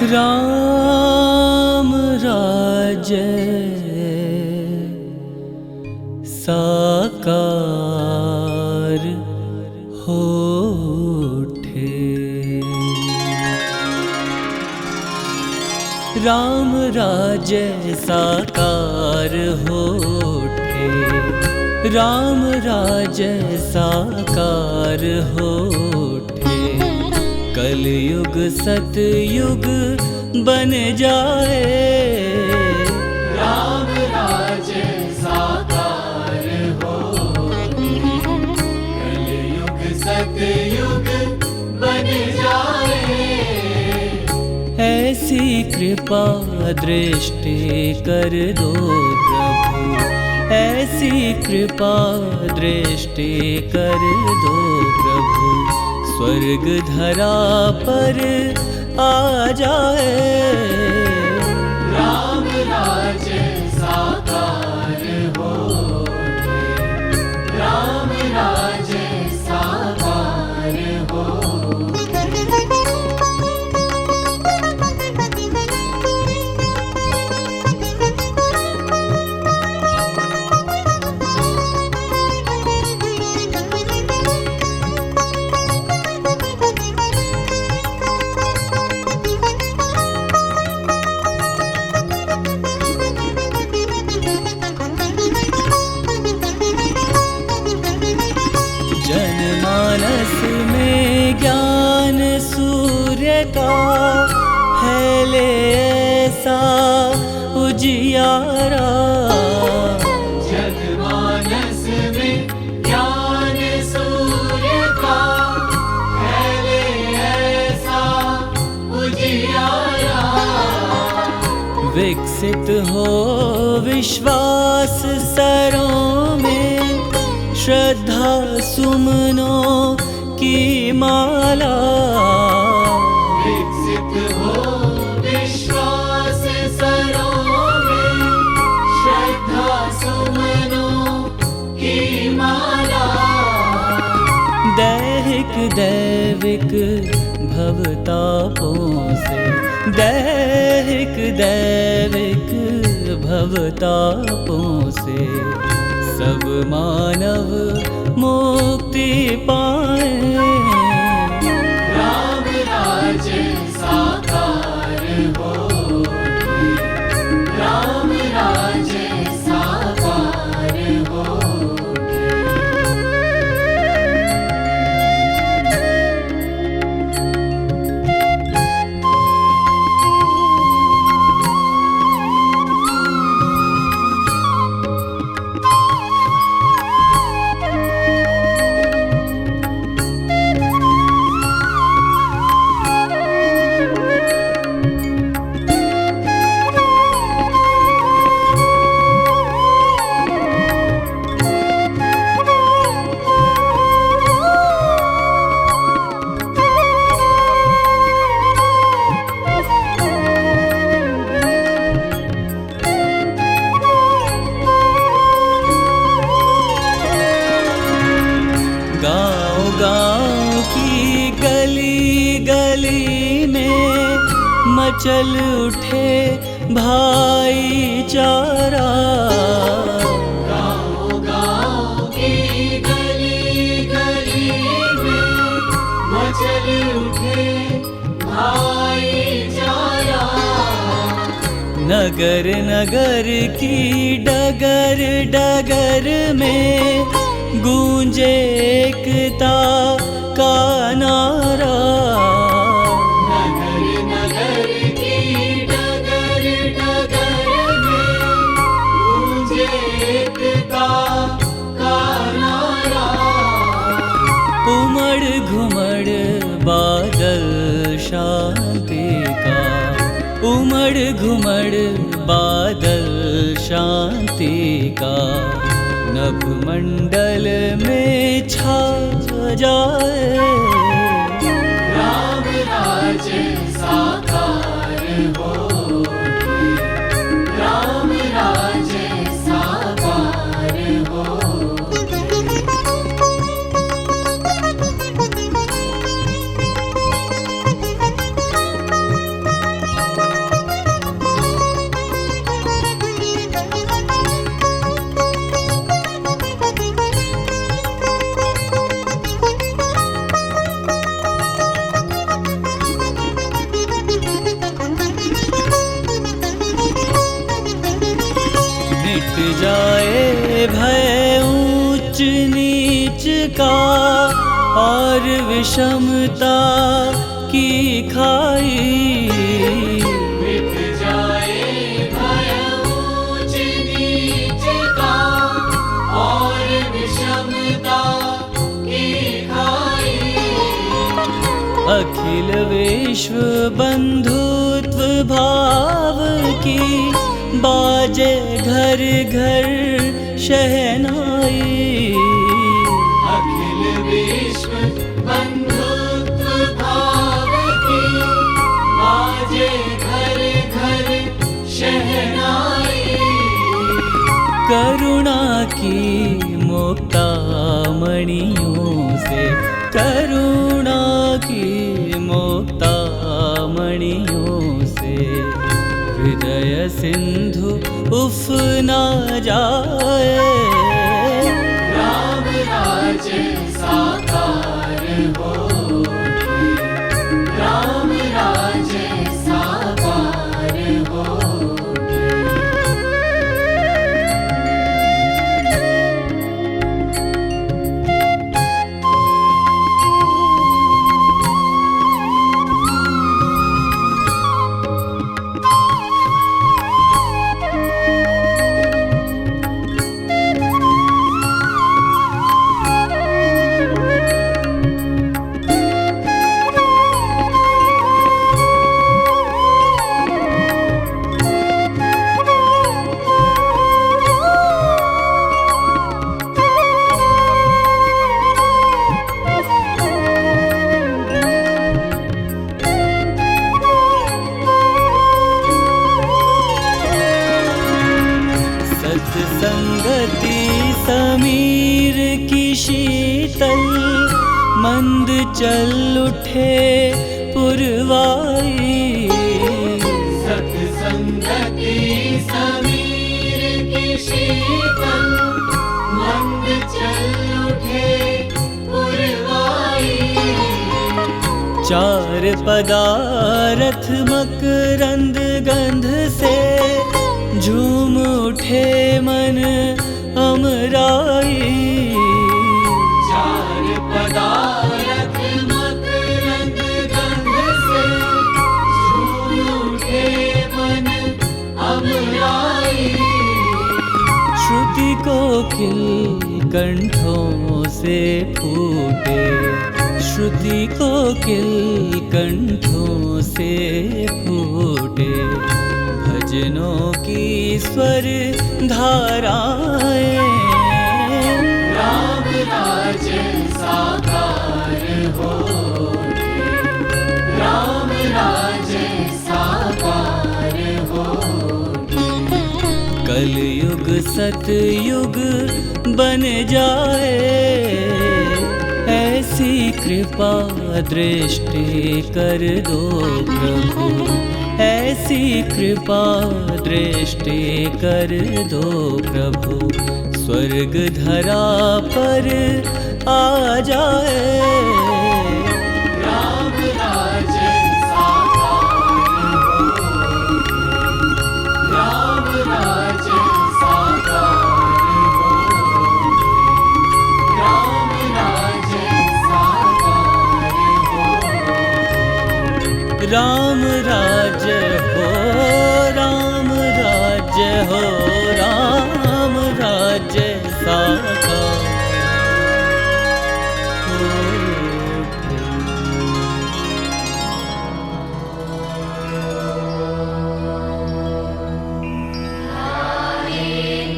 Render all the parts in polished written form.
राम राज्य साकार होठे। राम राज्य साकार होठे। राम राज्य साकार होठे। कलयुग सतयुग बन जाए। राम राज्य साकार होठे। कलयुग सतयुग बन जाए। ऐसी कृपा दृष्टि कर दो प्रभु। ऐसी कृपा दृष्टि कर दो प्रभु। स्वर्ग धरा पर आ जाए। राम राज्य साकार होठे। राम राज्य साकार होठे। जनमानस में ज्ञान सूर्य का फैले ऐसा उजियारा। जनमानस में ज्ञान सूर्य का फैले ऐसा उजियारा। विकसित हो विश्वास सरों में। श्रद्धा सुमनों की माला। विकसित हो विश्वास सरों में। श्रद्धा सुमनों की माला। दैहिक दैविक भवतापों से। दैहिक दैविक भवतापों से सब मानव मुक्ति पाए। राम राज्य साकार होठे। राम राज्य साकार होठे। गाँव की गली गली में मचल उठे भाईचारा। गाँव गाँव की गली गली में मचल उठे भाईचारा। नगर नगर की डगर डगर में गूंजे एकता का नारा। नगर नगर की डगर डगर में गूंजे एकता का नारा। उमड़ घुमड़ बादल शांति का। उमड़ घुमड़ बादल शांति का। नभ मंडल में छा जाए। राम राज्य साकार होठे। राम राज्य साकार होठे। भय ऊंच नीच का और विषमता की खाई। मिट जाए भय ऊंच नीच का और विषमता की खाई। अखिल विश्व बंधुत्व भाव की बाजे घर घर शहनाई। अखिल विश्व बंधुत्व भाव की बाजे घर घर शहनाई। करुणा की मुक्तामणियों से, करुणा की मुक्तामणियों से हृदय सिंधु उफ ना जाए। राम राज्य साकार होके, राम राज्य साकार होके। संगति समीर की शीतल मंद चल उठे पुरवाई। सत्संगति समीर की शीतल मंद चल उठे पुरवाई। चार पदारथ मकरंद गंध से झूम उठे मन अमराई। चार पदारथ मकरंद गंध से झूम उठे मन अमराई। श्रुति कोकिल कंठों से फूटे, श्रुति कोकिल कंठों से फूटे भजनों की स्वर धाराएं। राम राज्य साकार होके, राम राज्य साकार होके। कलयुग सतयुग बन जाए, ऐसी कृपा दृष्टि कर दो प्रभु, ऐसी कृपा दृष्टि कर दो प्रभु। स्वर्ग धरा पर आ जाए। राम राज्य साकार होके, राम राज्य साकार होके, राम राज्य साकार होके। राम राज्य हो, राम राज्य हो, राम राज्य साकार हो।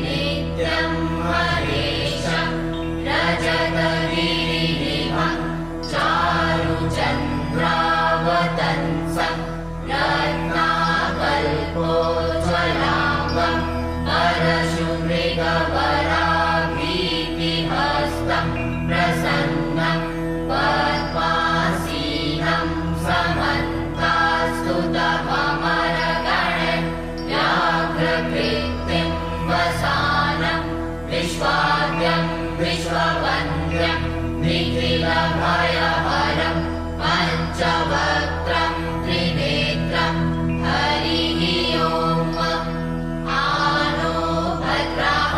नित्यं हरेशं रजतगिरिनिभं चारुचन्द्रावतंसं रत्नाकल्पोज्ज्वलाभं परशुमृगवराभीतिहस्तं प्रसन्नं पद्मासीनं समन्तास्तुतमरगणं व्याघ्रकृत्तिं वसानं विश्वाद्यं विश्ववन्द्यं निखिलभयहरं पञ्चवक्त्रं त्रिनेत्रं हरिः ओम्। आनो भद्रः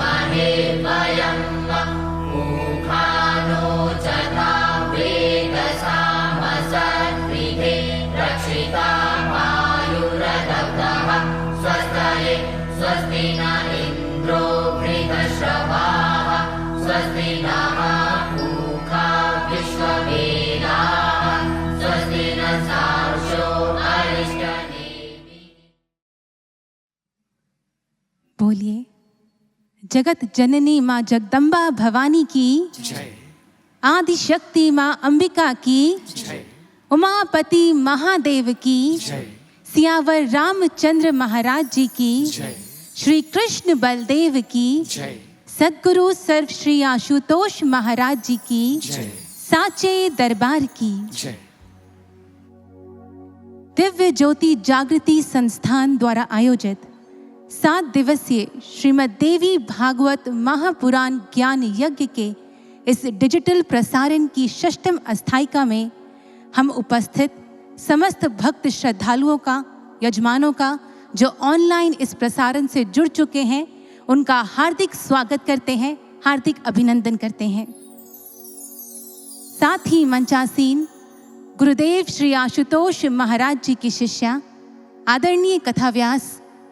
महे वयं मूखानो जथा वेदसामसद्विधे रक्षिता वायुरदब्धः स्वस्तये स्वस्ति न इन्द्रो बृहश्रवाः स्वस्ति नः पूषा विश्ववेदाः स्वस्ति नस्तार्क्ष्यो अरिष्टनेमिः। बोलिए जगत जननी माँ जगदम्बा भवानी की जय। आदि शक्ति माँ अंबिका की जय। उमापति महादेव की जय। सियावर रामचंद्र महाराज जी की जय। श्री कृष्ण बलदेव की जय। सद्गुरु सर्व श्री आशुतोष महाराज जी की जय। साचे दरबार की जय। दिव्य ज्योति जागृति संस्थान द्वारा आयोजित 7 दिवसीय श्रीमद् देवी भागवत महापुराण ज्ञान यज्ञ के इस डिजिटल प्रसारण की 6वीं अस्थायिका में हम उपस्थित समस्त भक्त श्रद्धालुओं का, यजमानों का जो ऑनलाइन इस प्रसारण से जुड़ चुके हैं, उनका हार्दिक स्वागत करते हैं, हार्दिक अभिनंदन करते हैं। साथ ही मंचासीन गुरुदेव श्री आशुतोष महाराज जी की शिष्या आदरणीय कथाव्यास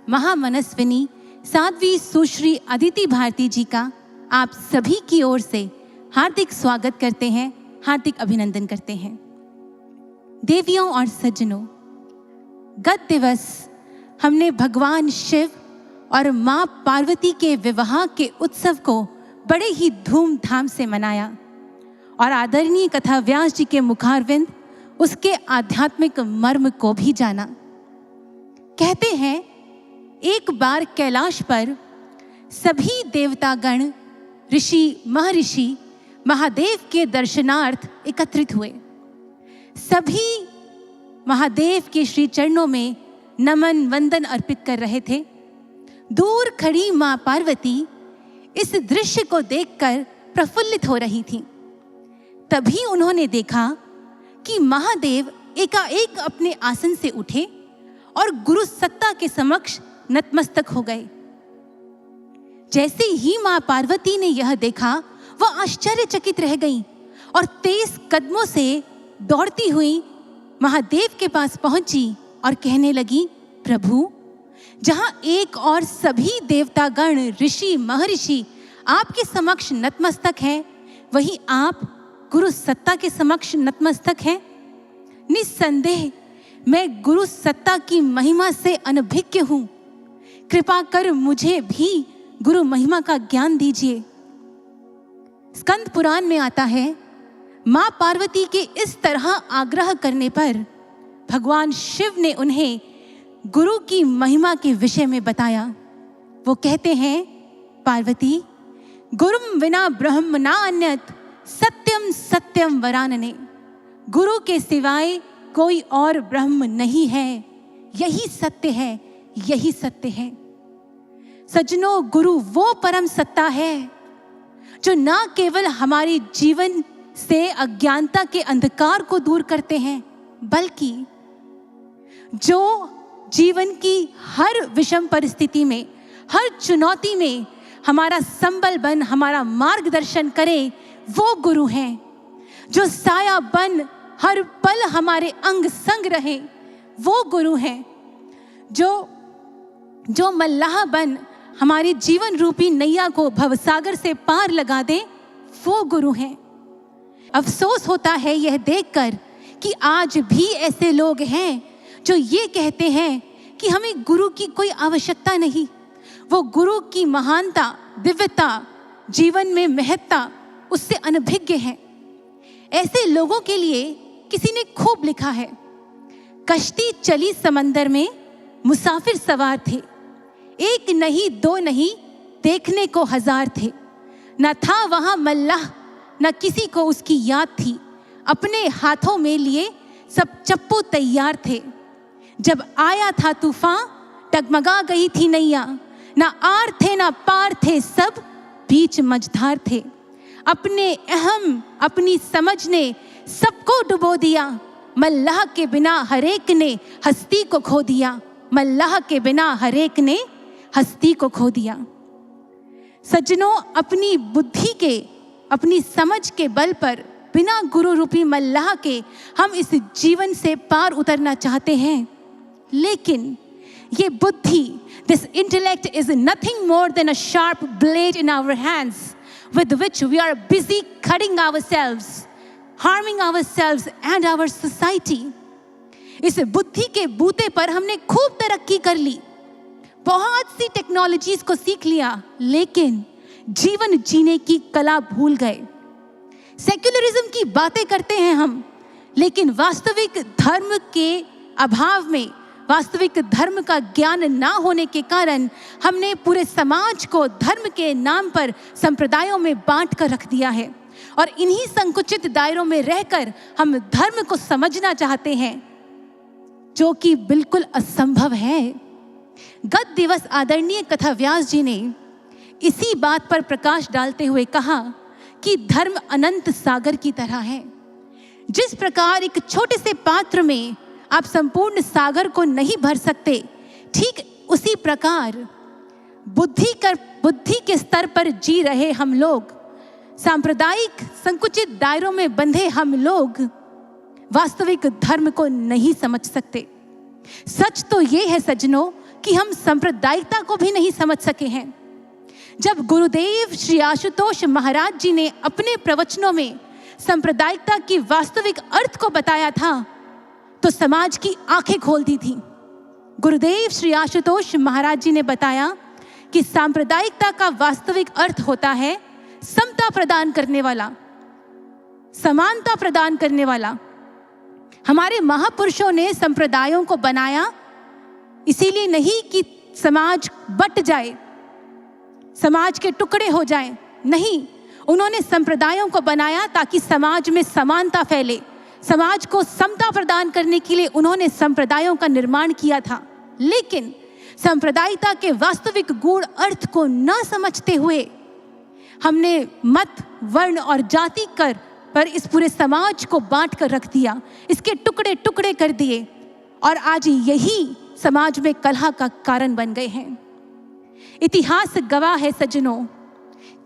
महामनस्विनी साध्वी सुश्री अदिति भारती जी का आप सभी की ओर से हार्दिक स्वागत करते हैं, हार्दिक अभिनंदन करते हैं। देवियों और सज्जनों, गत दिवस हमने भगवान शिव और माँ पार्वती के विवाह के उत्सव को बड़े ही धूमधाम से मनाया और आदरणीय कथाव्यास जी के मुखारविंद उसके आध्यात्मिक मर्म को भी जाना। कहते हैं एक बार कैलाश पर सभी देवतागण, ऋषि महर्षि महादेव के दर्शनार्थ एकत्रित हुए। सभी महादेव के श्री चरणों में नमन वंदन अर्पित कर रहे थे। दूर खड़ी मां पार्वती इस दृश्य को देखकर प्रफुल्लित हो रही थीं। तभी उन्होंने देखा कि महादेव एकाएक अपने आसन से उठे और गुरु सत्ता के समक्ष नतमस्तक हो गए। जैसे ही मां पार्वती ने यह देखा, वह आश्चर्यचकित रह गईं और तेज कदमों से दौड़ती हुई महादेव के पास पहुंची और कहने लगी, प्रभु, जहां एक और सभी देवतागण, ऋषि महर्षि आपके समक्ष नतमस्तक हैं, वहीं आप गुरु सत्ता के समक्ष नतमस्तक हैं। निस्संदेह मैं गुरु सत्ता की महिमा से अनभिज्ञ हूं। कृपा कर मुझे भी गुरु महिमा का ज्ञान दीजिए। स्कंद पुराण में आता है, मां पार्वती के इस तरह आग्रह करने पर भगवान शिव ने उन्हें गुरु की महिमा के विषय में बताया। वो कहते हैं, पार्वती, गुरुम विना ब्रह्म ना अन्यत, सत्यम सत्यम वरानने। गुरु के सिवाय कोई और ब्रह्म नहीं है, यही सत्य है, यही सत्य है। सज्जनों, गुरु वो परम सत्ता है जो ना केवल हमारे जीवन से अज्ञानता के अंधकार को दूर करते हैं, बल्कि जो जीवन की हर विषम परिस्थिति में, हर चुनौती में हमारा संबल बन, हमारा मार्गदर्शन करे, वो गुरु हैं। जो साया बन हर पल हमारे अंग संग रहे, वो गुरु हैं। जो मल्लाह बन हमारी जीवन रूपी नैया को भवसागर से पार लगा दे, वो गुरु हैं। अफसोस होता है यह देखकर कि आज भी ऐसे लोग हैं जो ये कहते हैं कि हमें गुरु की कोई आवश्यकता नहीं। वो गुरु की महानता, दिव्यता, जीवन में महत्ता उससे अनभिज्ञ है। ऐसे लोगों के लिए किसी ने खूब लिखा है, कश्ती चली समंदर में, मुसाफिर सवार थे, एक नहीं दो नहीं, देखने को हजार थे। न था वहां मल्लाह, न किसी को उसकी याद थी। अपने हाथों में लिए सब चप्पू तैयार थे। जब आया था तूफान, डगमगा गई थी नैया। न आर थे न पार थे, सब बीच मझधार थे। अपने अहम, अपनी समझ ने सबको डुबो दिया। मल्लाह के बिना हरेक ने हस्ती को खो दिया। मल्लाह के बिना हरेक ने हस्ती को खो दिया। सज्जनों, अपनी बुद्धि के, अपनी समझ के बल पर, बिना गुरु रूपी मल्लाह के हम इस जीवन से पार उतरना चाहते हैं, लेकिन ये बुद्धि, this intellect is nothing more than a sharp blade in our hands with which we are busy cutting ourselves, harming ourselves and our society. इस बुद्धि के बूते पर हमने खूब तरक्की कर ली, बहुत सी टेक्नोलॉजीज को सीख लिया, लेकिन जीवन जीने की कला भूल गए। सेक्युलरिज्म की बातें करते हैं हम, लेकिन वास्तविक धर्म के अभाव में, वास्तविक धर्म का ज्ञान ना होने के कारण हमने पूरे समाज को धर्म के नाम पर संप्रदायों में बांट कर रख दिया है, और इन्हीं संकुचित दायरों में रहकर हम धर्म को समझना चाहते हैं, जो कि बिल्कुल असंभव है। गत दिवस आदरणीय कथा व्यास जी ने इसी बात पर प्रकाश डालते हुए कहा कि धर्म अनंत सागर की तरह है। जिस प्रकार एक छोटे से पात्र में आप संपूर्ण सागर को नहीं भर सकते, ठीक उसी प्रकार बुद्धि के स्तर पर जी रहे हम लोग, सांप्रदायिक संकुचित दायरों में बंधे हम लोग वास्तविक धर्म को नहीं समझ सकते। सच तो ये है सज्जनों कि हम सांप्रदायिकता को भी नहीं समझ सके हैं। जब गुरुदेव श्री आशुतोष महाराज जी ने अपने प्रवचनों में सांप्रदायिकता की वास्तविक अर्थ को बताया था, तो समाज की आंखें खोल दी थी। गुरुदेव श्री आशुतोष महाराज जी ने बताया कि सांप्रदायिकता का वास्तविक अर्थ होता है समता प्रदान करने वाला, समानता प्रदान करने वाला। हमारे महापुरुषों ने संप्रदायों को बनाया इसीलिए नहीं कि समाज बट जाए, समाज के टुकड़े हो जाएं, नहीं, उन्होंने संप्रदायों को बनाया ताकि समाज में समानता फैले। समाज को समता प्रदान करने के लिए उन्होंने संप्रदायों का निर्माण किया था, लेकिन सांप्रदायिकता के वास्तविक गूढ़ अर्थ को न समझते हुए हमने मत, वर्ण और जाति पर इस पूरे समाज को बांट कर रख दिया, इसके टुकड़े टुकड़े कर दिए, और आज यही समाज में कलह का कारण बन गए हैं। इतिहास गवाह है सज्जनों,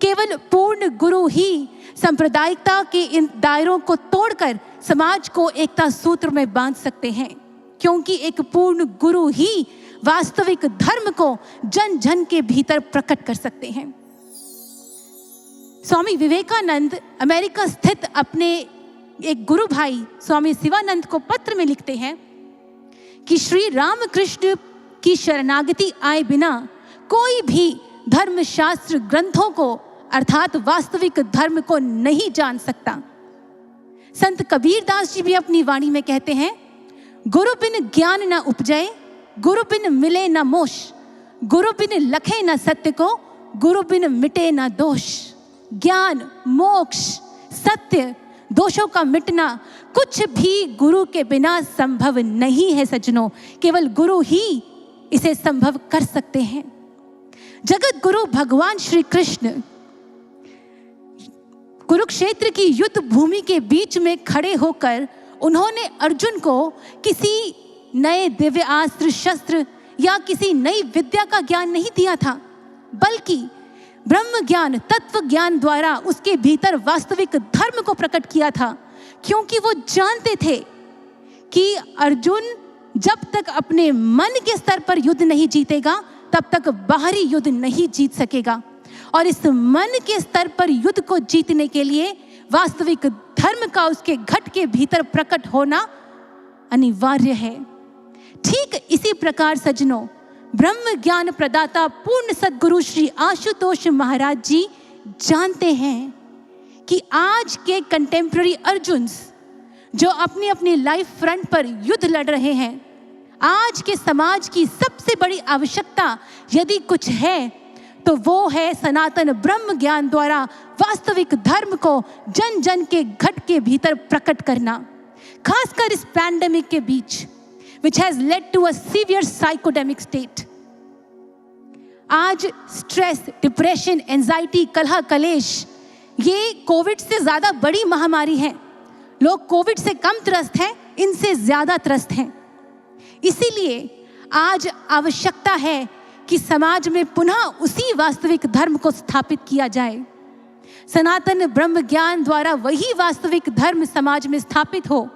केवल पूर्ण गुरु ही सांप्रदायिकता के इन दायरों को तोड़कर समाज को एकता सूत्र में बांध सकते हैं, क्योंकि एक पूर्ण गुरु ही वास्तविक धर्म को जन जन के भीतर प्रकट कर सकते हैं। स्वामी विवेकानंद अमेरिका स्थित अपने एक गुरु भाई स्वामी शिवानंद को पत्र में लिखते हैं कि श्री रामकृष्ण की शरणागति आए बिना कोई भी धर्मशास्त्र ग्रंथों को अर्थात वास्तविक धर्म को नहीं जान सकता। संत कबीरदास जी भी अपनी वाणी में कहते हैं, गुरु बिन ज्ञान न उपजय, गुरु बिन मिले न मोश, गुरु बिन लखे न सत्य को, गुरु बिन मिटे न दोष। ज्ञान, मोक्ष, सत्य, दोषों का मिटना कुछ भी गुरु के बिना संभव नहीं है सज्जनों, केवल गुरु ही इसे संभव कर सकते हैं। जगत गुरु भगवान श्री कृष्ण कुरुक्षेत्र की युद्ध भूमि के बीच में खड़े होकर उन्होंने अर्जुन को किसी नए दिव्य अस्त्र शस्त्र या किसी नई विद्या का ज्ञान नहीं दिया था, बल्कि ब्रह्म ज्ञान, तत्व ज्ञान द्वारा उसके भीतर वास्तविक धर्म को प्रकट किया था, क्योंकि वो जानते थे कि अर्जुन जब तक अपने मन के स्तर पर युद्ध नहीं जीतेगा तब तक बाहरी युद्ध नहीं जीत सकेगा, और इस मन के स्तर पर युद्ध को जीतने के लिए वास्तविक धर्म का उसके घट के भीतर प्रकट होना अनिवार्य है। ठीक इसी प्रकार सज्जनों, ब्रह्म ज्ञान प्रदाता पूर्ण सद्गुरु श्री आशुतोष महाराज जी जानते हैं कि आज के कंटेम्प्रेरी अर्जुन्स जो अपनी अपनी लाइफ फ्रंट पर युद्ध लड़ रहे हैं, आज के समाज की सबसे बड़ी आवश्यकता यदि कुछ है तो वो है सनातन ब्रह्म ज्ञान द्वारा वास्तविक धर्म को जन जन के घट के भीतर प्रकट करना, खासकर इस पैंडेमिक के बीच which has led to a severe psychodemic state। आज स्ट्रेस, डिप्रेशन, एंजाइटी, कलह कलेश ये कोविड से ज्यादा बड़ी महामारी है। लोग कोविड से कम त्रस्त हैं, इनसे ज्यादा त्रस्त हैं। इसीलिए आज आवश्यकता है कि समाज में पुनः उसी वास्तविक धर्म को स्थापित किया जाए। सनातन ब्रह्म ज्ञान द्वारा वही वास्तविक धर्म समाज में स्थापित हो,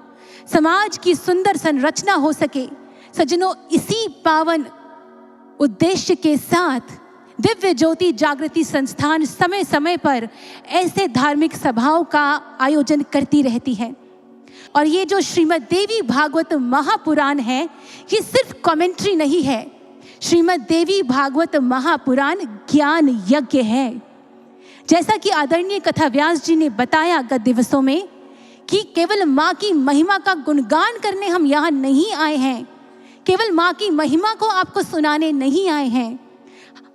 समाज की सुंदर संरचना हो सके। सज्जनों, इसी पावन उद्देश्य के साथ दिव्य ज्योति जागृति संस्थान समय समय पर ऐसे धार्मिक सभाओं का आयोजन करती रहती है। और ये जो श्रीमद् देवी भागवत महापुराण है, ये सिर्फ कमेंट्री नहीं है। श्रीमद् देवी भागवत महापुराण ज्ञान यज्ञ है। जैसा कि आदरणीय कथा व्यास जी ने बताया गत दिवसों में कि केवल माँ की महिमा का गुणगान करने हम यहाँ नहीं आए हैं, केवल माँ की महिमा को आपको सुनाने नहीं आए हैं।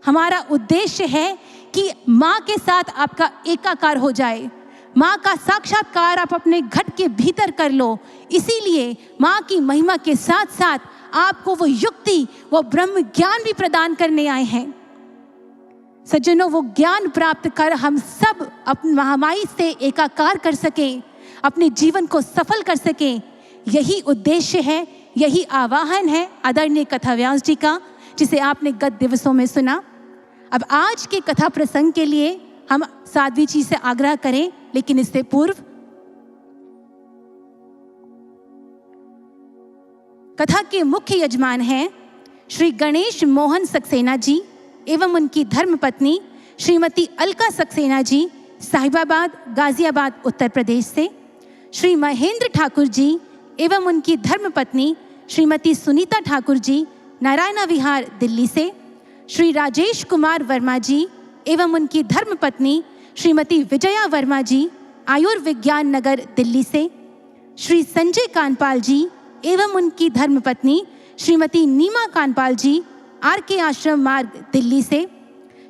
हमारा उद्देश्य है कि माँ के साथ आपका एकाकार हो जाए, माँ का साक्षात्कार आप अपने घट के भीतर कर लो। इसीलिए माँ की महिमा के साथ साथ आपको वो युक्ति, वो ब्रह्म ज्ञान भी प्रदान करने आए हैं। सज्जनों, वो ज्ञान प्राप्त कर हम सब अपनी महामाई से एकाकार कर सकें, अपने जीवन को सफल कर सकें। यही उद्देश्य है, यही आवाहन है आदरणीय कथा व्यास जी का, जिसे आपने गत दिवसों में सुना। अब आज के कथा प्रसंग के लिए हम साध्वी जी से आग्रह करें, लेकिन इससे पूर्व कथा के मुख्य यजमान हैं श्री गणेश मोहन सक्सेना जी एवं उनकी धर्मपत्नी श्रीमती अलका सक्सेना जी, साहिबाबाद गाजियाबाद उत्तर प्रदेश से। श्री महेंद्र ठाकुर जी एवं उनकी धर्मपत्नी श्रीमती सुनीता ठाकुर जी, नारायणा विहार दिल्ली से। श्री राजेश कुमार वर्मा जी एवं उनकी धर्मपत्नी श्रीमती विजया वर्मा जी, आयुर्विज्ञान नगर दिल्ली से। श्री संजय कानपाल जी एवं उनकी धर्मपत्नी श्रीमती नीमा कानपाल जी, आर.के. आश्रम मार्ग दिल्ली से।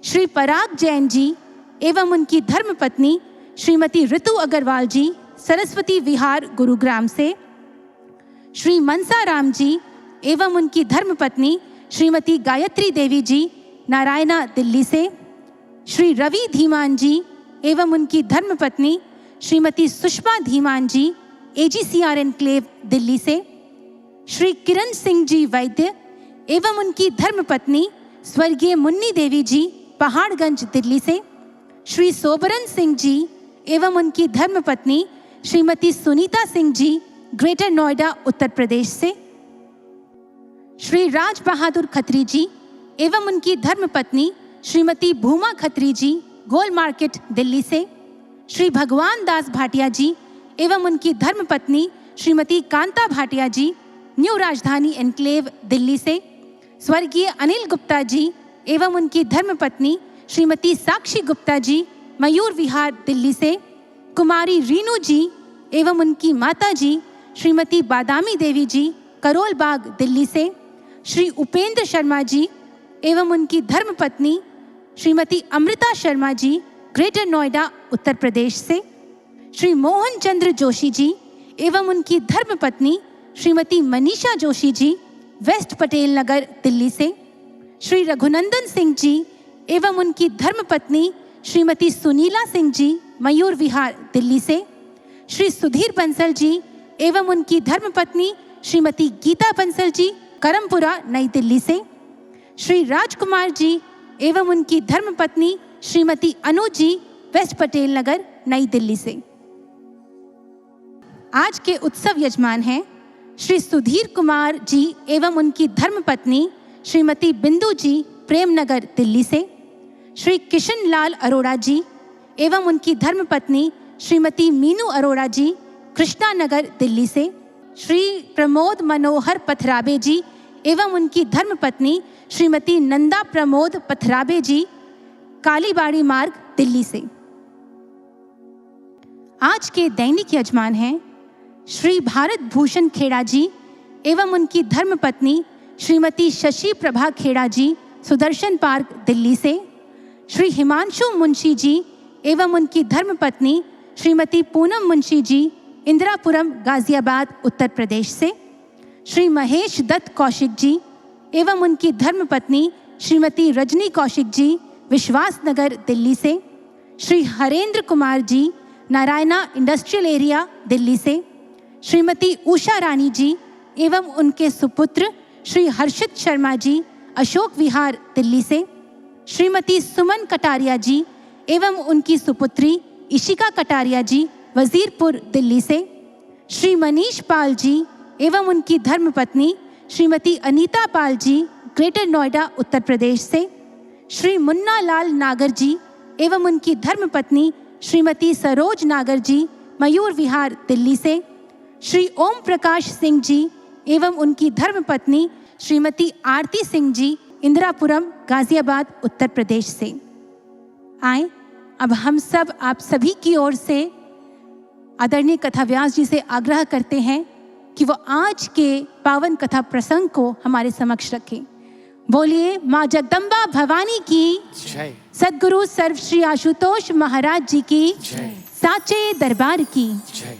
श्री पराग जैन जी एवं उनकी धर्मपत्नी श्रीमती ऋतु अग्रवाल जी, सरस्वती विहार गुरुग्राम से। श्री मनसा राम जी एवं उनकी धर्मपत्नी श्रीमती गायत्री देवी जी, नारायणा दिल्ली से। श्री रवि धीमान जी एवं उनकी धर्मपत्नी श्रीमती सुषमा धीमान जी, AGCR एनक्लेव दिल्ली से। श्री किरण सिंह जी वैद्य एवं उनकी धर्मपत्नी स्वर्गीय मुन्नी देवी जी, पहाड़गंज दिल्ली से। श्री सोबरन सिंह जी एवं उनकी धर्मपत्नी श्रीमती सुनीता सिंह जी, ग्रेटर नोएडा उत्तर प्रदेश से। श्री राज बहादुर खत्री जी एवं उनकी धर्मपत्नी श्रीमती भूमा खत्री जी, गोल मार्केट दिल्ली से। श्री भगवान दास भाटिया जी एवं उनकी धर्मपत्नी श्रीमती कांता भाटिया जी, न्यू राजधानी एनक्लेव दिल्ली से। स्वर्गीय अनिल गुप्ता जी एवं उनकी धर्मपत्नी श्रीमती साक्षी गुप्ता जी, मयूर विहार दिल्ली से। कुमारी रीनू जी एवं उनकी माता जी श्रीमती बादामी देवी जी, करोल बाग दिल्ली से। श्री उपेंद्र शर्मा जी एवं उनकी धर्मपत्नी श्रीमती अमृता शर्मा जी, ग्रेटर नोएडा उत्तर प्रदेश से। श्री मोहन चंद्र जोशी जी एवं उनकी धर्मपत्नी श्रीमती मनीषा जोशी जी, वेस्ट पटेल नगर दिल्ली से। श्री रघुनंदन सिंह जी एवं उनकी धर्मपत्नी श्रीमती सुनीला सिंह जी, मयूर विहार दिल्ली से। श्री सुधीर बंसल जी एवं उनकी धर्मपत्नी श्रीमती गीता बंसल जी, करमपुरा नई दिल्ली से। श्री राजकुमार जी एवं उनकी धर्मपत्नी श्रीमती अनु जी, वेस्ट पटेल नगर नई दिल्ली से। आज के उत्सव यजमान हैं श्री सुधीर कुमार जी एवं उनकी धर्मपत्नी श्रीमती बिंदु जी, प्रेमनगर दिल्ली से। श्री किशन लाल अरोड़ा जी एवं उनकी धर्मपत्नी श्रीमती मीनू अरोड़ा जी, कृष्णा नगर दिल्ली से। श्री प्रमोद मनोहर पथराबे जी एवं उनकी धर्मपत्नी श्रीमती नंदा प्रमोद पथराबे जी, कालीबाड़ी मार्ग दिल्ली से। आज के दैनिक यजमान हैं श्री भारत भूषण खेड़ा जी एवं उनकी धर्मपत्नी श्रीमती शशि प्रभा खेड़ा जी, सुदर्शन पार्क दिल्ली से। श्री हिमांशु मुंशी जी एवं उनकी धर्मपत्नी श्रीमती पूनम मुंशी जी, इंदिरापुरम गाजियाबाद उत्तर प्रदेश से। श्री महेश दत्त कौशिक जी एवं उनकी धर्मपत्नी श्रीमती रजनी कौशिक जी, विश्वास नगर दिल्ली से। श्री हरेंद्र कुमार जी, नारायणा इंडस्ट्रियल एरिया दिल्ली से। श्रीमती उषा रानी जी एवं उनके सुपुत्र श्री हर्षित शर्मा जी, अशोक विहार दिल्ली से, श्रीमती सुमन कटारिया जी एवं उनकी सुपुत्री इशिका कटारिया जी वजीरपुर दिल्ली से, श्री मनीष पाल जी एवं उनकी धर्मपत्नी श्रीमती अनीता पाल जी ग्रेटर नोएडा उत्तर प्रदेश से, श्री मुन्ना लाल नागर जी एवं उनकी धर्मपत्नी श्रीमती सरोज नागर जी मयूर विहार दिल्ली से, श्री ओम प्रकाश सिंह जी एवं उनकी धर्मपत्नी श्रीमती आरती सिंह जी इंदिरापुरम गाजियाबाद उत्तर प्रदेश से। आए अब हम सब आप सभी की ओर से आदरणीय कथा व्यास जी से आग्रह करते हैं कि वो आज के पावन कथा प्रसंग को हमारे समक्ष रखें। बोलिए माँ जगदम्बा भवानी की जय। सद्गुरु सर्व श्री आशुतोष महाराज जी की जय। साचे दरबार की जय।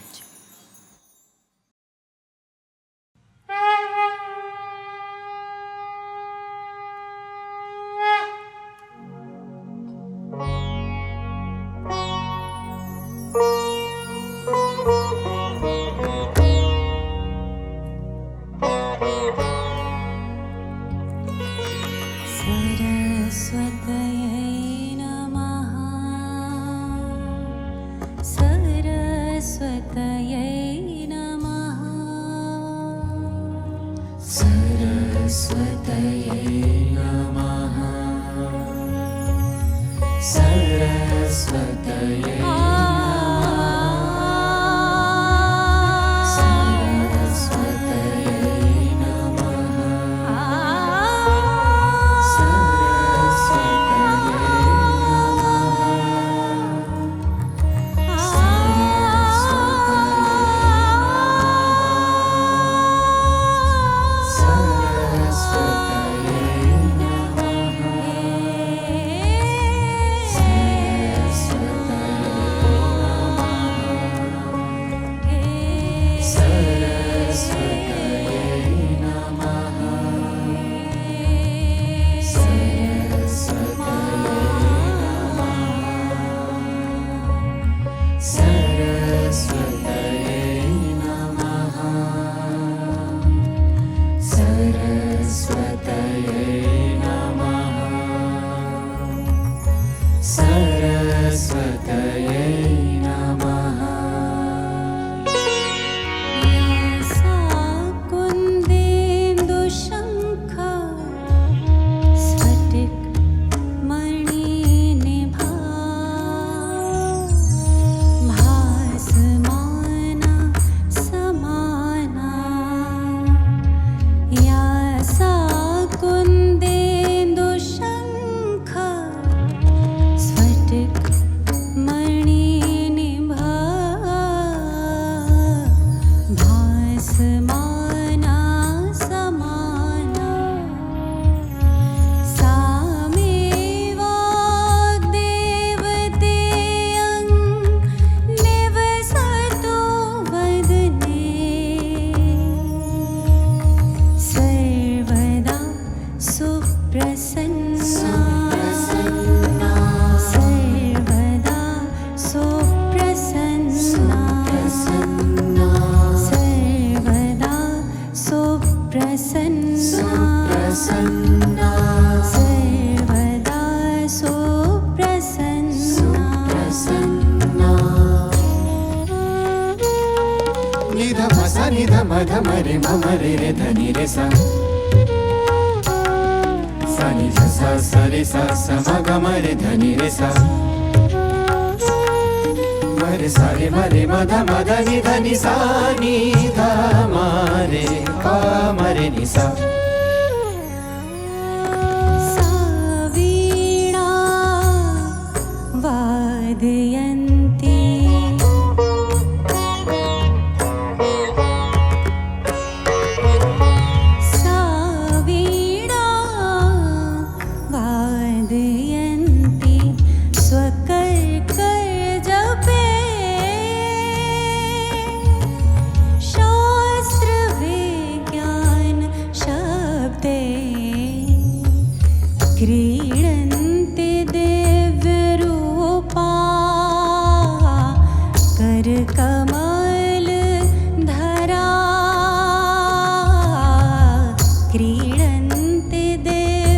क्रीडन्ति देव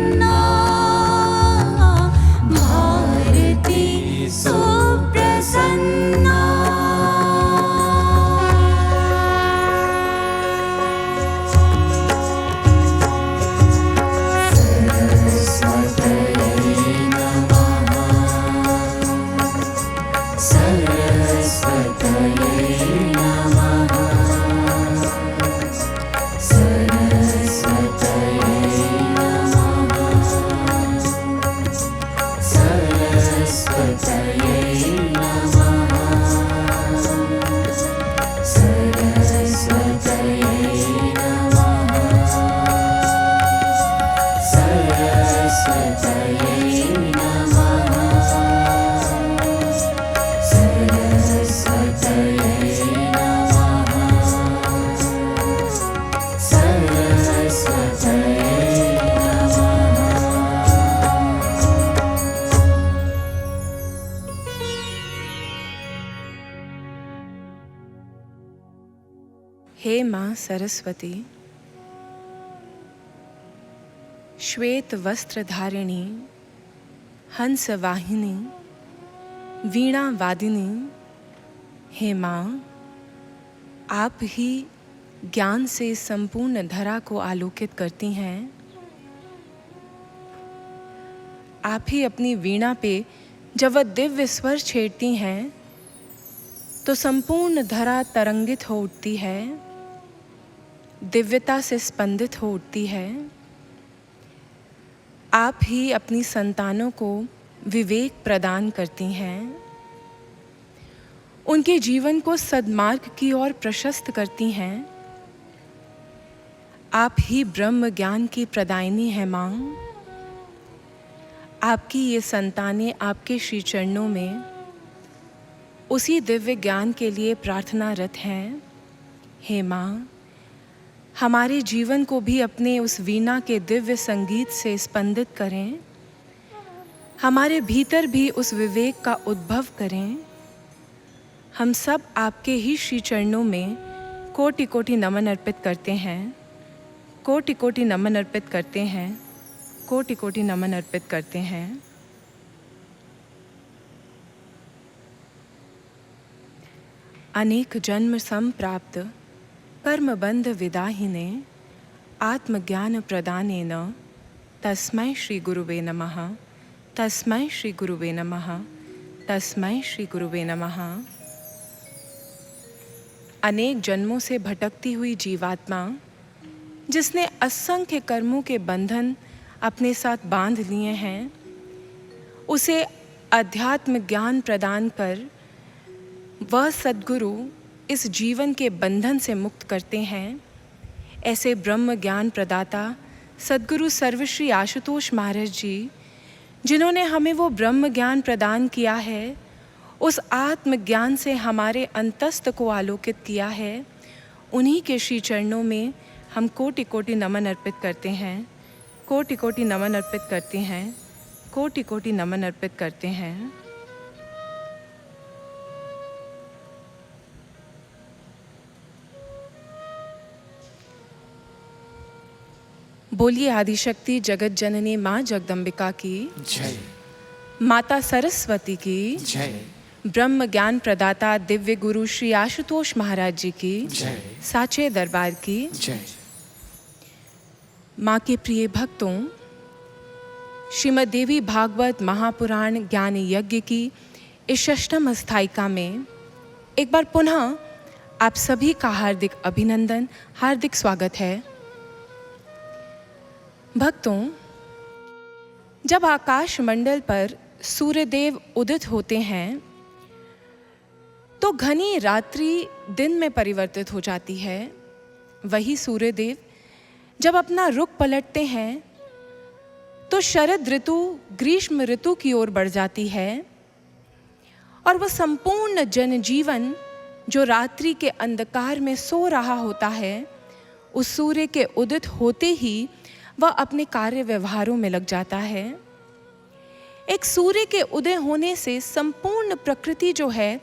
सुप्रसन्ना भारती सुप्रसन्ना। हे माँ सरस्वती, श्वेत वस्त्र धारिणी, हंस वाहिनी, वीणा वादिनी, हे माँ, आप ही ज्ञान से संपूर्ण धरा को आलोकित करती हैं। आप ही अपनी वीणा पे जब वह दिव्य स्वर छेड़ती हैं तो संपूर्ण धरा तरंगित हो उठती है, दिव्यता से स्पंदित हो उठती है। आप ही अपनी संतानों को विवेक प्रदान करती हैं, उनके जीवन को सद्मार्ग की ओर प्रशस्त करती हैं। आप ही ब्रह्म ज्ञान की प्रदायिनी है माँ। आपकी ये संतानें आपके श्री चरणों में उसी दिव्य ज्ञान के लिए प्रार्थनारत हैं। हे माँ, हमारे जीवन को भी अपने उस वीणा के दिव्य संगीत से स्पंदित करें, हमारे भीतर भी उस विवेक का उद्भव करें। हम सब आपके ही श्री चरणों में कोटि कोटि नमन अर्पित करते हैं, कोटि कोटि नमन अर्पित करते हैं, कोटि कोटि नमन अर्पित करते हैं। अनेक जन्म संप्राप्त कर्मबंध विदाहिने आत्मज्ञान प्रदानेन तस्मै श्री गुरुवे नमः, तस्मै श्री गुरुवे नमः, तस्मै श्री गुरुवे नमः। अनेक जन्मों से भटकती हुई जीवात्मा, जिसने असंख्य कर्मों के बंधन अपने साथ बांध लिए हैं, उसे अध्यात्म ज्ञान प्रदान कर वह सद्गुरु इस जीवन के बंधन से मुक्त करते हैं। ऐसे ब्रह्म ज्ञान प्रदाता सद्गुरु सर्वश्री आशुतोष महाराज जी, जिन्होंने हमें वो ब्रह्म ज्ञान प्रदान किया है, उस आत्म ज्ञान से हमारे अंतस्थ को आलोकित किया है, उन्हीं के श्री चरणों में हम कोटि कोटि नमन अर्पित करते हैं, कोटि कोटि नमन अर्पित करते हैं, कोटि कोटि नमन अर्पित करते हैं। बोलिए आदिशक्ति जगत जननी माँ जगदम्बिका की जय, माता सरस्वती की जय, ब्रह्म ज्ञान प्रदाता दिव्य गुरु श्री आशुतोष महाराज जी की जय, साचे दरबार की जय। माँ के प्रिय भक्तों, श्रीमद् देवी भागवत महापुराण ज्ञान यज्ञ की इस षष्ठम अस्थायिका में एक बार पुनः आप सभी का हार्दिक अभिनंदन, हार्दिक स्वागत है। भक्तों, जब आकाश मंडल पर सूर्यदेव उदित होते हैं तो घनी रात्रि दिन में परिवर्तित हो जाती है। वही सूर्यदेव जब अपना रुख पलटते हैं तो शरद ऋतु ग्रीष्म ऋतु की ओर बढ़ जाती है और वह संपूर्ण जनजीवन जो रात्रि के अंधकार में सो रहा होता है, उस सूर्य के उदित होते ही वह अपने कार्य व्यवहारों में लग जाता है। एक सूर्य के उदय होने से संपूर्ण प्रकृति जो है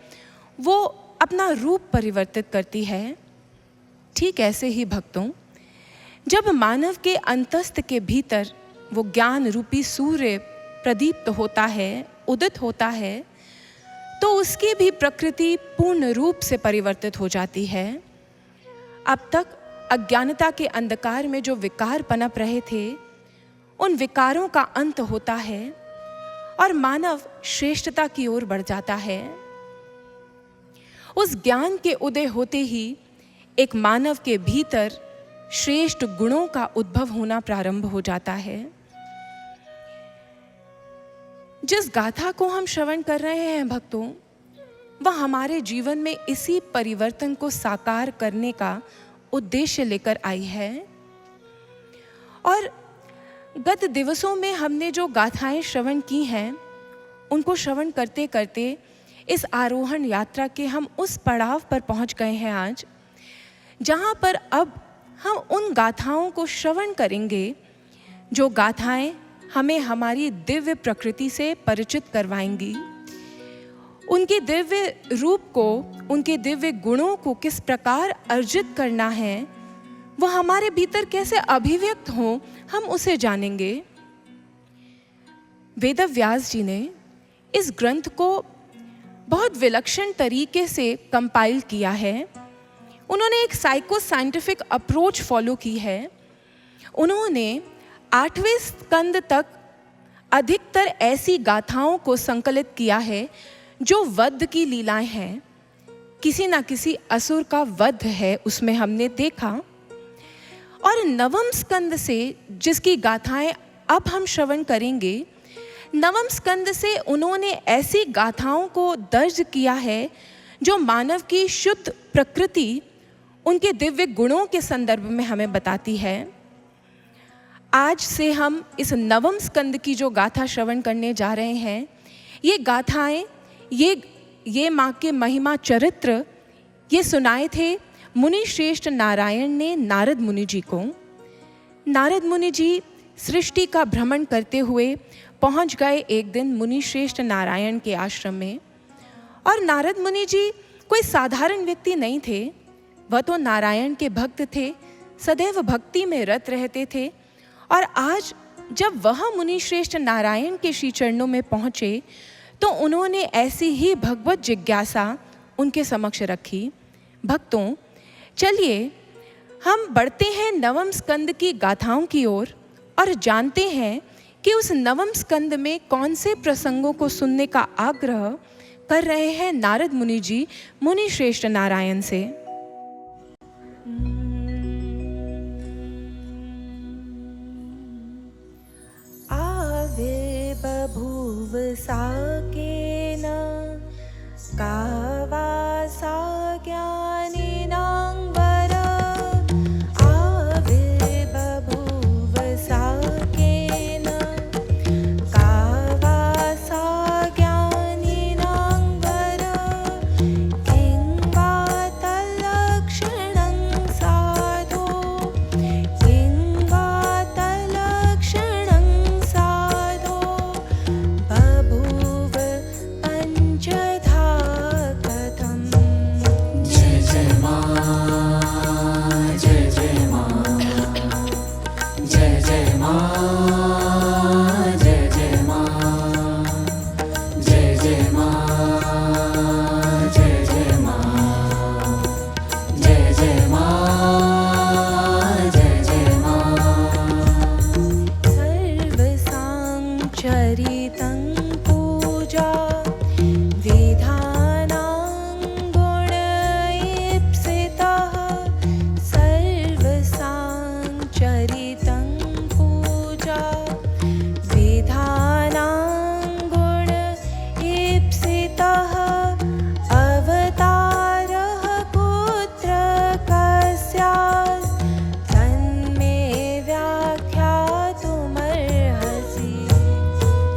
वो अपना रूप परिवर्तित करती है। ठीक ऐसे ही भक्तों, जब मानव के अंतस्थ के भीतर वो ज्ञान रूपी सूर्य प्रदीप्त होता है, उदित होता है, तो उसकी भी प्रकृति पूर्ण रूप से परिवर्तित हो जाती है। अब तक अज्ञानता के अंधकार में जो विकार पनप रहे थे, उन विकारों का अंत होता है और मानव श्रेष्ठता की ओर बढ़ जाता है। उस ज्ञान के उदय होते ही एक मानव के भीतर श्रेष्ठ गुणों का उद्भव होना प्रारंभ हो जाता है। जिस गाथा को हम श्रवण कर रहे हैं भक्तों, वह हमारे जीवन में इसी परिवर्तन को साकार करने का उद्देश्य लेकर आई है। और गत दिवसों में हमने जो गाथाएं श्रवण की हैं, उनको श्रवण करते करते इस आरोहण यात्रा के हम उस पड़ाव पर पहुंच गए हैं आज, जहां पर अब हम उन गाथाओं को श्रवण करेंगे जो गाथाएं हमें हमारी दिव्य प्रकृति से परिचित करवाएंगी। उनके दिव्य रूप को, उनके दिव्य गुणों को किस प्रकार अर्जित करना है, वो हमारे भीतर कैसे अभिव्यक्त हो, हम उसे जानेंगे। वेदव्यास जी ने इस ग्रंथ को बहुत विलक्षण तरीके से कंपाइल किया है। उन्होंने एक साइको साइंटिफिक अप्रोच फॉलो की है। उन्होंने 8वें स्कंद तक अधिकतर ऐसी गाथाओं को संकलित किया है जो वध की लीलाएं हैं। किसी ना किसी असुर का वध है, उसमें हमने देखा। और 9वें स्कंद से जिसकी गाथाएं अब हम श्रवण करेंगे, 9वें स्कंद से उन्होंने ऐसी गाथाओं को दर्ज किया है जो मानव की शुद्ध प्रकृति, उनके दिव्य गुणों के संदर्भ में हमें बताती है। आज से हम इस 9वें स्कंद की जो गाथा श्रवण करने जा रहे हैं, ये गाथाएं, ये माँ के महिमा चरित्र, ये सुनाए थे मुनि श्रेष्ठ नारायण ने नारद मुनि जी को। नारद मुनि जी सृष्टि का भ्रमण करते हुए पहुंच गए एक दिन मुनि श्रेष्ठ नारायण के आश्रम में। और नारद मुनि जी कोई साधारण व्यक्ति नहीं थे, वह तो नारायण के भक्त थे, सदैव भक्ति में रत रहते थे। और आज जब वह मुनि श्रेष्ठ नारायण के श्री चरणों में पहुँचे, तो उन्होंने ऐसी ही भगवत जिज्ञासा उनके समक्ष रखी। भक्तों, चलिए हम बढ़ते हैं 9वें स्कंद की गाथाओं की ओर और जानते हैं कि उस 9वें स्कंद में कौन से प्रसंगों को सुनने का आग्रह कर रहे हैं नारद मुनि जी मुनि श्रेष्ठ नारायण से। आवे बभूव साकेन कावासा ज्ञानिनां वर। आवे बभूव साकेन कावासा ज्ञानिनां वर। किंवातलक्षणं साधो, किंवातलक्षणं साधो बभूव पंचधा कथम्। जय जय माँ, जय जय माँ, जय जय माँ, जय जय माँ, जय जय माँ, जय जय माँ, जय जय माँ, जय जय माँ। सर्वसांचरितं पूजा विधानां गुणईप्सितः। सर्वसांचरितं पूजा विधानां गुणईप्सितः। अवतारः पुत्र कस्यास् तन्मे व्याख्यातुमर्हसि।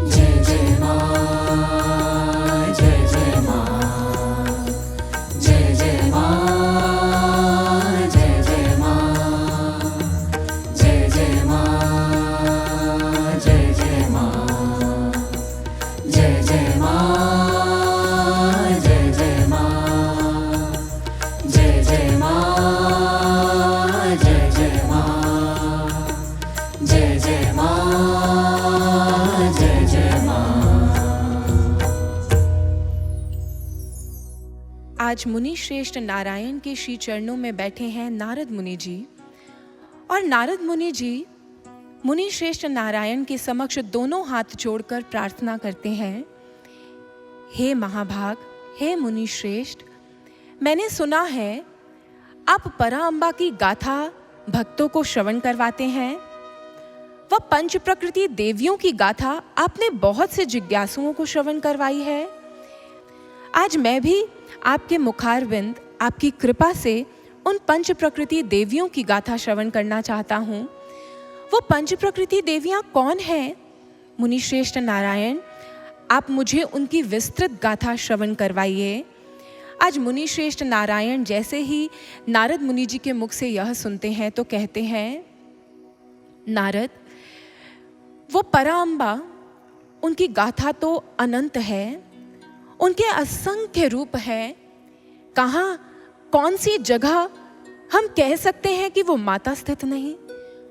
जय जय आज मुनि श्रेष्ठ नारायण के श्री चरणों में बैठे हैं नारद मुनि जी। और नारद मुनि जी मुनि श्रेष्ठ नारायण के समक्ष दोनों हाथ जोड़कर प्रार्थना करते हैं, हे महाभाग, हे मुनि श्रेष्ठ, मैंने सुना है आप पराअंबा की गाथा भक्तों को श्रवण करवाते हैं। वह पंच प्रकृति देवियों की गाथा आपने बहुत से जिज्ञासुओं को श्रवण करवाई है। आज मैं भी आपके मुखारविंद, आपकी कृपा से उन पंच प्रकृति देवियों की गाथा श्रवण करना चाहता हूँ। वो पंच प्रकृति देवियाँ कौन हैं? मुनि श्रेष्ठ नारायण, आप मुझे उनकी विस्तृत गाथा श्रवण करवाइए। आज मुनि श्रेष्ठ नारायण जैसे ही नारद मुनि जी के मुख से यह सुनते हैं तो कहते हैं, नारद, वो पराअंबा, उनकी गाथा तो अनंत है, उनके असंख्य रूप हैं। कहाँ, कौन सी जगह हम कह सकते हैं कि वो माता स्थित नहीं?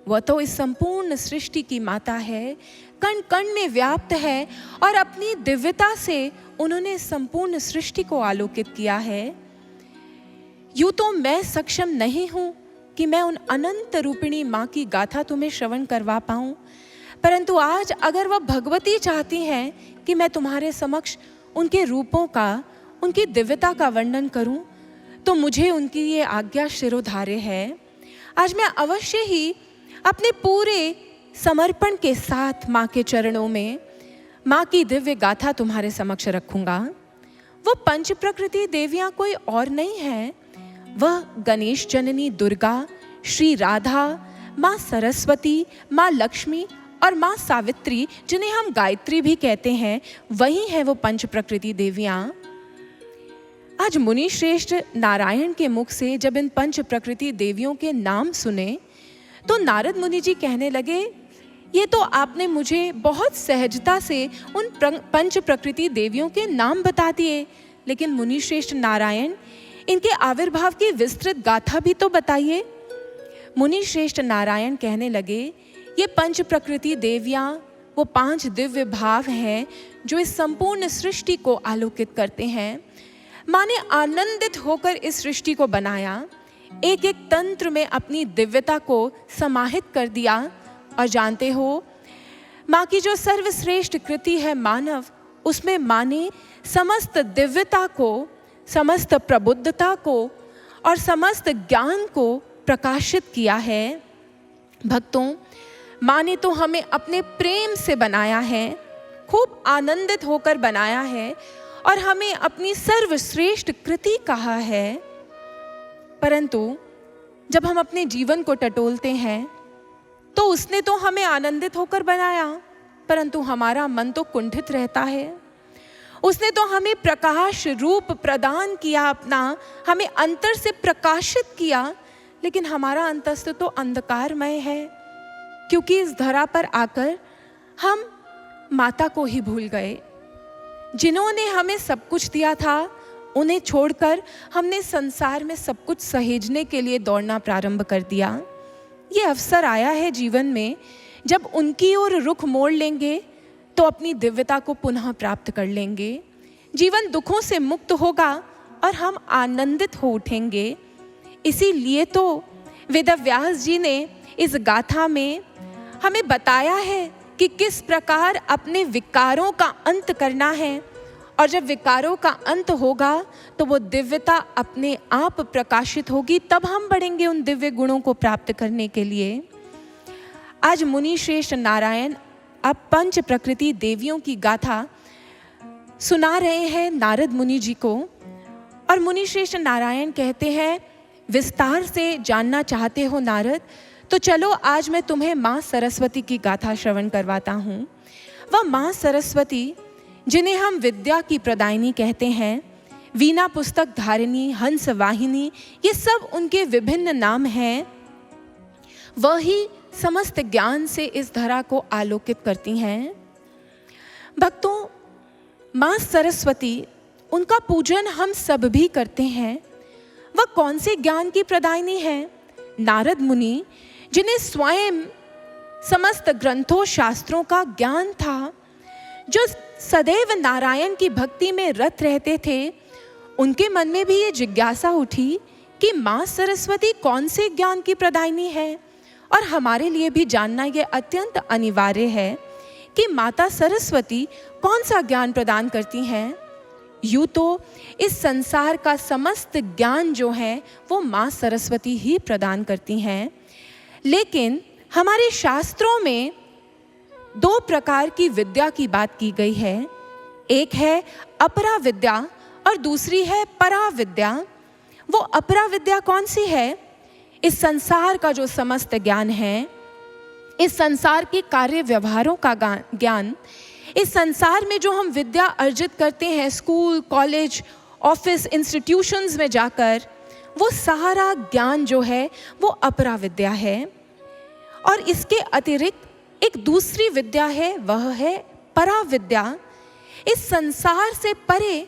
वह तो इस संपूर्ण सृष्टि की माता है, कण कण में व्याप्त है और अपनी दिव्यता से उन्होंने संपूर्ण सृष्टि को आलोकित किया है। यूं तो मैं सक्षम नहीं हूं कि मैं उन अनंत रूपिणी माँ की गाथा तुम्हें श्रवण करवा पाऊं, परंतु आज अगर वह भगवती चाहती हैं कि मैं तुम्हारे समक्ष उनके रूपों का, उनकी दिव्यता का वर्णन करूं, तो मुझे उनकी ये आज्ञा शिरोधार्य है। आज मैं अवश्य ही अपने पूरे समर्पण के साथ माँ के चरणों में माँ की दिव्य गाथा तुम्हारे समक्ष रखूंगा। वो पंच प्रकृति देवियाँ कोई और नहीं है, वह गणेश जननी दुर्गा, श्री राधा, माँ सरस्वती, माँ लक्ष्मी और माँ सावित्री, जिन्हें हम गायत्री भी कहते हैं, वही है वो पंच प्रकृति देवियाँ। आज मुनि श्रेष्ठ नारायण के मुख से जब इन पंच प्रकृति देवियों के नाम सुने तो नारद मुनि जी कहने लगे, ये तो आपने मुझे बहुत सहजता से उन पंच प्रकृति देवियों के नाम बता दिए, लेकिन मुनि श्रेष्ठ नारायण, इनके आविर्भाव की विस्तृत गाथा भी तो बताइए। मुनि श्रेष्ठ नारायण कहने लगे, ये पंच प्रकृति देवियाँ वो 5 दिव्य भाव हैं जो इस संपूर्ण सृष्टि को आलोकित करते हैं। माँ ने आनंदित होकर इस सृष्टि को बनाया, एक एक तंत्र में अपनी दिव्यता को समाहित कर दिया। और जानते हो, माँ की जो सर्वश्रेष्ठ कृति है मानव, उसमें माँ ने समस्त दिव्यता को, समस्त प्रबुद्धता को और समस्त ज्ञान को प्रकाशित किया है। भक्तों, माँ ने तो हमें अपने प्रेम से बनाया है, खूब आनंदित होकर बनाया है और हमें अपनी सर्वश्रेष्ठ कृति कहा है। परंतु जब हम अपने जीवन को टटोलते हैं तो उसने तो हमें आनंदित होकर बनाया, परंतु हमारा मन तो कुंठित रहता है। उसने तो हमें प्रकाश रूप प्रदान किया अपना, हमें अंतर से प्रकाशित किया, लेकिन हमारा अंतस्थ तो अंधकारमय है, क्योंकि इस धरा पर आकर हम माता को ही भूल गए। जिन्होंने हमें सब कुछ दिया था, उन्हें छोड़कर हमने संसार में सब कुछ सहेजने के लिए दौड़ना प्रारंभ कर दिया। ये अवसर आया है जीवन में, जब उनकी ओर रुख मोड़ लेंगे तो अपनी दिव्यता को पुनः प्राप्त कर लेंगे। जीवन दुखों से मुक्त होगा और हम आनंदित हो उठेंगे। इसीलिए तो वेदव्यास जी ने इस गाथा में हमें बताया है कि किस प्रकार अपने विकारों का अंत करना है, और जब विकारों का अंत होगा तो वो दिव्यता अपने आप प्रकाशित होगी, तब हम बढ़ेंगे उन दिव्य गुणों को प्राप्त करने के लिए। आज मुनि श्रेष्ठ नारायण अब पंच प्रकृति देवियों की गाथा सुना रहे हैं नारद मुनि जी को, और मुनि श्रेष्ठ नारायण कहते हैं, विस्तार से जानना चाहते हो नारद, तो चलो आज मैं तुम्हें माँ सरस्वती की गाथा श्रवण करवाता हूँ। वह माँ सरस्वती, जिन्हें हम विद्या की प्रदायिनी कहते हैं, वीणा पुस्तक धारिणी, हंस वाहिनी, ये सब उनके विभिन्न नाम हैं। वही समस्त ज्ञान से इस धरा को आलोकित करती हैं। भक्तों, माँ सरस्वती, उनका पूजन हम सब भी करते हैं। वह कौन से ज्ञान की प्रदायिनी है? नारद मुनि, जिन्हें स्वयं समस्त ग्रंथों शास्त्रों का ज्ञान था, जो सदैव नारायण की भक्ति में रत रहते थे, उनके मन में भी ये जिज्ञासा उठी कि माँ सरस्वती कौन से ज्ञान की प्रदायिनी है, और हमारे लिए भी जानना ये अत्यंत अनिवार्य है कि माता सरस्वती कौन सा ज्ञान प्रदान करती हैं। यूँ तो इस संसार का समस्त ज्ञान जो है वो माँ सरस्वती ही प्रदान करती हैं, लेकिन हमारे शास्त्रों में 2 प्रकार की विद्या की बात की गई है। एक है अपरा विद्या और दूसरी है परा विद्या। वो अपरा विद्या कौन सी है? इस संसार का जो समस्त ज्ञान है, इस संसार के कार्य व्यवहारों का ज्ञान, इस संसार में जो हम विद्या अर्जित करते हैं स्कूल, कॉलेज, ऑफिस, इंस्टीट्यूशंस में जाकर, वो सारा ज्ञान जो है वो अपरा विद्या है। और इसके अतिरिक्त एक दूसरी विद्या है, वह है परा विद्या। इस संसार से परे,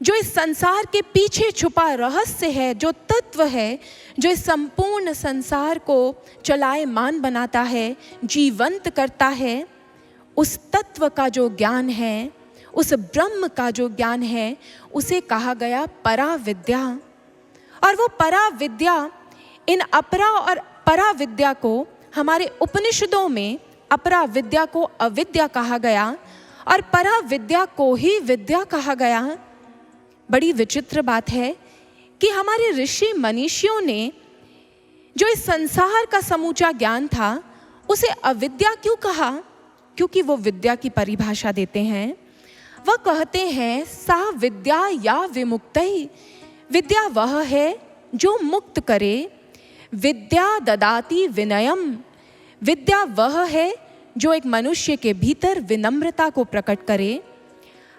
जो इस संसार के पीछे छुपा रहस्य है, जो तत्व है जो इस संपूर्ण संसार को चलायमान बनाता है, जीवंत करता है, उस तत्व का जो ज्ञान है, उस ब्रह्म का जो ज्ञान है, उसे कहा गया परा विद्या। और वो परा विद्या, इन अपरा और परा विद्या को हमारे उपनिषदों में अपरा विद्या को अविद्या कहा गया और परा विद्या को ही विद्या कहा गया। बड़ी विचित्र बात है कि हमारे ऋषि मनीषियों ने जो इस संसार का समूचा ज्ञान था उसे अविद्या क्यों कहा? क्योंकि वो विद्या की परिभाषा देते हैं। वह कहते हैं सा विद्या या विमुक्तै, विद्या वह है जो मुक्त करे। विद्या ददाति विनयम, विद्या वह है जो एक मनुष्य के भीतर विनम्रता को प्रकट करे।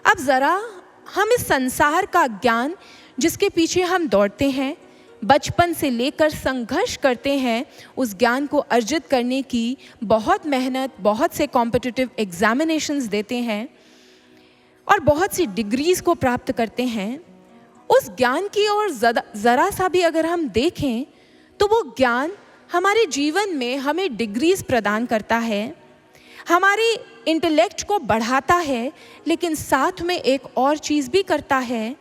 अब ज़रा हम इस संसार का ज्ञान जिसके पीछे हम दौड़ते हैं, बचपन से लेकर संघर्ष करते हैं, उस ज्ञान को अर्जित करने की बहुत मेहनत, बहुत से कॉम्पिटिटिव एग्जामिनेशंस देते हैं और बहुत सी डिग्रीज़ को प्राप्त करते हैं। उस ज्ञान की ओर ज़रा सा भी अगर हम देखें तो वो ज्ञान हमारे जीवन में हमें डिग्रीज़ प्रदान करता है, हमारे इंटेलेक्ट को बढ़ाता है, लेकिन साथ में एक और चीज़ भी करता है।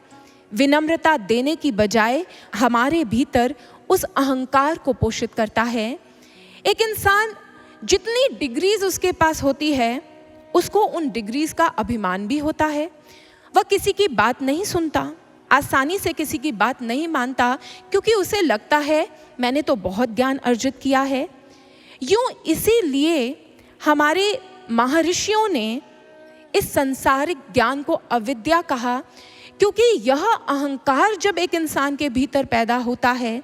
विनम्रता देने की बजाय हमारे भीतर उस अहंकार को पोषित करता है। एक इंसान जितनी डिग्रीज़ उसके पास होती है, उसको उन डिग्रीज़ का अभिमान भी होता है। वह किसी की बात नहीं सुनता, आसानी से किसी की बात नहीं मानता, क्योंकि उसे लगता है मैंने तो बहुत ज्ञान अर्जित किया है। यूँ इसीलिए हमारे महर्षियों ने इस सांसारिक ज्ञान को अविद्या कहा, क्योंकि यह अहंकार जब एक इंसान के भीतर पैदा होता है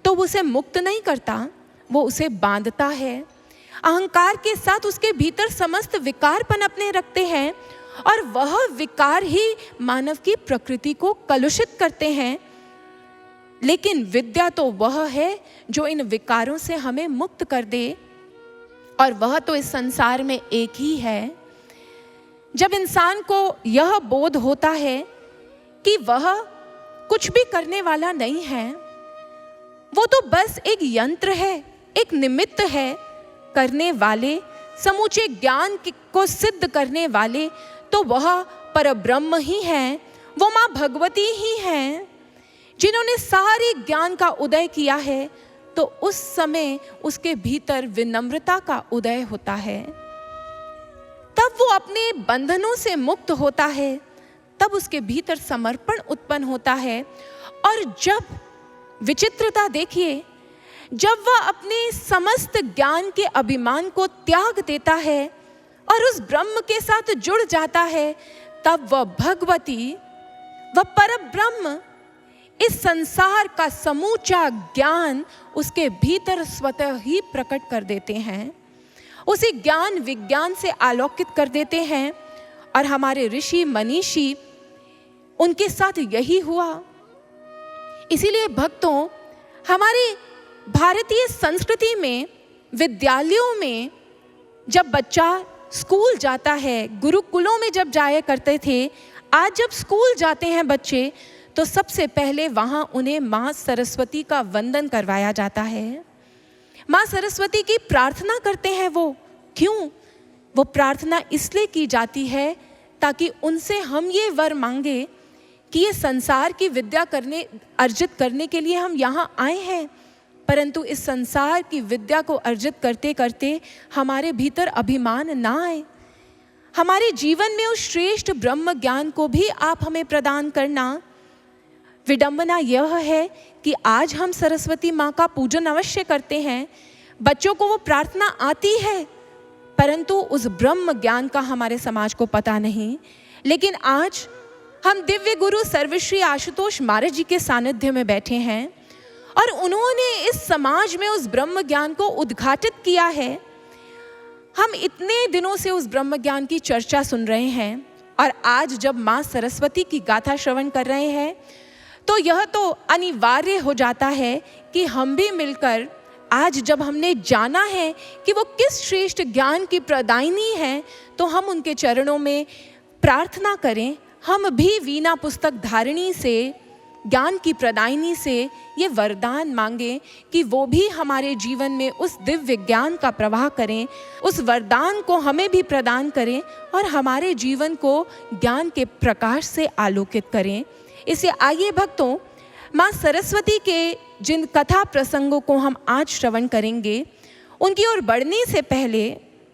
तो वो उसे मुक्त नहीं करता, वो उसे बांधता है। अहंकार के साथ उसके भीतर समस्त विकार पनपने रखते हैं और वह विकार ही मानव की प्रकृति को कलुषित करते हैं। लेकिन विद्या तो वह है जो इन विकारों से हमें मुक्त कर दे, और वह तो इस संसार में एक ही है। जब इंसान को यह बोध होता है कि वह कुछ भी करने वाला नहीं है, वो तो बस एक यंत्र है, एक निमित्त है, करने वाले, समूचे ज्ञान को सिद्ध करने वाले तो वह परब्रह्म ही हैं, वो माँ भगवती ही हैं, जिन्होंने सारे ज्ञान का उदय किया है। तो उस समय उसके भीतर विनम्रता का उदय होता है, तब वो अपने बंधनों से मुक्त होता है, तब उसके भीतर समर्पण उत्पन्न होता है। और जब विचित्रता देखिए, जब वह अपने समस्त ज्ञान के अभिमान को त्याग देता है और उस ब्रह्म के साथ जुड़ जाता है, तब वह भगवती, वह परब्रह्म, इस संसार का समूचा ज्ञान उसके भीतर स्वतः ही प्रकट कर देते हैं, उसे ज्ञान विज्ञान से आलोकित कर देते हैं। और हमारे ऋषि मनीषी, उनके साथ यही हुआ। इसीलिए भक्तों, हमारे भारतीय संस्कृति में, विद्यालयों में जब बच्चा स्कूल जाता है, गुरुकुलों में जब जाया करते थे, आज जब स्कूल जाते हैं बच्चे तो सबसे पहले वहाँ उन्हें माँ सरस्वती का वंदन करवाया जाता है। माँ सरस्वती की प्रार्थना करते हैं वो। क्यों? वो प्रार्थना इसलिए की जाती है ताकि उनसे हम ये वर मांगे कि ये संसार की विद्या अर्जित करने के लिए हम यहाँ आए हैं, परंतु इस संसार की विद्या को अर्जित करते करते हमारे भीतर अभिमान ना आए। हमारे जीवन में उस श्रेष्ठ ब्रह्म ज्ञान को भी आप हमें प्रदान करना। विडंबना यह है कि आज हम सरस्वती माँ का पूजन अवश्य करते हैं, बच्चों को वो प्रार्थना आती है, परंतु उस ब्रह्म ज्ञान का हमारे समाज को पता नहीं। लेकिन आज हम दिव्य गुरु सर्वश्री आशुतोष महाराज जी के सानिध्य में बैठे हैं और उन्होंने इस समाज में उस ब्रह्म ज्ञान को उद्घाटित किया है। हम इतने दिनों से उस ब्रह्म ज्ञान की चर्चा सुन रहे हैं और आज जब माँ सरस्वती की गाथा श्रवण कर रहे हैं तो यह तो अनिवार्य हो जाता है कि हम भी मिलकर, आज जब हमने जाना है कि वो किस श्रेष्ठ ज्ञान की प्रदायिनी है, तो हम उनके चरणों में प्रार्थना करें। हम भी वीणा पुस्तक धारिणी से, ज्ञान की प्रदायिनी से ये वरदान मांगें कि वो भी हमारे जीवन में उस दिव्य ज्ञान का प्रवाह करें, उस वरदान को हमें भी प्रदान करें और हमारे जीवन को ज्ञान के प्रकाश से आलोकित करें। इसे आइए भक्तों, माँ सरस्वती के जिन कथा प्रसंगों को हम आज श्रवण करेंगे, उनकी ओर बढ़ने से पहले,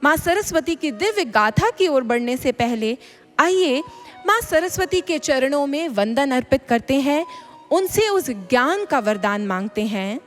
माँ सरस्वती की दिव्य गाथा की ओर बढ़ने से पहले, आइए माँ सरस्वती के चरणों में वंदन अर्पित करते हैं, उनसे उस ज्ञान का वरदान मांगते हैं।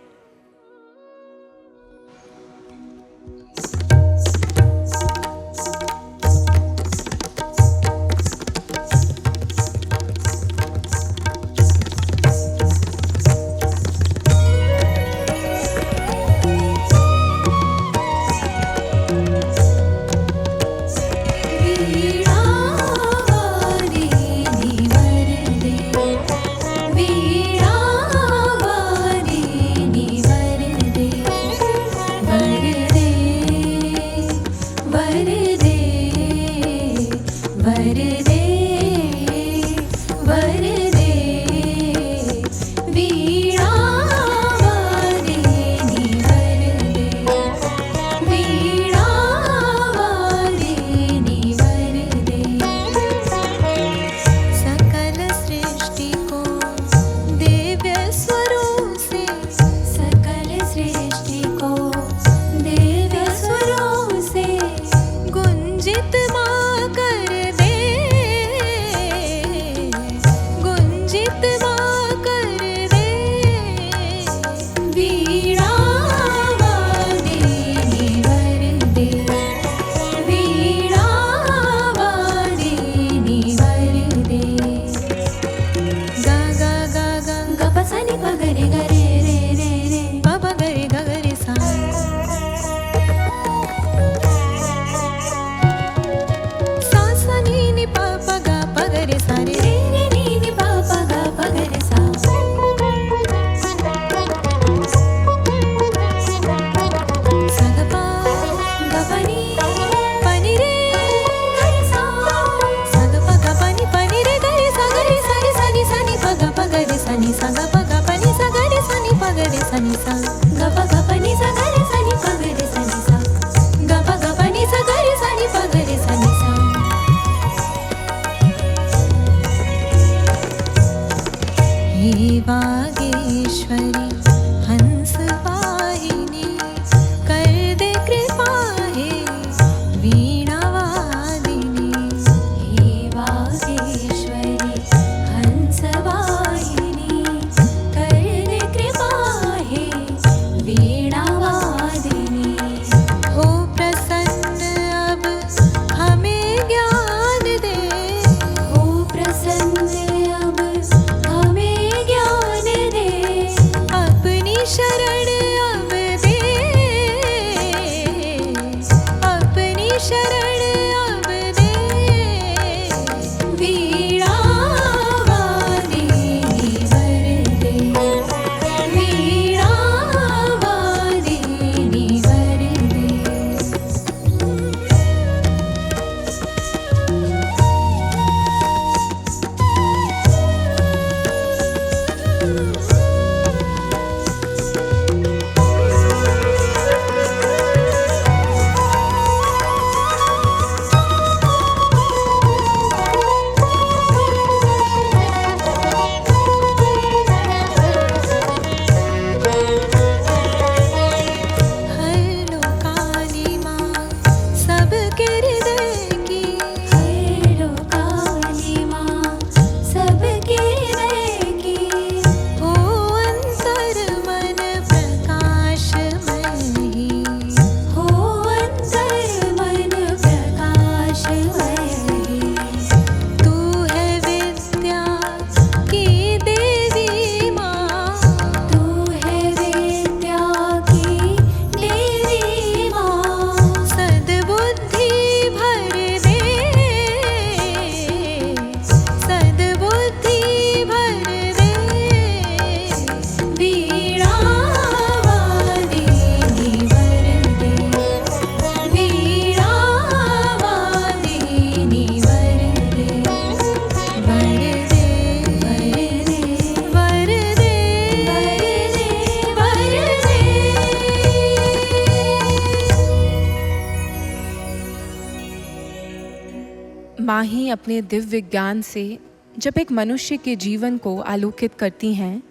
माँ ही अपने दिव्य ज्ञान से जब एक मनुष्य के जीवन को आलोकित करती हैं,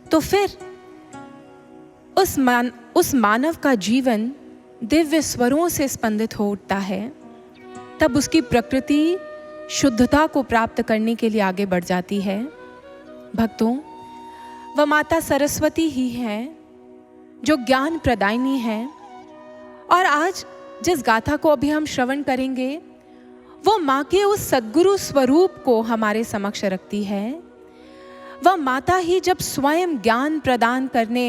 तो फिर उस मानव का जीवन दिव्य स्वरों से स्पंदित हो उठता है। तब उसकी प्रकृति शुद्धता को प्राप्त करने के लिए आगे बढ़ जाती है। भक्तों, वह माता सरस्वती ही है जो ज्ञान प्रदायिनी है। और आज जिस गाथा को अभी हम श्रवण करेंगे, वो माँ के उस सद्गुरु स्वरूप को हमारे समक्ष रखती है। वह माता ही जब स्वयं ज्ञान प्रदान करने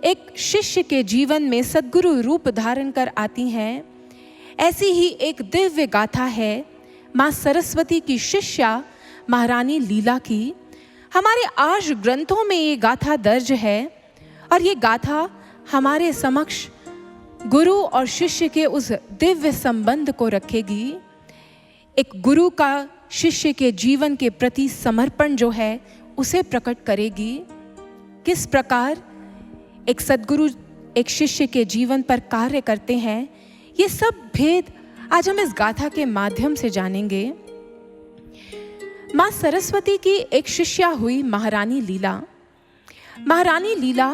एक शिष्य के जीवन में सद्गुरु रूप धारण कर आती हैं, ऐसी ही एक दिव्य गाथा है माँ सरस्वती की शिष्या महारानी लीला की। हमारे आर्ष ग्रंथों में ये गाथा दर्ज है और ये गाथा हमारे समक्ष गुरु और शिष्य के उस दिव्य संबंध को रखेगी। एक गुरु का शिष्य के जीवन के प्रति समर्पण जो है उसे प्रकट करेगी। किस प्रकार एक सद्गुरु एक शिष्य के जीवन पर कार्य करते हैं, ये सब भेद आज हम इस गाथा के माध्यम से जानेंगे। माँ सरस्वती की एक शिष्या हुई महारानी लीला। महारानी लीला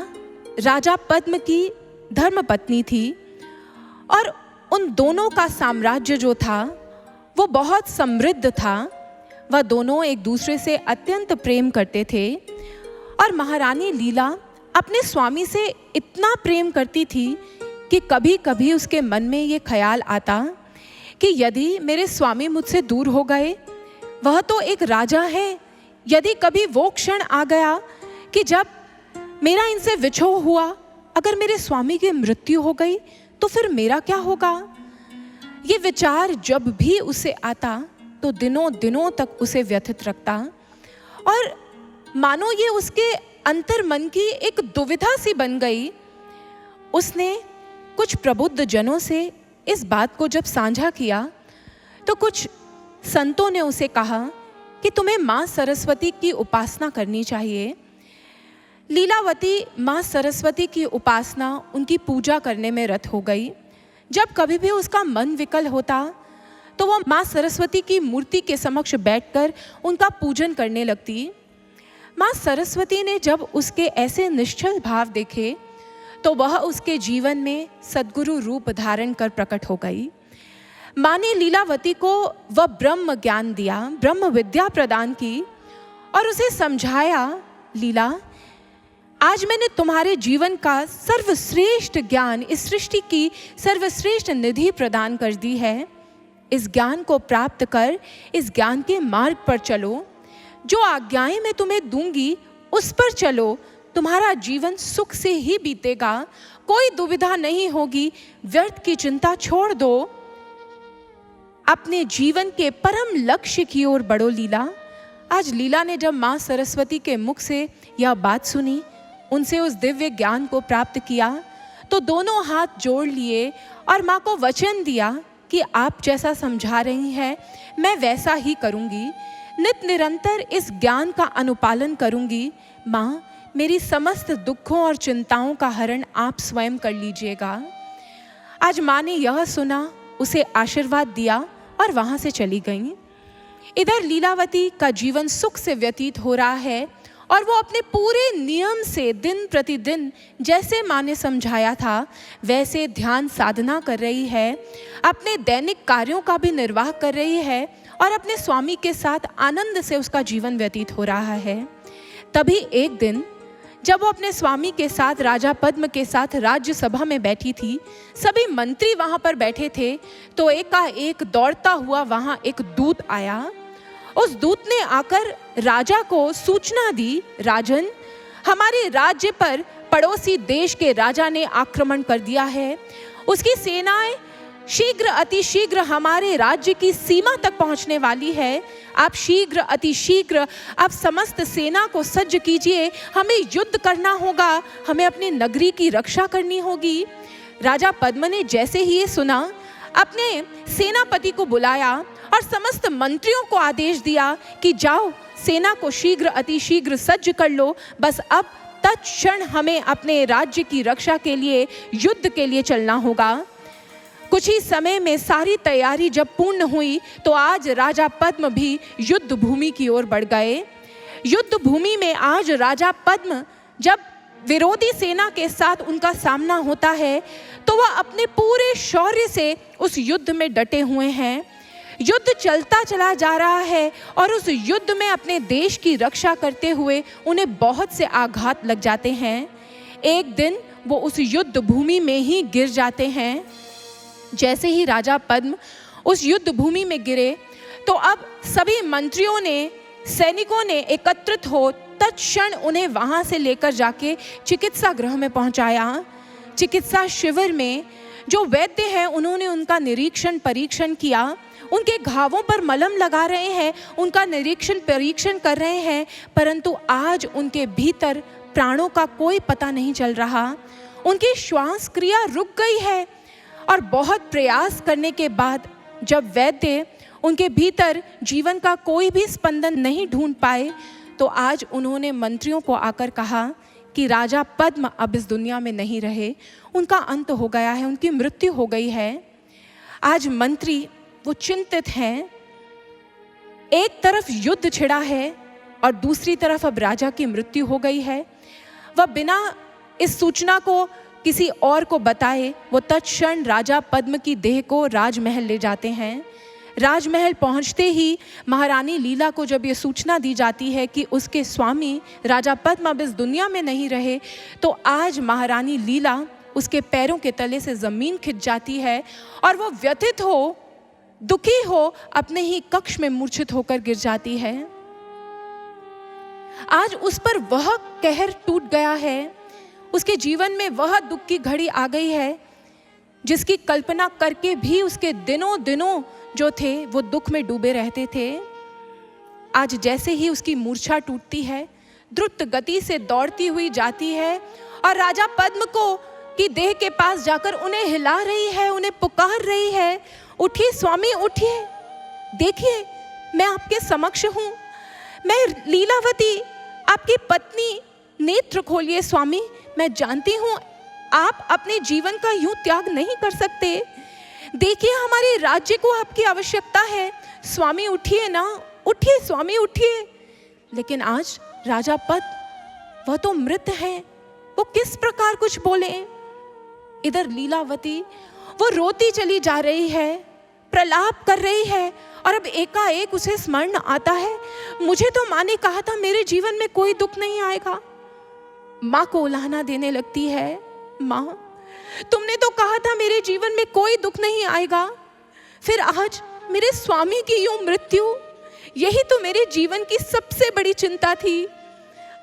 राजा पद्म की धर्मपत्नी थी और उन दोनों का साम्राज्य जो था वो बहुत समृद्ध था। वह दोनों एक दूसरे से अत्यंत प्रेम करते थे और महारानी लीला अपने स्वामी से इतना प्रेम करती थी कि कभी कभी उसके मन में ये ख्याल आता कि यदि मेरे स्वामी मुझसे दूर हो गए, वह तो एक राजा है, यदि कभी वो क्षण आ गया कि जब मेरा इनसे विछोह हुआ, अगर मेरे स्वामी की मृत्यु हो गई तो फिर मेरा क्या होगा। ये विचार जब भी उसे आता तो दिनों दिनों तक उसे व्यथित रखता और मानो ये उसके अंतर मन की एक दुविधा सी बन गई। उसने कुछ प्रबुद्ध जनों से इस बात को जब साझा किया तो कुछ संतों ने उसे कहा कि तुम्हें माँ सरस्वती की उपासना करनी चाहिए। लीलावती माँ सरस्वती की उपासना, उनकी पूजा करने में रत हो गई। जब कभी भी उसका मन विकल होता तो वह माँ सरस्वती की मूर्ति के समक्ष बैठकर उनका पूजन करने लगती। माँ सरस्वती ने जब उसके ऐसे निश्चल भाव देखे तो वह उसके जीवन में सद्गुरु रूप धारण कर प्रकट हो गई। माँ ने लीलावती को वह ब्रह्म ज्ञान दिया, ब्रह्म विद्या प्रदान की और उसे समझाया, लीला, आज मैंने तुम्हारे जीवन का सर्वश्रेष्ठ ज्ञान, इस सृष्टि की सर्वश्रेष्ठ निधि प्रदान कर दी है। इस ज्ञान को प्राप्त कर इस ज्ञान के मार्ग पर चलो, जो आज्ञाएं मैं तुम्हें दूंगी उस पर चलो, तुम्हारा जीवन सुख से ही बीतेगा, कोई दुविधा नहीं होगी। व्यर्थ की चिंता छोड़ दो, अपने जीवन के परम लक्ष्य की ओर बढ़ो लीला। आज लीला ने जब माँ सरस्वती के मुख से यह बात सुनी, उनसे उस दिव्य ज्ञान को प्राप्त किया, तो दोनों हाथ जोड़ लिए और माँ को वचन दिया कि आप जैसा समझा रही हैं मैं वैसा ही करूँगी, नित निरंतर इस ज्ञान का अनुपालन करूँगी। माँ, मेरी समस्त दुखों और चिंताओं का हरण आप स्वयं कर लीजिएगा। आज माँ ने यह सुना, उसे आशीर्वाद दिया और वहाँ से चली गई। इधर लीलावती का जीवन सुख से व्यतीत हो रहा है और वो अपने पूरे नियम से दिन प्रतिदिन जैसे माँ ने समझाया था वैसे ध्यान साधना कर रही है, अपने दैनिक कार्यों का भी निर्वाह कर रही है और अपने स्वामी के साथ आनंद से उसका जीवन व्यतीत हो रहा है। तभी एक दिन जब वो अपने स्वामी के साथ राजा पद्म के साथ राज्यसभा में बैठी थी, सभी मंत्री वहाँ पर बैठे थे, तो एकाएक दौड़ता हुआ वहाँ एक दूत आया। उस दूत ने आकर राजा को सूचना दी, राजन, हमारे राज्य पर पड़ोसी देश के राजा ने आक्रमण कर दिया है। उसकी सेनाएं शीघ्र अतिशीघ्र हमारे राज्य की सीमा तक पहुंचने वाली है। आप शीघ्र अतिशीघ्र आप समस्त सेना को सज्ज कीजिए, हमें युद्ध करना होगा, हमें अपनी नगरी की रक्षा करनी होगी। राजा पद्म ने जैसे ही ये सुना, अपने सेनापति को बुलाया और समस्त मंत्रियों को आदेश दिया कि जाओ, सेना को शीघ्र अतिशीघ्र सज्ज कर लो, बस अब तत्क्षण हमें अपने राज्य की रक्षा के लिए, युद्ध के लिए चलना होगा। कुछ ही समय में सारी तैयारी जब पूर्ण हुई तो आज राजा पद्म भी युद्ध भूमि की ओर बढ़ गए। युद्ध भूमि में आज राजा पद्म जब विरोधी सेना के साथ उनका सामना होता है तो वह अपने पूरे शौर्य से उस युद्ध में डटे हुए हैं। युद्ध चलता चला जा रहा है और उस युद्ध में अपने देश की रक्षा करते हुए उन्हें बहुत से आघात लग जाते हैं। एक दिन वो उस युद्ध भूमि में ही गिर जाते हैं। जैसे ही राजा पद्म उस युद्ध भूमि में गिरे तो अब सभी मंत्रियों ने, सैनिकों ने एकत्रित हो तत्क्षण उन्हें वहां से लेकर जाके चिकित्सा गृह में पहुंचाया। चिकित्सा शिविर में जो वैद्य हैं उन्होंने उनका निरीक्षण परीक्षण किया, उनके घावों पर मलम लगा रहे हैं, उनका निरीक्षण परीक्षण कर रहे हैं, परंतु आज उनके भीतर प्राणों का कोई पता नहीं चल रहा। उनकी श्वास क्रिया रुक गई है और बहुत प्रयास करने के बाद जब वैद्य उनके भीतर जीवन का कोई भी स्पंदन नहीं ढूंढ पाए तो आज उन्होंने मंत्रियों को आकर कहा कि राजा पद्म अब इस दुनिया में नहीं रहे, उनका अंत हो गया है, उनकी मृत्यु हो गई है। आज मंत्री वो चिंतित हैं। एक तरफ युद्ध छिड़ा है और दूसरी तरफ अब राजा की मृत्यु हो गई है। वह बिना इस सूचना को किसी और को बताए वो तत्क्षण राजा पद्म की देह को राजमहल ले जाते हैं। राजमहल पहुंचते ही महारानी लीला को जब ये सूचना दी जाती है कि उसके स्वामी राजा पद्म अब इस दुनिया में नहीं रहे तो आज महारानी लीला उसके पैरों के तले से ज़मीन खिंच जाती है और वो व्यथित हो, दुखी हो, अपने ही कक्ष में मूर्छित होकर गिर जाती है। आज उस पर वह कहर टूट गया है, उसके जीवन में वह दुख की घड़ी आ गई है जिसकी कल्पना करके भी उसके दिनों दिनों जो थे वो दुख में डूबे रहते थे। आज जैसे ही उसकी मूर्छा टूटती है, द्रुत गति से दौड़ती हुई जाती है और राजा पद्म को की देह के पास जाकर उन्हें हिला रही है, उन्हें पुकार रही है, उठिए स्वामी उठिए, देखिए मैं आपके समक्ष हूँ, मैं लीलावती आपकी पत्नी, नेत्र खोलिए स्वामी, मैं जानती हूँ आप अपने जीवन का यूं त्याग नहीं कर सकते, देखिए हमारे राज्य को आपकी आवश्यकता है, स्वामी उठिए ना, उठिए स्वामी उठिए। लेकिन आज राजा पद्म वह तो मृत है, वो किस प्रकार कुछ बोले। इधर लीलावती वो रोती चली जा रही है, प्रलाप कर रही है और अब एकाएक उसे स्मरण आता है, मुझे तो माँ ने कहा था मेरे जीवन में कोई दुख नहीं आएगा। माँ को उलाहना देने लगती है, माँ तुमने तो कहा था मेरे जीवन में कोई दुख नहीं आएगा, फिर आज मेरे स्वामी की यूं मृत्यु, यही तो मेरे जीवन की सबसे बड़ी चिंता थी।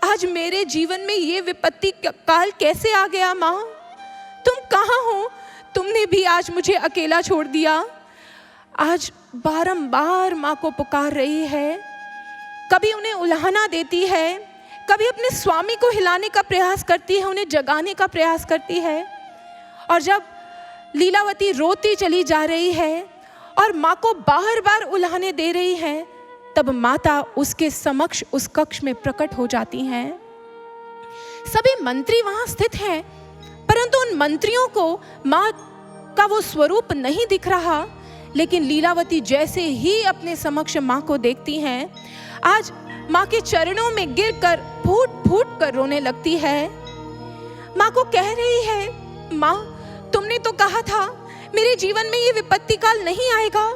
आज मेरे जीवन में ये विपत्ति काल कैसे आ गया माँ, तुम कहाँ हो, तुमने भी आज मुझे अकेला छोड़ दिया। आज बारंबार माँ को पुकार रही है, कभी उन्हें उलाहना देती है, कभी अपने स्वामी को हिलाने का प्रयास करती है, उन्हें जगाने का प्रयास करती है। और जब लीलावती रोती चली जा रही है और माँ को बार बार उलाहने दे रही है, तब माता उसके समक्ष उस कक्ष में प्रकट हो जाती हैं। सभी मंत्री वहां स्थित हैं, परंतु उन मंत्रियों को माँ का वो स्वरूप नहीं दिख रहा। लेकिन लीलावती जैसे ही अपने समक्ष माँ को देखती हैं, आज माँ के चरणों में गिरकर फूट फूट कर रोने लगती है। माँ को कह रही है, माँ तुमने तो कहा था मेरे जीवन में ये विपत्ति काल नहीं आएगा,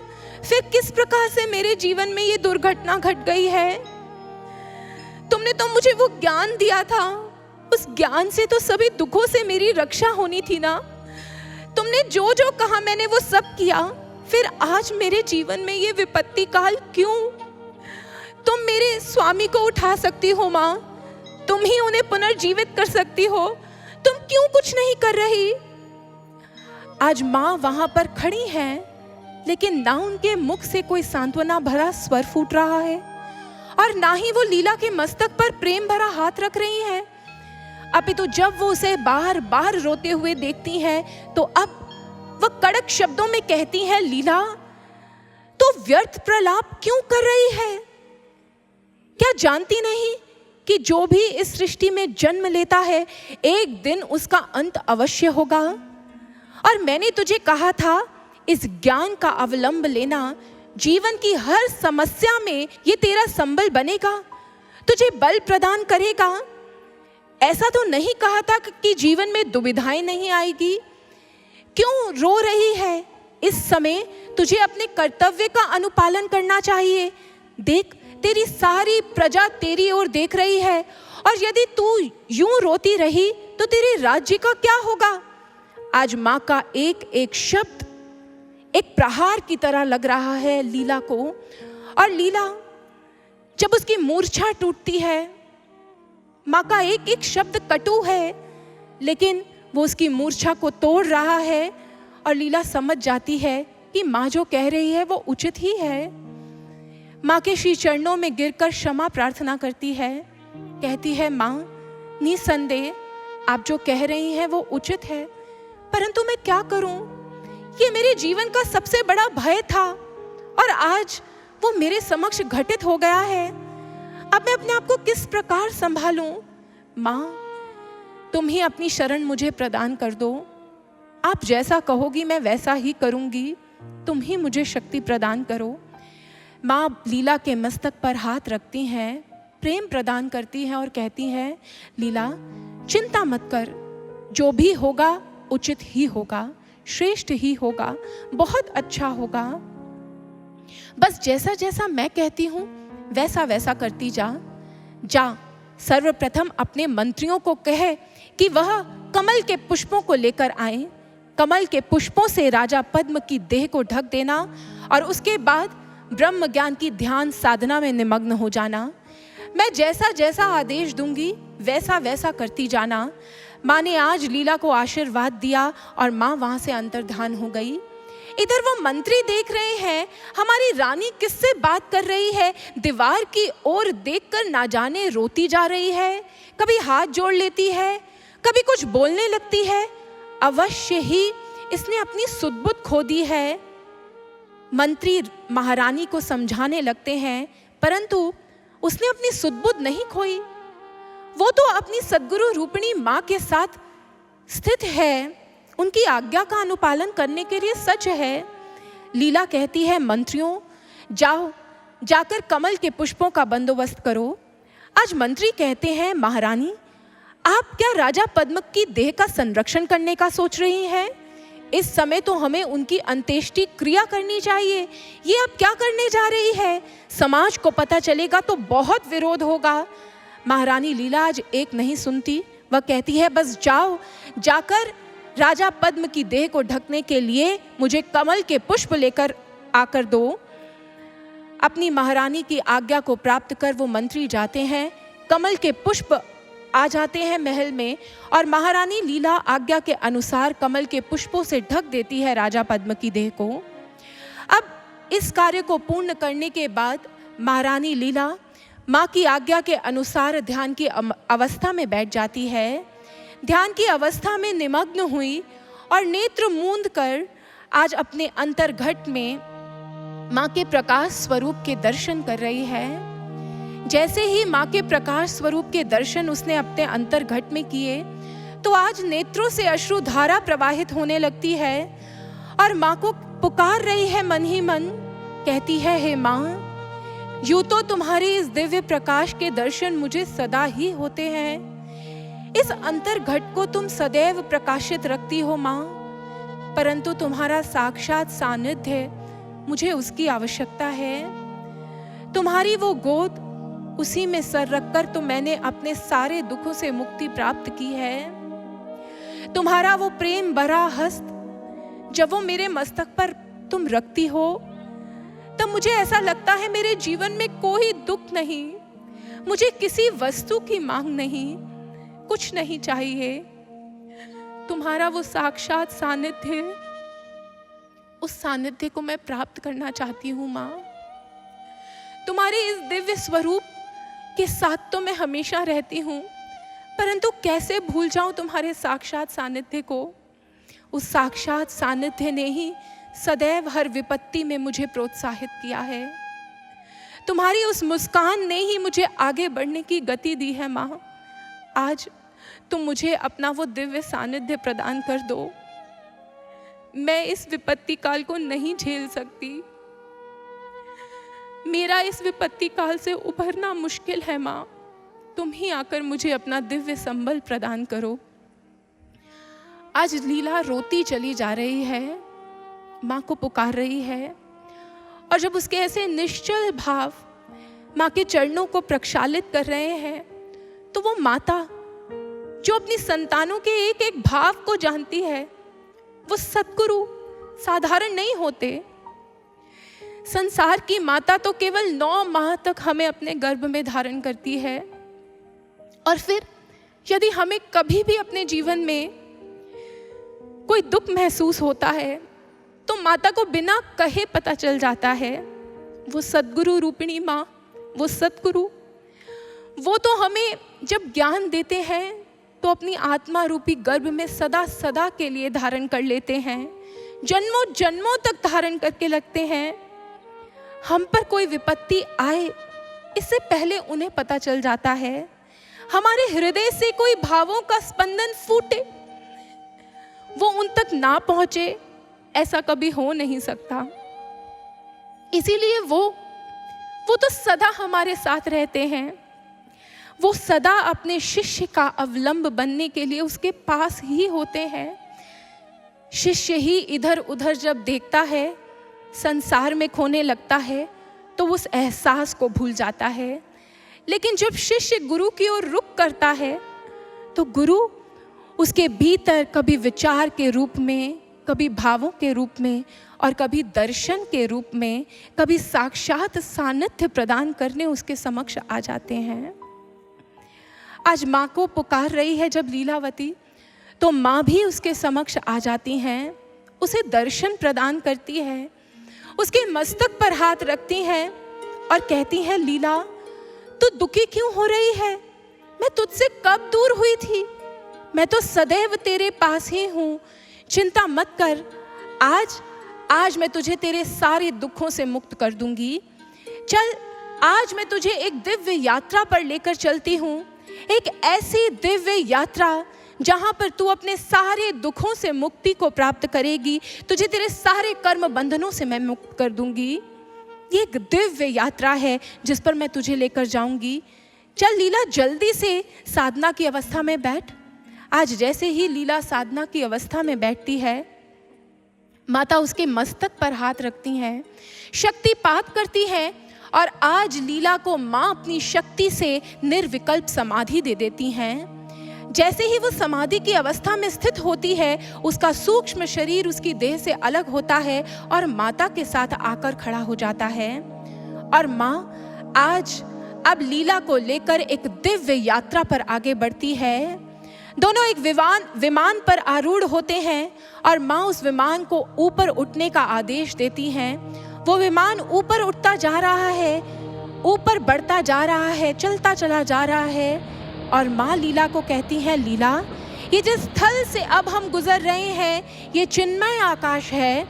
फिर किस प्रकार से मेरे जीवन में ये दुर्घटना घट गई है। तुमने तो मुझे वो ज्ञान दिया था, उस ज्ञान से तो सभी दुखों से मेरी रक्षा होनी थी ना। तुमने जो जो कहा मैंने वो सब किया, फिर आज मेरे जीवन में ये विपत्ति काल क्यों। तुम मेरे स्वामी को उठा सकती हो माँ, तुम ही उन्हें पुनर्जीवित कर सकती हो, तुम क्यों कुछ नहीं कर रही। आज माँ वहां पर खड़ी हैं, लेकिन ना उनके मुख से कोई सांत्वना भरा स्वर फूट रहा है और ना ही वो लीला के मस्तक पर प्रेम भरा हाथ रख रही हैं। अपितु जब वो उसे बार बार रोते हुए देखती हैं तो अब वह कड़क शब्दों में कहती हैं, लीला तो व्यर्थ प्रलाप क्यों कर रही है। क्या जानती नहीं कि जो भी इस सृष्टि में जन्म लेता है एक दिन उसका अंत अवश्य होगा। और मैंने तुझे कहा था इस ज्ञान का अवलंब लेना जीवन की हर समस्या में ये तेरा संबल बनेगा, तुझे बल प्रदान करेगा। ऐसा तो नहीं कहा था कि जीवन में दुविधाएं नहीं आएगी। क्यों रो रही है? इस समय तुझे अपने कर्तव्य का अनुपालन करना चाहिए। देख, तेरी सारी प्रजा तेरी ओर देख रही है, और यदि तू यूं रोती रही तो तेरे राज्य का क्या होगा? आज माँ का एक एक शब्द एक प्रहार की तरह लग रहा है लीला को। और लीला जब उसकी मूर्छा टूटती है, माँ का एक एक शब्द कटु है, लेकिन वो उसकी मूर्छा को तोड़ रहा है। और लीला समझ जाती है कि माँ जो कह रही है वो उचित ही है। माँ के श्री चरणों में गिरकर क्षमा प्रार्थना करती है, कहती है, माँ निसंदेह आप जो कह रही हैं वो उचित है, परंतु मैं क्या करूं? ये मेरे जीवन का सबसे बड़ा भय था और आज वो मेरे समक्ष घटित हो गया है। अब मैं अपने आप को किस प्रकार संभालूं? माँ, तुम ही अपनी शरण मुझे प्रदान कर दो। आप जैसा कहोगी मैं वैसा ही करूंगी, तुम ही मुझे शक्ति प्रदान करो। माँ लीला के मस्तक पर हाथ रखती हैं, प्रेम प्रदान करती हैं और कहती हैं, लीला चिंता मत कर, जो भी होगा उचित ही होगा, श्रेष्ठ ही होगा, बहुत अच्छा होगा। बस जैसा जैसा मैं कहती हूँ वैसा वैसा करती जा। जा सर्वप्रथम अपने मंत्रियों को कहे कि वह कमल के पुष्पों को लेकर आए। कमल के पुष्पों से राजा पद्म की देह को ढक देना और उसके बाद ब्रह्म ज्ञान की ध्यान साधना में निमग्न हो जाना। मैं जैसा जैसा आदेश दूंगी वैसा वैसा करती जाना। माँ ने आज लीला को आशीर्वाद दिया और माँ वहाँ से अंतर्धान हो गई। इधर वो मंत्री देख रहे हैं हमारी रानी किससे बात कर रही है, दीवार की ओर देखकर ना जाने रोती जा रही है, कभी हाथ जोड़ लेती है, कभी कुछ बोलने लगती है। अवश्य ही इसने अपनी सुध-बुध खो दी है। मंत्री महारानी को समझाने लगते हैं, परंतु उसने अपनी सुध-बुध नहीं खोई। वो तो अपनी सद्गुरु रूपिणी माँ के साथ स्थित है, उनकी आज्ञा का अनुपालन करने के लिए सच है। लीला कहती है, मंत्रियों जाओ, जाकर कमल के पुष्पों का बंदोबस्त करो। आज मंत्री कहते हैं, महारानी आप क्या राजा पद्म की देह का संरक्षण करने का सोच रही हैं? इस समय तो हमें उनकी अंत्येष्टि क्रिया करनी चाहिए। ये अब क्या करने जा रही है? समाज को पता चलेगा तो बहुत विरोध होगा। महारानी लीला आज एक नहीं सुनती। वह कहती है, बस जाओ, जाकर राजा पद्म की देह को ढकने के लिए मुझे कमल के पुष्प लेकर आकर दो। अपनी महारानी की आज्ञा को प्राप्त कर वो मंत्री जाते हैं। कमल के पुष्प आ जाते हैं महल में और महारानी लीला आज्ञा के अनुसार कमल के पुष्पों से ढक देती है राजा पद्म की देह को। अब इस कार्य को पूर्ण करने के बाद महारानी लीला माँ की आज्ञा के अनुसार ध्यान की अवस्था में बैठ जाती है। ध्यान की अवस्था में निमग्न हुई और नेत्र मूंद कर आज अपने अंतर्घट में माँ के प्रकाश स्वरूप के दर्शन कर रही है। जैसे ही माँ के प्रकाश स्वरूप के दर्शन उसने अपने अंतर्घट में किए तो आज नेत्रों से अश्रुधारा प्रवाहित होने लगती है और माँ को पुकार रही है मन ही मन। कहती है, हे माँ, यूं तो तुम्हारे इस दिव्य प्रकाश के दर्शन मुझे सदा ही होते हैं। इस अंतर्घट को तुम सदैव प्रकाशित रखती हो माँ, परंतु तुम्हारा साक्षात सानिध्य मुझे उसकी आवश्यकता है। तुम्हारी वो गोद, उसी में सर रखकर तो मैंने अपने सारे दुखों से मुक्ति प्राप्त की है। तुम्हारा वो प्रेम भरा हस्त जब वो मेरे मस्तक पर तुम रखती हो तब मुझे ऐसा लगता है मेरे जीवन में कोई दुख नहीं, मुझे किसी वस्तु की मांग नहीं, कुछ नहीं चाहिए। तुम्हारा वो साक्षात सानिध्य, उस सानिध्य को मैं प्राप्त करना चाहती हूँ माँ। तुम्हारे इस दिव्य स्वरूप के साथ तो मैं हमेशा रहती हूँ, परंतु कैसे भूल जाऊं तुम्हारे साक्षात सानिध्य को। उस साक्षात सानिध्य ने ही सदैव हर विपत्ति में मुझे प्रोत्साहित किया है। तुम्हारी उस मुस्कान ने ही मुझे आगे बढ़ने की गति दी है माँ। आज तुम मुझे अपना वो दिव्य सानिध्य प्रदान कर दो। मैं इस विपत्ति काल को नहीं झेल सकती। मेरा इस विपत्ति काल से उभरना मुश्किल है माँ। तुम ही आकर मुझे अपना दिव्य संबल प्रदान करो। आज लीला रोती चली जा रही है, माँ को पुकार रही है, और जब उसके ऐसे निश्चल भाव माँ के चरणों को प्रक्षालित कर रहे हैं, तो वो माता जो अपनी संतानों के एक एक भाव को जानती है, वो सद्गुरु साधारण नहीं होते। संसार की माता तो केवल 9 माह तक हमें अपने गर्भ में धारण करती है, और फिर यदि हमें कभी भी अपने जीवन में कोई दुख महसूस होता है तो माता को बिना कहे पता चल जाता है। वो सद्गुरु रूपिणी माँ, वो सद्गुरु, वो तो हमें जब ज्ञान देते हैं तो अपनी आत्मा रूपी गर्भ में सदा सदा के लिए धारण कर लेते हैं, जन्मों जन्मों तक धारण करके लगते हैं। हम पर कोई विपत्ति आए इससे पहले उन्हें पता चल जाता है। हमारे हृदय से कोई भावों का स्पंदन फूटे, वो उन तक ना पहुंचे, ऐसा कभी हो नहीं सकता। इसीलिए वो तो सदा हमारे साथ रहते हैं। वो सदा अपने शिष्य का अवलंब बनने के लिए उसके पास ही होते हैं। शिष्य ही इधर उधर जब देखता है, संसार में खोने लगता है, तो उस एहसास को भूल जाता है। लेकिन जब शिष्य गुरु की ओर रुख करता है, तो गुरु उसके भीतर कभी विचार के रूप में, कभी भावों के रूप में, और कभी दर्शन के रूप में, कभी साक्षात सानिध्य प्रदान करने उसके समक्ष आ जाते हैं। आज माँ को पुकार रही है जब लीलावती, तो माँ भी उसके समक्ष आ जाती हैं, उसे दर्शन प्रदान करती है, उसके मस्तक पर हाथ रखती हैं और कहती हैं, लीला तू दुखी क्यों हो रही है? मैं तुझसे कब दूर हुई थी? मैं तो सदैव तेरे पास ही हूँ, चिंता मत कर। आज मैं तुझे तेरे सारे दुखों से मुक्त कर दूंगी। चल, आज मैं तुझे एक दिव्य यात्रा पर लेकर चलती हूँ, एक ऐसी दिव्य यात्रा जहाँ पर तू अपने सारे दुखों से मुक्ति को प्राप्त करेगी। तुझे तेरे सारे कर्म बंधनों से मैं मुक्त कर दूंगी। ये एक दिव्य यात्रा है जिस पर मैं तुझे लेकर जाऊंगी। चल लीला, जल्दी से साधना की अवस्था में बैठ। आज जैसे ही लीला साधना की अवस्था में बैठती है, माता उसके मस्तक पर हाथ रखती हैं, शक्तिपात करती हैं, और आज लीला को माँ अपनी शक्ति से निर्विकल्प समाधि दे देती हैं। जैसे ही वो समाधि की अवस्था में स्थित होती है, उसका सूक्ष्म शरीर उसकी देह से अलग होता है और माता के साथ आकर खड़ा हो जाता है। और माँ आज अब लीला को लेकर एक दिव्य यात्रा पर आगे बढ़ती है। दोनों एक विमान पर आरूढ़ होते हैं और माँ उस विमान को ऊपर उठने का आदेश देती हैं। वो विमान ऊपर उठता जा रहा है, ऊपर बढ़ता जा रहा है, चलता चला जा रहा है। और माँ लीला को कहती हैं, लीला, ये जिस स्थल से अब हम गुजर रहे हैं, ये चिन्मय आकाश है,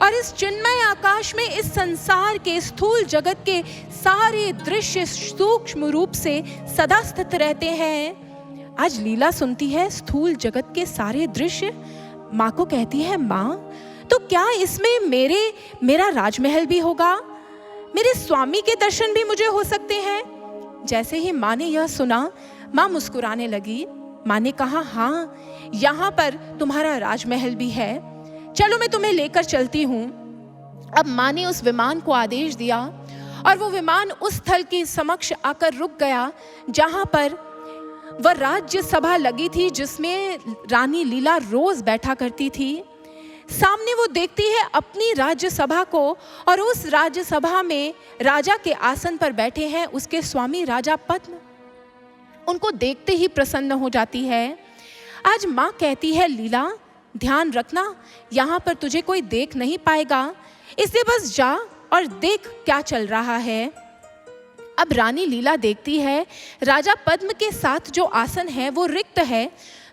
और इस चिन्मय आकाश में इस संसार के स्थूल जगत के सारे दृश्य सूक्ष्म रूप से सदा स्थित रहते हैं। आज लीला सुनती है स्थूल जगत के सारे दृश्य। माँ को कहती है, माँ, तो क्या इसमें मेरा राजमहल भी होगा? मेरे स्वामी के दर्शन भी मुझे हो सकते हैं? जैसे ही माँ ने यह सुना, माँ मुस्कुराने लगी। माँ ने कहा, हाँ, यहाँ पर तुम्हारा राजमहल भी है, चलो मैं तुम्हें लेकर चलती हूँ। अब माँ ने उस विमान को आदेश दिया और वो विमान उस स्थल के समक्ष आकर रुक गया जहाँ पर वह राज्य सभा लगी थी, जिसमें रानी लीला रोज बैठा करती थी। सामने वो देखती है अपनी राज्य सभा को, और उस राज्य सभा में राजा के आसन पर बैठे हैं उसके स्वामी राजा पद्म। उनको देखते ही प्रसन्न हो जाती है। आज माँ कहती है, लीला, ध्यान रखना, यहाँ पर तुझे कोई देख नहीं पाएगा, इसलिए बस जा और देख क्या चल रहा है। अब रानी लीला देखती है राजा पद्म के साथ जो आसन है वो रिक्त है।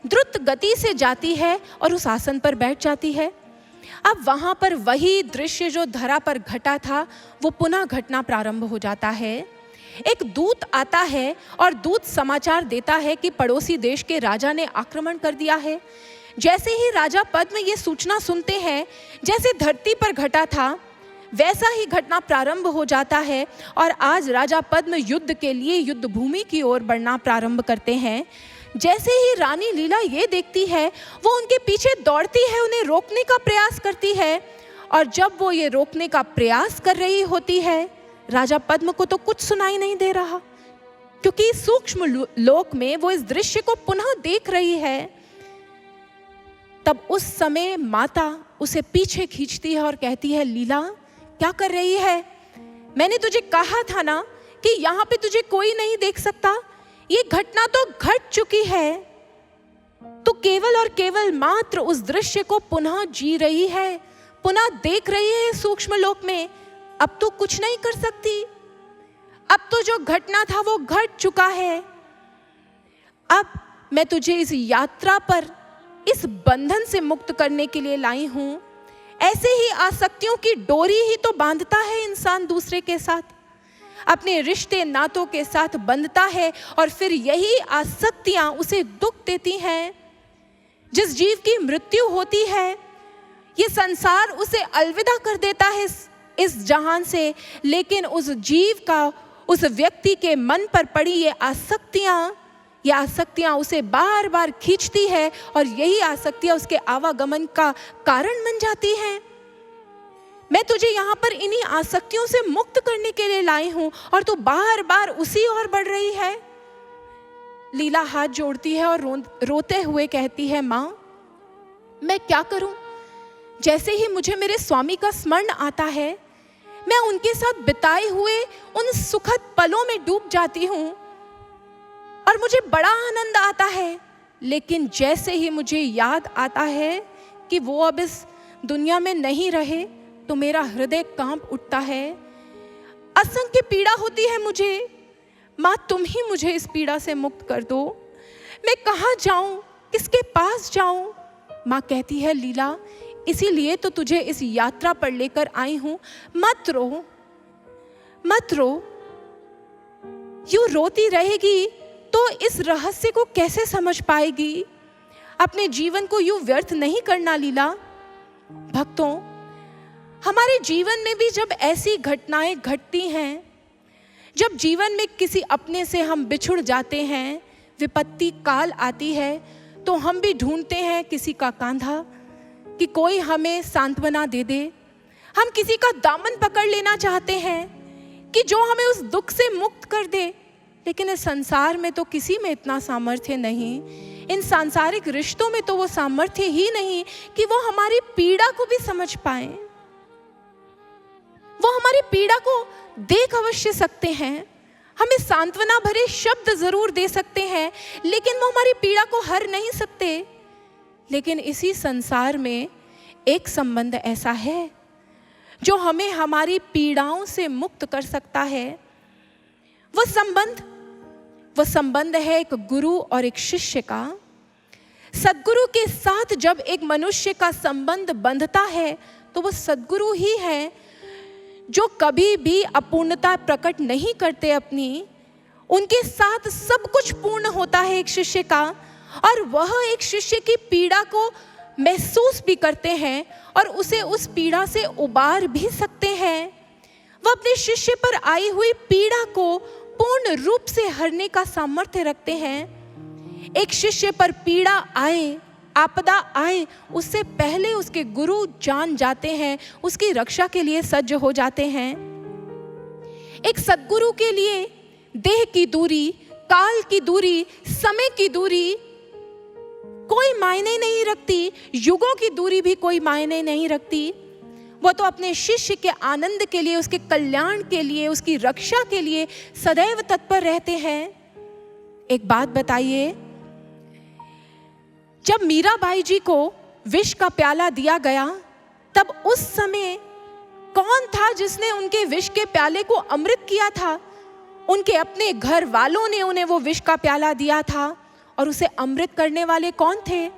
द्रुत गति से जाती है और उस आसन पर बैठ जाती है। अब वहाँ पर वही दृश्य जो धरा पर घटा था वो पुनः घटना प्रारंभ हो जाता है। एक दूत आता है और दूत समाचार देता है कि पड़ोसी देश के राजा ने आक्रमण कर दिया है। जैसे ही राजा पद्म ये सूचना सुनते हैं, जैसे धरती पर घटा था वैसा ही घटना प्रारंभ हो जाता है और आज राजा पद्म युद्ध के लिए युद्ध भूमि की ओर बढ़ना प्रारंभ करते हैं। जैसे ही रानी लीला ये देखती है, वो उनके पीछे दौड़ती है, उन्हें रोकने का प्रयास करती है। और जब वो ये रोकने का प्रयास कर रही होती है, राजा पद्म को तो कुछ सुनाई नहीं दे रहा, क्योंकि सूक्ष्म लोक में वो इस दृश्य को पुनः देख रही है। तब उस समय माता उसे पीछे खींचती है और कहती है, लीला क्या कर रही है? मैंने तुझे कहा था ना कि यहाँ पे तुझे कोई नहीं देख सकता। ये घटना तो घट चुकी है, तो केवल और केवल मात्र उस दृश्य को पुनः जी रही है, पुनः देख रही है सूक्ष्म लोक में। अब तो कुछ नहीं कर सकती, अब तो जो घटना था वो घट चुका है। अब मैं तुझे इस यात्रा पर इस बंधन से मुक्त करने के लिए लाई हूं। ऐसे ही आसक्तियों की डोरी ही तो बांधता है इंसान दूसरे के साथ, अपने रिश्ते नातों के साथ बंधता है, और फिर यही आसक्तियां उसे दुख देती हैं। जिस जीव की मृत्यु होती है, ये संसार उसे अलविदा कर देता है इस जहान से, लेकिन उस जीव का, उस व्यक्ति के मन पर पड़ी ये आसक्तियां उसे बार बार खींचती है, और यही आसक्तियां उसके आवागमन का कारण बन जाती हैं। मैं तुझे यहाँ पर इन्हीं आसक्तियों से मुक्त करने के लिए लाई हूं, और तू बार बार उसी ओर बढ़ रही है। लीला हाथ जोड़ती है और रोते हुए कहती है, माँ मैं क्या करूं? जैसे ही मुझे मेरे स्वामी का स्मरण आता है, मैं उनके साथ बिताए हुए उन सुखद पलों में डूब जाती हूं और मुझे बड़ा आनंद आता है। लेकिन जैसे ही मुझे याद आता है कि वो अब इस दुनिया में नहीं रहे, तो मेरा हृदय कांप उठता है, असंख्य पीड़ा होती है मुझे। माँ तुम ही मुझे इस पीड़ा से मुक्त कर दो। मैं कहाँ जाऊं, किसके पास जाऊं? माँ कहती है, लीला इसीलिए तो तुझे इस यात्रा पर लेकर आई हूं। मत रो, मत रो। यूं रोती रहेगी तो इस रहस्य को कैसे समझ पाएगी? अपने जीवन को यूं व्यर्थ नहीं करना लीला। भक्तों, हमारे जीवन में भी जब ऐसी घटनाएं घटती हैं, जब जीवन में किसी अपने से हम बिछुड़ जाते हैं, विपत्ति काल आती है, तो हम भी ढूंढते हैं किसी का कांधा, कि कोई हमें सांत्वना दे दे। हम किसी का दामन पकड़ लेना चाहते हैं कि जो हमें उस दुख से मुक्त कर दे। लेकिन इस संसार में तो किसी में इतना सामर्थ्य नहीं, इन सांसारिक रिश्तों में तो वो सामर्थ्य ही नहीं कि वो हमारी पीड़ा को भी समझ पाए। वो हमारी पीड़ा को देख अवश्य सकते हैं, हमें सांत्वना भरे शब्द जरूर दे सकते हैं, लेकिन वो हमारी पीड़ा को हर नहीं सकते। लेकिन इसी संसार में एक संबंध ऐसा है जो हमें हमारी पीड़ाओं से मुक्त कर सकता है। वो संबंध है एक गुरु और एक शिष्य का। सद्गुरु के साथ जब एक मनुष्य का संबंध बंधता है, तो वो सद्गुरु ही है जो कभी भी अपूर्णता प्रकट नहीं करते अपनी। उनके साथ सब कुछ पूर्ण होता है एक शिष्य का, और वह एक शिष्य की पीड़ा को महसूस भी करते हैं और उसे उस पीड़ा से उबार भी सकते हैं। वह अपने शिष्य पर आई हुई पीड़ा को पूर्ण रूप से हरने का सामर्थ्य रखते हैं। एक शिष्य पर पीड़ा आए, आपदा आए, उससे पहले उसके गुरु जान जाते हैं, उसकी रक्षा के लिए सज्ज हो जाते हैं। एक सद्गुरु के लिए देह की दूरी, काल की दूरी, समय की दूरी कोई मायने नहीं रखती, युगों की दूरी भी कोई मायने नहीं रखती। वो तो अपने शिष्य के आनंद के लिए, उसके कल्याण के लिए, उसकी रक्षा के लिए सदैव तत्पर रहते हैं। एक बात बताइए, जब मीराबाई जी को विष का प्याला दिया गया, तब उस समय कौन था जिसने उनके विष के प्याले को अमृत किया था? उनके अपने घर वालों ने उन्हें वो विष का प्याला दिया था, और उसे अमृत करने वाले कौन थे?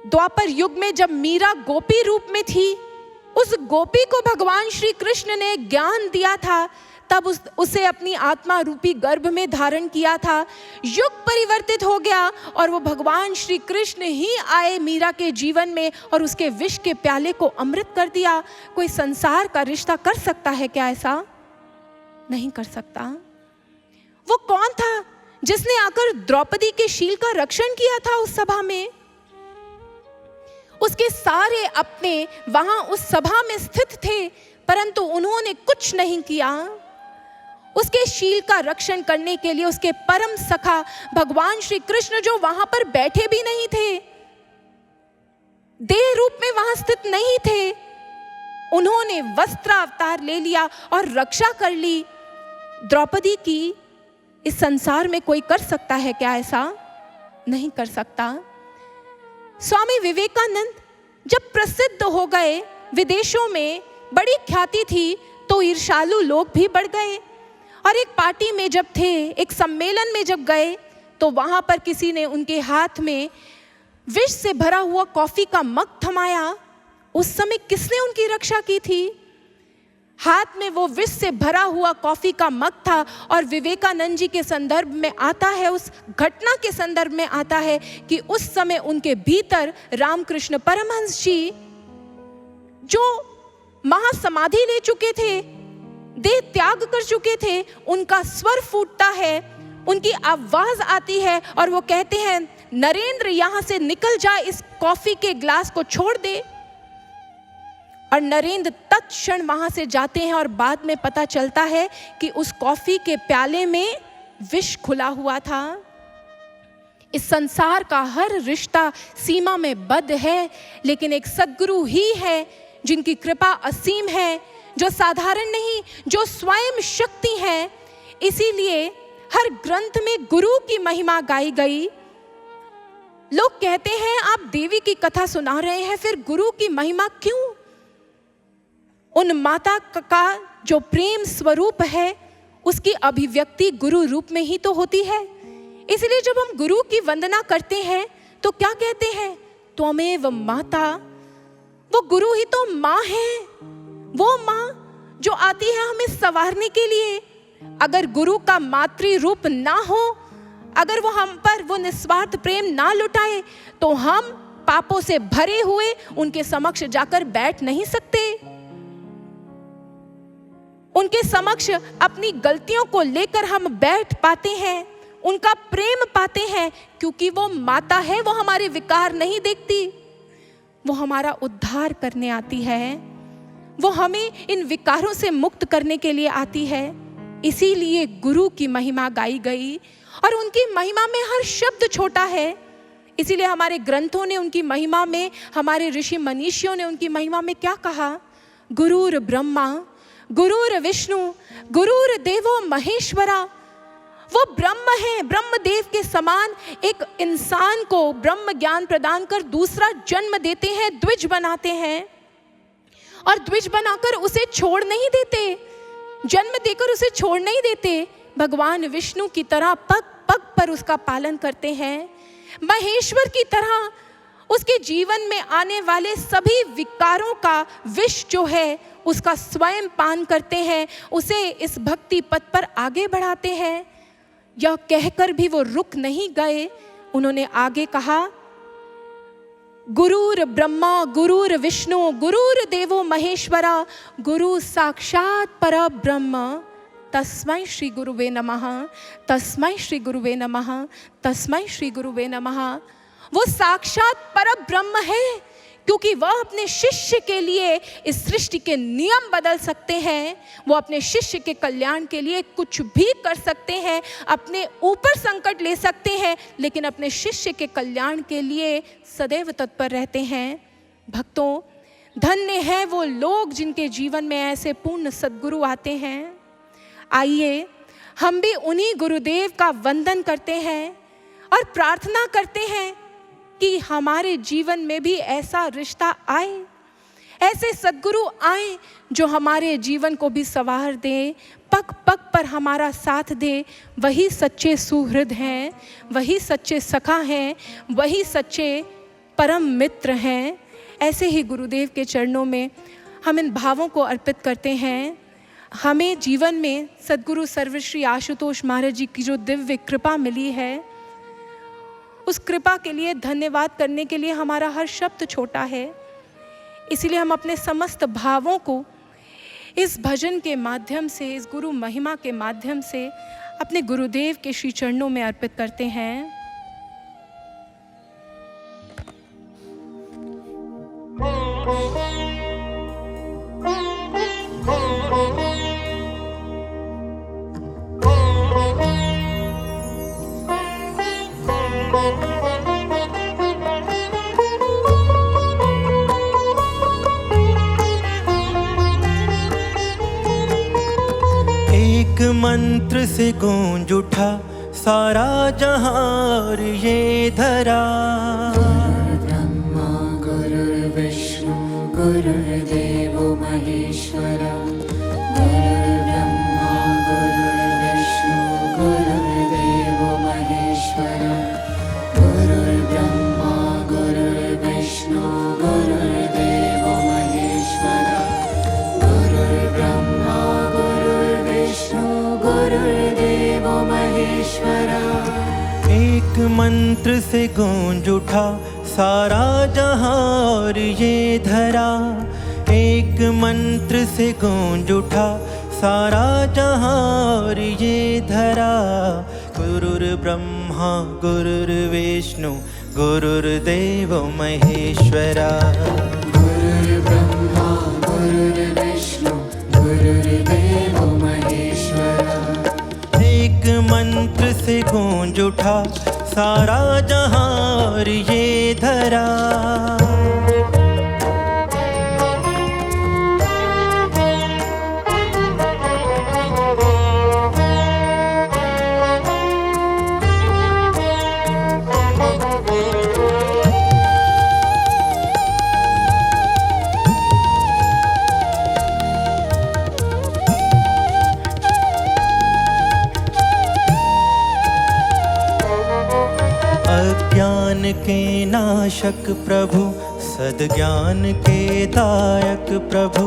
द्वापर युग में जब मीरा गोपी रूप में थी, उस गोपी को भगवान श्री कृष्ण ने ज्ञान दिया था, तब उसे अपनी आत्मा रूपी गर्भ में धारण किया था। युग परिवर्तित हो गया और वो भगवान श्री कृष्ण ही आए मीरा के जीवन में और उसके विष के प्याले को अमृत कर दिया। कोई संसार का रिश्ता कर सकता है क्या ऐसा? नहीं कर सकता। वो कौन था जिसने आकर द्रौपदी के शील का रक्षण किया था उस सभा में? उसके सारे अपने वहां उस सभा में स्थित थे, परंतु उन्होंने कुछ नहीं किया। उसके शील का रक्षण करने के लिए उसके परम सखा भगवान श्री कृष्ण जो वहां पर बैठे भी नहीं थे, देह रूप में वहां स्थित नहीं थे, उन्होंने वस्त्र अवतार ले लिया और रक्षा कर ली द्रौपदी की। इस संसार में कोई कर सकता है क्या ऐसा? नहीं कर सकता। स्वामी विवेकानंद जब प्रसिद्ध हो गए, विदेशों में बड़ी ख्याति थी, तो ईर्ष्यालु लोग भी बढ़ गए। और एक पार्टी में जब थे, एक सम्मेलन में जब गए, तो वहां पर किसी ने उनके हाथ में विष से भरा हुआ कॉफी का मग थमाया। उस समय किसने उनकी रक्षा की थी? हाथ में वो विष से भरा हुआ कॉफी का मग था। और विवेकानंद जी के संदर्भ में आता है, उस घटना के संदर्भ में आता है कि उस समय उनके भीतर रामकृष्ण परमहंस जी जो महासमाधि ले चुके थे, देह त्याग कर चुके थे, उनका स्वर फूटता है, उनकी आवाज आती है और वो कहते हैं, नरेंद्र यहां से निकल जा, इस कॉफी के ग्लास को छोड़ दे। और नरेंद्र तत्क्षण वहां से जाते हैं और बाद में पता चलता है कि उस कॉफी के प्याले में विष खुला हुआ था। इस संसार का हर रिश्ता सीमा में बद्ध है, लेकिन एक सद्गुरु ही है जिनकी कृपा असीम है, जो साधारण नहीं, जो स्वयं शक्ति है। इसीलिए हर ग्रंथ में गुरु की महिमा गाई गई। लोग कहते हैं आप देवी की कथा सुना रहे हैं, फिर गुरु की महिमा क्यों? उन माता का जो प्रेम स्वरूप है, उसकी अभिव्यक्ति गुरु रूप में ही तो होती है। इसलिए जब हम गुरु की वंदना करते हैं तो क्या कहते हैं? त्वमेव माता। वो गुरु ही तो माँ है, वो माँ जो आती है हमें संवारने के लिए। अगर गुरु का मातृ रूप ना हो, अगर वो हम पर वो निस्वार्थ प्रेम ना लुटाए, तो हम पापों से भरे हुए उनके समक्ष जाकर बैठ नहीं सकते। उनके समक्ष अपनी गलतियों को लेकर हम बैठ पाते हैं, उनका प्रेम पाते हैं, क्योंकि वो माता है। वो हमारे विकार नहीं देखती, वो हमारा उद्धार करने आती है, वो हमें इन विकारों से मुक्त करने के लिए आती है। इसीलिए गुरु की महिमा गाई गई और उनकी महिमा में हर शब्द छोटा है। इसीलिए हमारे ग्रंथों ने उनकी महिमा में, हमारे ऋषि मनीषियों ने उनकी महिमा में क्या कहा? गुरुर ब्रह्मा गुरुर विष्णु गुरुर देवो महेश्वरा। वो ब्रह्म है, ब्रह्मदेव के समान एक इंसान को ब्रह्म ज्ञान प्रदान कर दूसरा जन्म देते हैं, द्विज बनाते हैं। और द्विज बनाकर उसे छोड़ नहीं देते, जन्म देकर उसे छोड़ नहीं देते। भगवान विष्णु की तरह पग पग पर उसका पालन करते हैं। महेश्वर की तरह उसके जीवन में आने वाले सभी विकारों का विष जो है उसका स्वयं पान करते हैं, उसे इस भक्ति पथ पर आगे बढ़ाते हैं। यह कहकर भी वो रुक नहीं गए, उन्होंने आगे कहा, गुरुर ब्रह्मा गुरुर विष्णु गुरुर देवो महेश्वरा गुरु साक्षात परब्रह्म तस्मै श्री गुरुवे नमः तस्मै श्री गुरुवे नमः तस्मै श्री गुरुवे नमः। वो साक्षात परब्रह्म है, क्योंकि वह अपने शिष्य के लिए इस सृष्टि के नियम बदल सकते हैं। वो अपने शिष्य के कल्याण के लिए कुछ भी कर सकते हैं, अपने ऊपर संकट ले सकते हैं, लेकिन अपने शिष्य के कल्याण के लिए सदैव तत्पर रहते हैं। भक्तों, धन्य है वो लोग जिनके जीवन में ऐसे पूर्ण सद्गुरु आते हैं। आइए हम भी उन्हीं गुरुदेव का वंदन करते हैं और प्रार्थना करते हैं कि हमारे जीवन में भी ऐसा रिश्ता आए, ऐसे सद्गुरु आए जो हमारे जीवन को भी संवार दे, पग पग पर हमारा साथ दे। वही सच्चे सुहृद हैं, वही सच्चे सखा हैं, वही सच्चे परम मित्र हैं। ऐसे ही गुरुदेव के चरणों में हम इन भावों को अर्पित करते हैं। हमें जीवन में सद्गुरु सर्वश्री आशुतोष महाराज जी की जो दिव्य कृपा मिली है, उस कृपा के लिए धन्यवाद करने के लिए हमारा हर शब्द छोटा है। इसीलिए हम अपने समस्त भावों को इस भजन के माध्यम से, इस गुरु महिमा के माध्यम से अपने गुरुदेव के श्री चरणों में अर्पित करते हैं। एक मंत्र से गूंज उठा सारा जहां और ये धरा। ब्रह्मा गुरुर्विष्णु गुरुर्देवो महेश्वरा। गुरुर्ब्रह्मा गुरुर्विष्णु गुरुर्देवो महेश्वरा। गुरुर्ब्रह्मा गुरुर्विष्णु गुरुर्देवो महेश्वरा। गुरुर्ब्रह्मा गुरुर्विष्णु गुरुर्देवो महेश्वरा। एक मंत्र से गूंज उठा सारा जहां और ये धरा। एक मंत्र से गूंज उठा सारा जहां और ये धरा। गुरुर्ब्रह्मा गुरुर्विष्णु गुरुर्देवो महेश्वरा। गुरुर्ब्रह्मा गुरुर्विष्णु गुरुर्देवो महेश्वरा। एक मंत्र से गूंज उठा सारा जहां और ये धरा। अज्ञान के नाशक प्रभु, सद्ज्ञान के दायक प्रभु,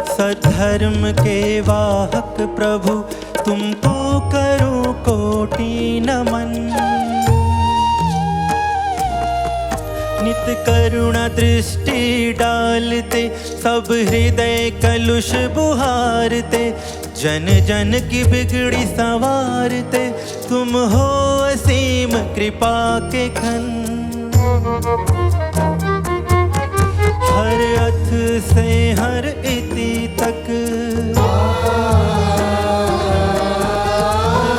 सद्धर्म के वाहक प्रभु, तुमको करूं कोटि नमन। नित करुणा दृष्टि डालते, सब हृदय कलुष बुहारते, जन जन की बिगड़ी संवारते, तुम हो असीम कृपा के खन। हर अथ से हर इति तक,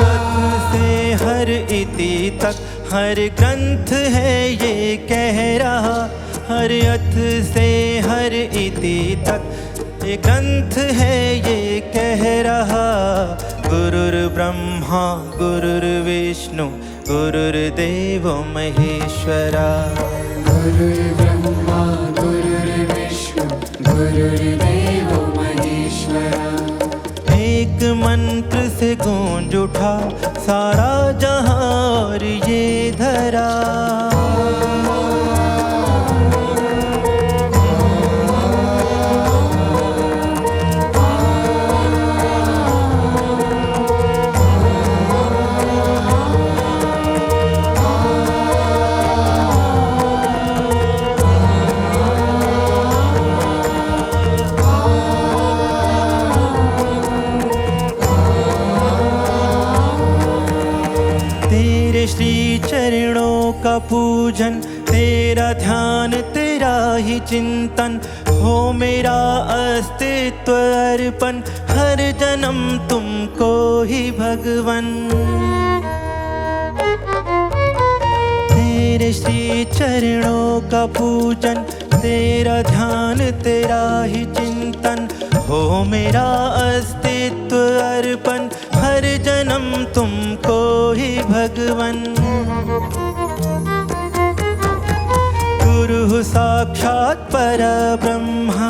अथ से हर इति तक, हर ग्रंथ है ये कह रहा। हर अथ से हर इति तक ये ग्रंथ है ये कह रहा। गुरुर्ब्रह्मा गुरुर्विष्णु गुरुर्देवो महेश्वरा। गुरुर्ब्रह्मा गुरुर्विष्णु गुरुर्देवो महेश्वरा। एक मंत्र से गूंज उठा सारा जहां और ये धरा। श्री चरणों का पूजन, तेरा ध्यान तेरा ही चिंतन, हो मेरा अस्तित्व अर्पण, हर जन्म तुमको ही भगवन। तेरे श्री चरणों का पूजन, तेरा ध्यान तेरा ही चिंतन, हो मेरा अस्तित्व अर्पण, हर जन्म तुमको ही भगवन। गुरु साक्षात परब्रह्मा,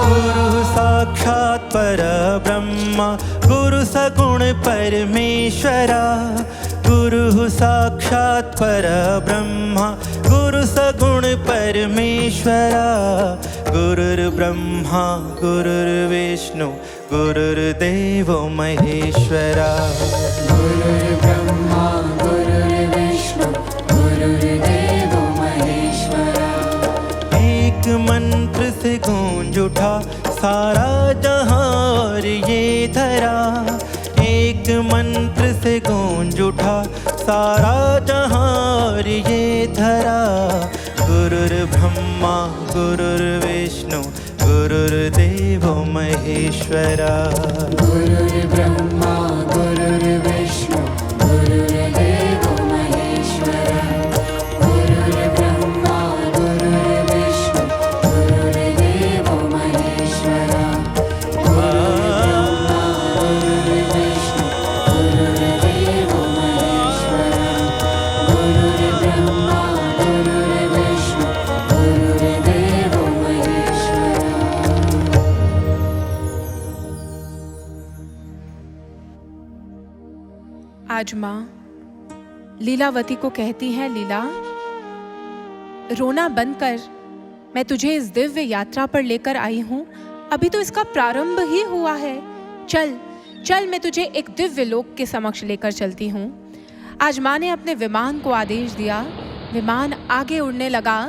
गुरु साक्षात परब्रह्मा, गुरु सगुण परमेश्वरा। गुरु साक्षात परब्रह्मा, गुरु सगुण परमेश्वरा। गुरुर्ब्रह्मा गुरुर्विष्णु गुरुर्देवो महेश्वरा। गुरुर्ब्रह्मा गुरुर्विष्णु गुरुर्देवो महेश्वरा। एक मंत्र से गूंज उठा सारा जहां और ये धरा। एक मंत्र से गूंज उठा सारा जहां और ये धरा। गुरुर्ब्रह्मा गुरुर्विष्णु गुरुर्देवो महेश्वरा। गुरुर्ब्रह्मा गुरुर्विष्णु गुरुर्देवो महेश्वरा। गुरुर्ब्रह्मा गुरुर्विष्णु गुरुर्देवो महेश्वरा। आज माँ लीलावती को कहती है, लीला रोना बंद कर, मैं तुझे इस दिव्य यात्रा पर लेकर आई हूँ। अभी तो इसका प्रारंभ ही हुआ है। चल चल, मैं तुझे एक दिव्य लोक के समक्ष लेकर चलती हूँ। आज माँ ने अपने विमान को आदेश दिया। विमान आगे उड़ने लगा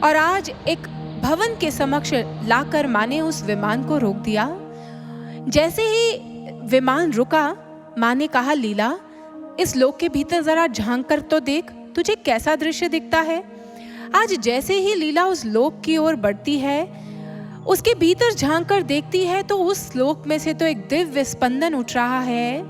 और आज एक भवन के समक्ष लाकर माँ ने उस विमान को रोक दिया। जैसे ही विमान रुका, माँ ने कहा, लीला इस लोक के भीतर जरा झांक कर तो देख, तुझे कैसा दृश्य दिखता है। आज जैसे ही लीला उस लोक की ओर बढ़ती है, उसके भीतर झांक कर देखती है तो उस लोक में से तो एक दिव्य स्पंदन उठ रहा है।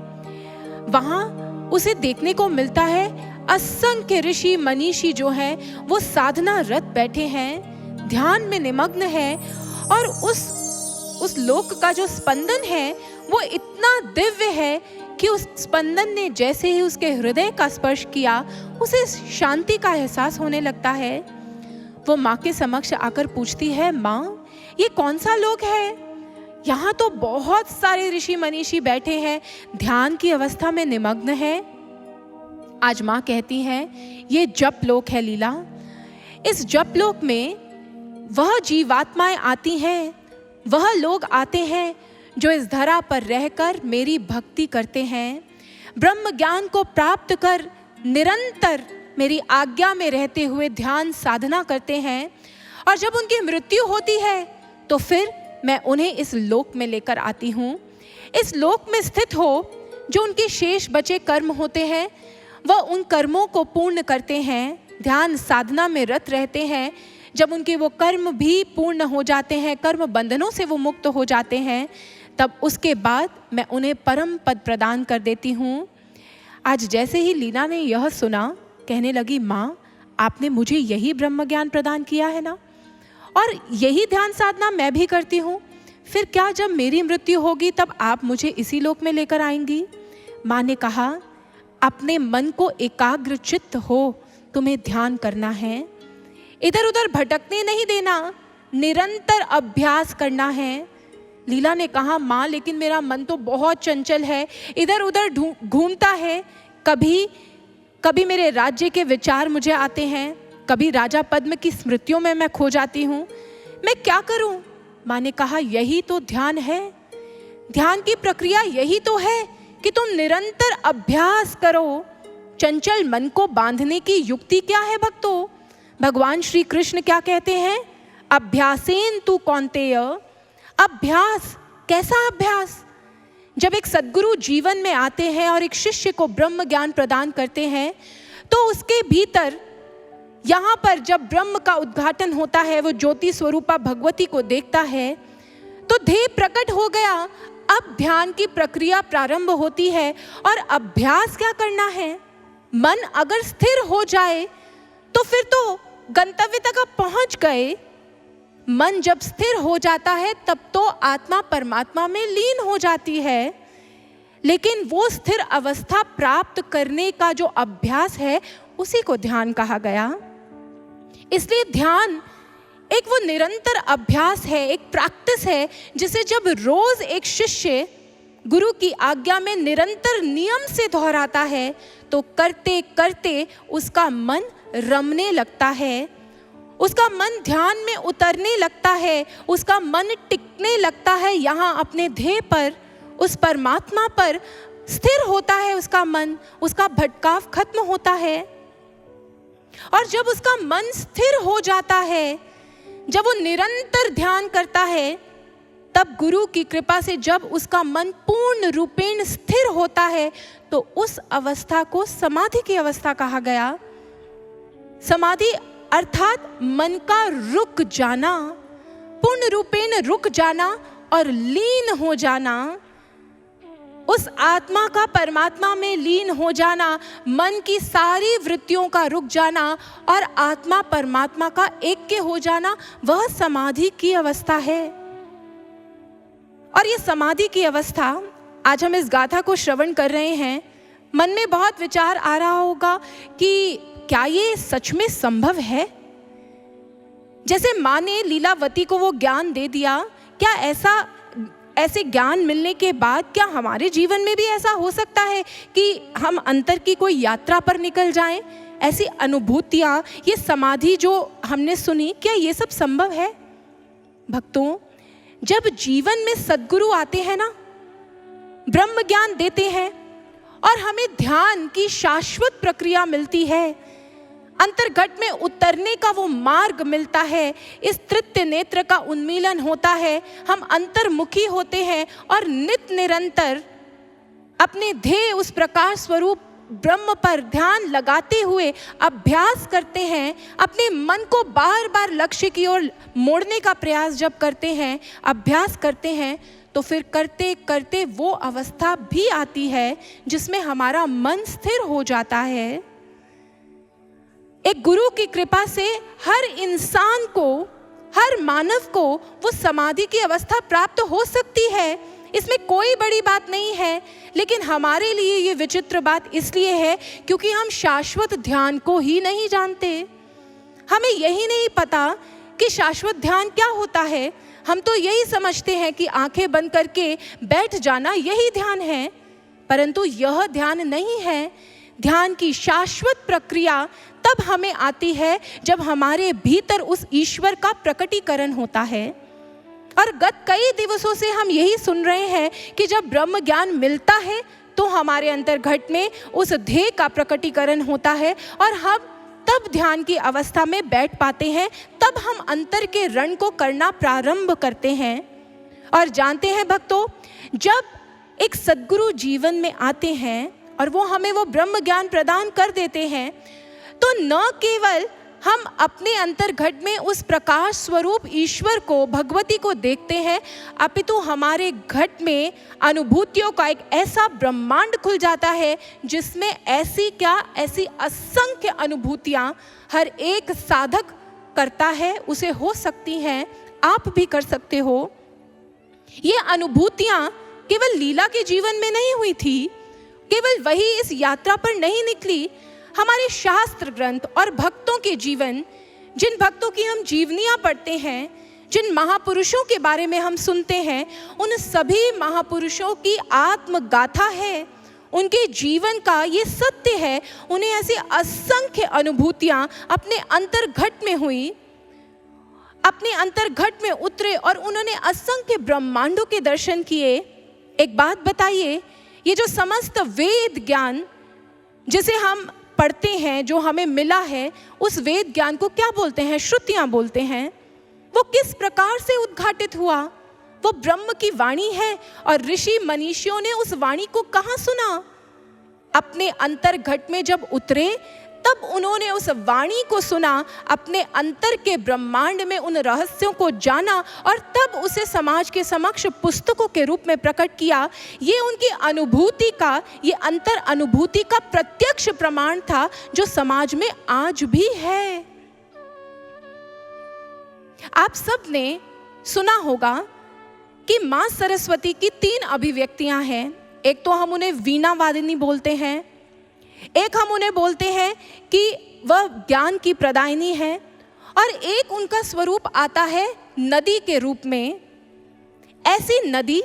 वहां उसे देखने को मिलता है असंख्य ऋषि मनीषी जो हैं वो साधना रत बैठे हैं, ध्यान में निमग्न है। और उस लोक का जो स्पंदन है वो इतना दिव्य है कि उस स्पंदन ने जैसे ही उसके हृदय का स्पर्श किया, उसे शांति का एहसास होने लगता है। वो माँ के समक्ष आकर पूछती है, माँ ये कौन सा लोक है? यहाँ तो बहुत सारे ऋषि मनीषी बैठे हैं, ध्यान की अवस्था में निमग्न है। आज माँ कहती है, ये जप लोक है लीला। इस जप लोक में वह जीवात्माएं आती हैं, वह लोग आते हैं जो इस धरा पर रहकर मेरी भक्ति करते हैं, ब्रह्म ज्ञान को प्राप्त कर निरंतर मेरी आज्ञा में रहते हुए ध्यान साधना करते हैं। और जब उनकी मृत्यु होती है तो फिर मैं उन्हें इस लोक में लेकर आती हूँ। इस लोक में स्थित हो जो उनके शेष बचे कर्म होते हैं, वह उन कर्मों को पूर्ण करते हैं, ध्यान साधना में रत रहते हैं। जब उनके वो कर्म भी पूर्ण हो जाते हैं, कर्म बंधनों से वो मुक्त हो जाते हैं, तब उसके बाद मैं उन्हें परम पद प्रदान कर देती हूँ। आज जैसे ही लीला ने यह सुना, कहने लगी, माँ आपने मुझे यही ब्रह्म ज्ञान प्रदान किया है ना, और यही ध्यान साधना मैं भी करती हूँ। फिर क्या जब मेरी मृत्यु होगी तब आप मुझे इसी लोक में लेकर आएंगी? माँ ने कहा, अपने मन को एकाग्र चित्त हो, तुम्हें ध्यान करना है, इधर उधर भटकने नहीं देना, निरंतर अभ्यास करना है। लीला ने कहा, माँ लेकिन मेरा मन तो बहुत चंचल है, इधर उधर घूमता है। कभी मेरे राज्य के विचार मुझे आते हैं, कभी राजा पद्म की स्मृतियों में मैं खो जाती हूँ। मैं क्या करूँ? माँ ने कहा, यही तो ध्यान है। ध्यान की प्रक्रिया यही तो है कि तुम निरंतर अभ्यास करो। चंचल मन को बांधने की युक्ति क्या है भक्तों? भगवान श्री कृष्ण क्या कहते हैं? अभ्यासेन तु कौन्तेय। अभ्यास, कैसा अभ्यास? जब एक सद्गुरु जीवन में आते हैं और एक शिष्य को ब्रह्म ज्ञान प्रदान करते हैं तो उसके भीतर यहाँ पर जब ब्रह्म का उद्घाटन होता है, वो ज्योति स्वरूपा भगवती को देखता है तो ध्येय प्रकट हो गया। अब ध्यान की प्रक्रिया प्रारंभ होती है। और अभ्यास क्या करना है? मन अगर स्थिर हो जाए तो फिर तो गंतव्य तक आप पहुंच गए। मन जब स्थिर हो जाता है तब तो आत्मा परमात्मा में लीन हो जाती है। लेकिन वो स्थिर अवस्था प्राप्त करने का जो अभ्यास है उसी को ध्यान कहा गया। इसलिए ध्यान एक वो निरंतर अभ्यास है, एक प्रैक्टिस है, जिसे जब रोज एक शिष्य गुरु की आज्ञा में निरंतर नियम से दोहराता है तो करते करते उसका मन रमने लगता है, उसका मन ध्यान में उतरने लगता है, उसका मन टिकने लगता है यहाँ अपने ध्येय पर, उस परमात्मा पर स्थिर होता है उसका मन, उसका भटकाव खत्म होता है। और जब उसका मन स्थिर हो जाता है, जब वो निरंतर ध्यान करता है, तब गुरु की कृपा से जब उसका मन पूर्ण रूपेण स्थिर होता है, तो उस अवस्था को समाधि की अवस्था कहा गया। समाधि अर्थात मन का रुक जाना, पूर्ण रूपेण रुक जाना और लीन हो जाना, उस आत्मा का परमात्मा में लीन हो जाना, मन की सारी वृत्तियों का रुक जाना और आत्मा परमात्मा का ऐक्य हो जाना, वह समाधि की अवस्था है। और ये समाधि की अवस्था, आज हम इस गाथा को श्रवण कर रहे हैं, मन में बहुत विचार आ रहा होगा कि क्या ये सच में संभव है? जैसे माँ ने लीलावती को वो ज्ञान दे दिया, क्या ऐसे ज्ञान मिलने के बाद क्या हमारे जीवन में भी ऐसा हो सकता है कि हम अंतर की कोई यात्रा पर निकल जाएं? ऐसी अनुभूतियाँ, ये समाधि जो हमने सुनी, क्या ये सब संभव है? भक्तों, जब जीवन में सद्गुरु आते हैं ना, ब्रह्म ज्ञान देते हैं और हमें ध्यान की शाश्वत प्रक्रिया मिलती है, अंतर्घट में उतरने का वो मार्ग मिलता है, इस तृतीय नेत्र का उन्मीलन होता है, हम अंतर्मुखी होते हैं और नित निरंतर अपने ध्येय उस प्रकाश स्वरूप ब्रह्म पर ध्यान लगाते हुए अभ्यास करते हैं, अपने मन को बार बार लक्ष्य की ओर मोड़ने का प्रयास जब करते हैं, अभ्यास करते हैं, तो फिर करते करते वो अवस्था भी आती है जिसमें हमारा मन स्थिर हो जाता है। एक गुरु की कृपा से हर इंसान को, हर मानव को वो समाधि की अवस्था प्राप्त हो सकती है, इसमें कोई बड़ी बात नहीं है। लेकिन हमारे लिए ये विचित्र बात इसलिए है क्योंकि हम शाश्वत ध्यान को ही नहीं जानते। हमें यही नहीं पता कि शाश्वत ध्यान क्या होता है। हम तो यही समझते हैं कि आंखें बंद करके बैठ जाना यही ध्यान है, परंतु यह ध्यान नहीं है। ध्यान की शाश्वत प्रक्रिया तब हमें आती है जब हमारे भीतर उस ईश्वर का प्रकटीकरण होता है। और गत कई दिवसों से हम यही सुन रहे हैं कि जब ब्रह्म ज्ञान मिलता है तो हमारे अंतर्घट में उस ध्येय का प्रकटीकरण होता है और हम तब ध्यान की अवस्था में बैठ पाते हैं, तब हम अंतर के रण को करना प्रारंभ करते हैं। और जानते हैं भक्तों, जब एक सद्गुरु जीवन में आते हैं और वो हमें वो ब्रह्म ज्ञान प्रदान कर देते हैं, तो न केवल हम अपने अंतर्घट में उस प्रकाश स्वरूप ईश्वर को, भगवती को देखते हैं, अपितु हमारे घट में अनुभूतियों का एक ऐसा ब्रह्मांड खुल जाता है जिसमें ऐसी असंख्य अनुभूतियाँ हर एक साधक करता है, उसे हो सकती हैं, आप भी कर सकते हो। ये अनुभूतियाँ केवल लीला के जीवन में नहीं हुई थी, केवल वही इस यात्रा पर नहीं निकली। हमारे शास्त्र ग्रंथ और भक्तों के जीवन, जिन भक्तों की हम जीवनियाँ पढ़ते हैं, जिन महापुरुषों के बारे में हम सुनते हैं, उन सभी महापुरुषों की आत्मगाथा है, उनके जीवन का ये सत्य है। उन्हें ऐसी असंख्य अनुभूतियाँ अपने अंतर्घट में हुई, अपने अंतर्घट में उतरे और उन्होंने असंख्य ब्रह्मांडों के दर्शन किए। एक बात बताइए, ये जो समस्त वेद ज्ञान जिसे हम पढ़ते हैं, जो हमें मिला है, उस वेद ज्ञान को क्या बोलते हैं? श्रुतियाँ बोलते हैं। वो किस प्रकार से उद्घाटित हुआ? वो ब्रह्म की वाणी है और ऋषि मनीषियों ने उस वाणी को कहाँ सुना? अपने अंतर्घट में जब उतरे तब उन्होंने उस वाणी को सुना, अपने अंतर के ब्रह्मांड में उन रहस्यों को जाना और तब उसे समाज के समक्ष पुस्तकों के रूप में प्रकट किया। ये उनकी अनुभूति का, ये अंतर अनुभूति का प्रत्यक्ष प्रमाण था जो समाज में आज भी है। आप सब ने सुना होगा कि माँ सरस्वती की 3 अभिव्यक्तियां हैं। एक तो हम उन्हें वीणा वादिनी बोलते हैं, एक हम उन्हें बोलते हैं कि वह ज्ञान की प्रदायिनी है, और एक उनका स्वरूप आता है नदी के रूप में। ऐसी नदी,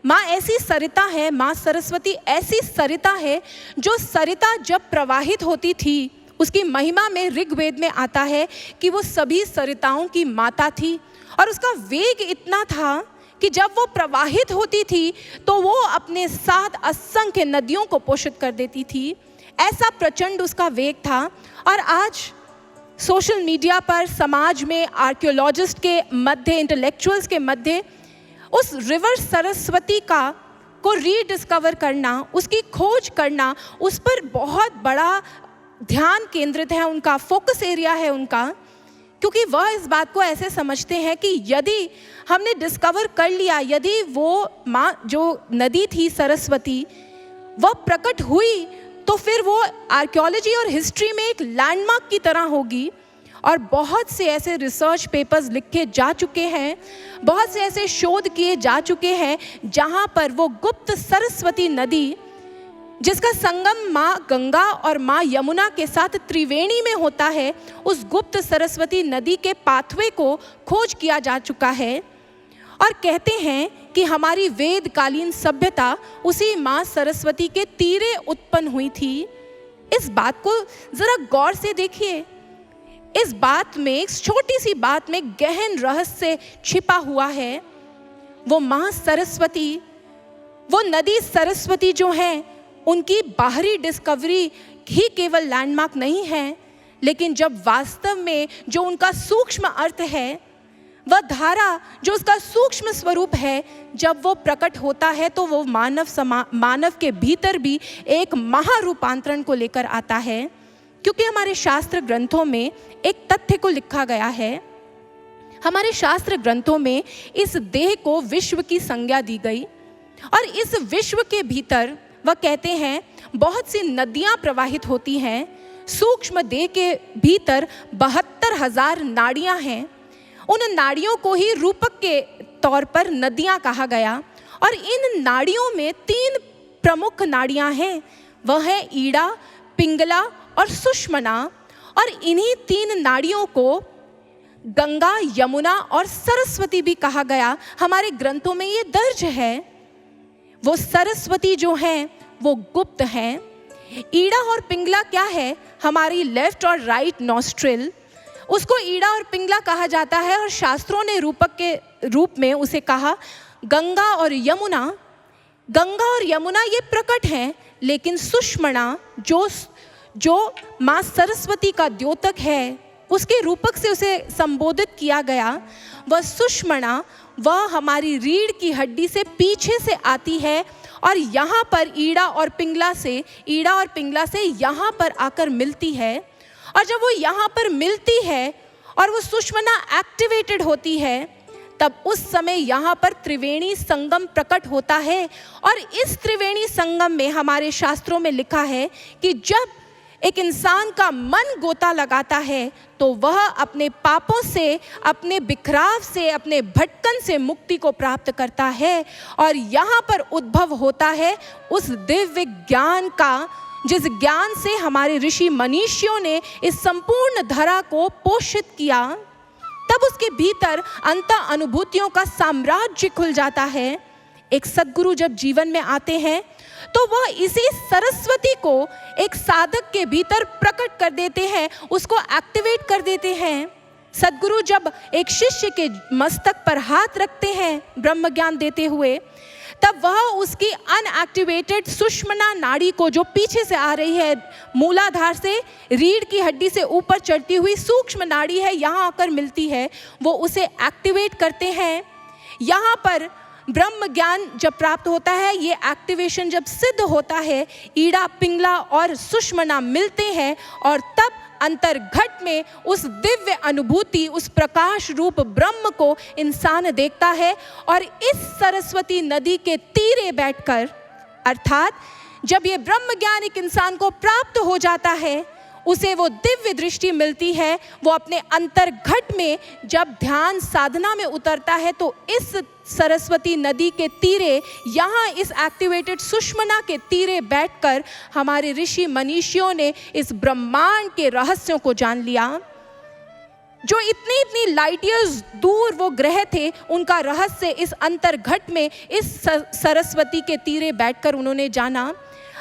माँ ऐसी सरिता है, माँ सरस्वती ऐसी सरिता है जो सरिता जब प्रवाहित होती थी उसकी महिमा में ऋग्वेद में आता है कि वो सभी सरिताओं की माता थी और उसका वेग इतना था कि जब वो प्रवाहित होती थी तो वो अपने साथ असंख्य नदियों को पोषित कर देती थी। ऐसा प्रचंड उसका वेग था। और आज सोशल मीडिया पर, समाज में, आर्कियोलॉजिस्ट के मध्य, इंटेलेक्चुअल्स के मध्य उस रिवर सरस्वती को रीडिस्कवर करना, उसकी खोज करना, उस पर बहुत बड़ा ध्यान केंद्रित है उनका, फोकस एरिया है उनका, क्योंकि वह इस बात को ऐसे समझते हैं कि यदि हमने डिस्कवर कर लिया, यदि वो माँ जो नदी थी सरस्वती वह प्रकट हुई, तो फिर वो आर्कियोलॉजी और हिस्ट्री में एक लैंडमार्क की तरह होगी। और बहुत से ऐसे रिसर्च पेपर्स लिखे जा चुके हैं, बहुत से ऐसे शोध किए जा चुके हैं जहाँ पर वो गुप्त सरस्वती नदी, जिसका संगम माँ गंगा और माँ यमुना के साथ त्रिवेणी में होता है, उस गुप्त सरस्वती नदी के पाथवे को खोज किया जा चुका है। और कहते हैं कि हमारी वेदकालीन सभ्यता उसी माँ सरस्वती के तीरे उत्पन्न हुई थी। इस बात को जरा गौर से देखिए। इस बात में, इस छोटी सी बात में गहन रहस्य छिपा हुआ है। वो माँ सरस्वती, वो नदी सरस्वती जो है, उनकी बाहरी डिस्कवरी ही केवल लैंडमार्क नहीं है, लेकिन जब वास्तव में जो उनका सूक्ष्म अर्थ है, वह धारा जो उसका सूक्ष्म स्वरूप है, जब वो प्रकट होता है तो वो मानव के भीतर भी एक महारूपांतरण को लेकर आता है। क्योंकि हमारे शास्त्र ग्रंथों में एक तथ्य को लिखा गया है, हमारे शास्त्र ग्रंथों में इस देह को विश्व की संज्ञा दी गई और इस विश्व के भीतर वह कहते हैं बहुत सी नदियां प्रवाहित होती हैं। सूक्ष्म देह के भीतर 72,000 नाड़ियां हैं। उन नाड़ियों को ही रूपक के तौर पर नदियां कहा गया और इन नाड़ियों में 3 प्रमुख नाड़ियां हैं। वह है ईड़ा, पिंगला और सुषमना। और इन्हीं 3 नाड़ियों को गंगा, यमुना और सरस्वती भी कहा गया। हमारे ग्रंथों में ये दर्ज है। वो सरस्वती जो हैं वो गुप्त हैं। ईड़ा और पिंगला क्या है? हमारी लेफ्ट और राइट नॉस्ट्रिल, उसको ईड़ा और पिंगला कहा जाता है और शास्त्रों ने रूपक के रूप में उसे कहा गंगा और यमुना। गंगा और यमुना ये प्रकट हैं, लेकिन सुषमना जो माँ सरस्वती का द्योतक है, उसके रूपक से उसे संबोधित किया गया। वह सुषमना, वह हमारी रीढ़ की हड्डी से पीछे से आती है और यहाँ पर ईड़ा और पिंगला से यहाँ पर आकर मिलती है। और जब वो यहाँ पर मिलती है और वो सुषमना एक्टिवेटेड होती है, तब उस समय यहाँ पर त्रिवेणी संगम प्रकट होता है। और इस त्रिवेणी संगम में हमारे शास्त्रों में लिखा है कि जब एक इंसान का मन गोता लगाता है तो वह अपने पापों से, अपने बिखराव से, अपने भटकन से मुक्ति को प्राप्त करता है। और यहाँ पर उद्भव होता है उस दिव्य ज्ञान का, जिस ज्ञान से हमारे ऋषि मनीषियों ने इस संपूर्ण धरा को पोषित किया। तब उसके भीतर अंत अनुभूतियों का साम्राज्य खुल जाता है। एक सद्गुरु जब जीवन में आते हैं तो वह इसी सरस्वती को एक साधक के भीतर प्रकट कर देते हैं, उसको एक्टिवेट कर देते हैं। सद्गुरु जब एक शिष्य के मस्तक पर हाथ रखते हैं ब्रह्म ज्ञान देते हुए, तब वह उसकी अनएक्टिवेटेड सुषमना नाड़ी को, जो पीछे से आ रही है, मूलाधार से रीढ़ की हड्डी से ऊपर चढ़ती हुई सूक्ष्म नाड़ी है, यहाँ आकर मिलती है, वो उसे एक्टिवेट करते हैं। यहाँ पर ब्रह्म ज्ञान जब प्राप्त होता है, ये एक्टिवेशन जब सिद्ध होता है, ईड़ा, पिंगला और सुषमना मिलते हैं और तब अंतर्घट में उस दिव्य अनुभूति, उस प्रकाश रूप ब्रह्म को इंसान देखता है। और इस सरस्वती नदी के तीरे बैठकर, अर्थात जब ये ब्रह्म ज्ञान एक इंसान को प्राप्त हो जाता है, उसे वो दिव्य दृष्टि मिलती है। वो अपने अंतर्घट में जब ध्यान साधना में उतरता है तो इस सरस्वती नदी के तीरे, यहाँ इस एक्टिवेटेड सुषमना के तीरे बैठकर हमारे ऋषि मनीषियों ने इस ब्रह्मांड के रहस्यों को जान लिया। जो इतनी लाइट ईयर्स दूर वो ग्रह थे, उनका रहस्य इस अंतर्घट में, इस सरस्वती के तीरे बैठकर उन्होंने जाना।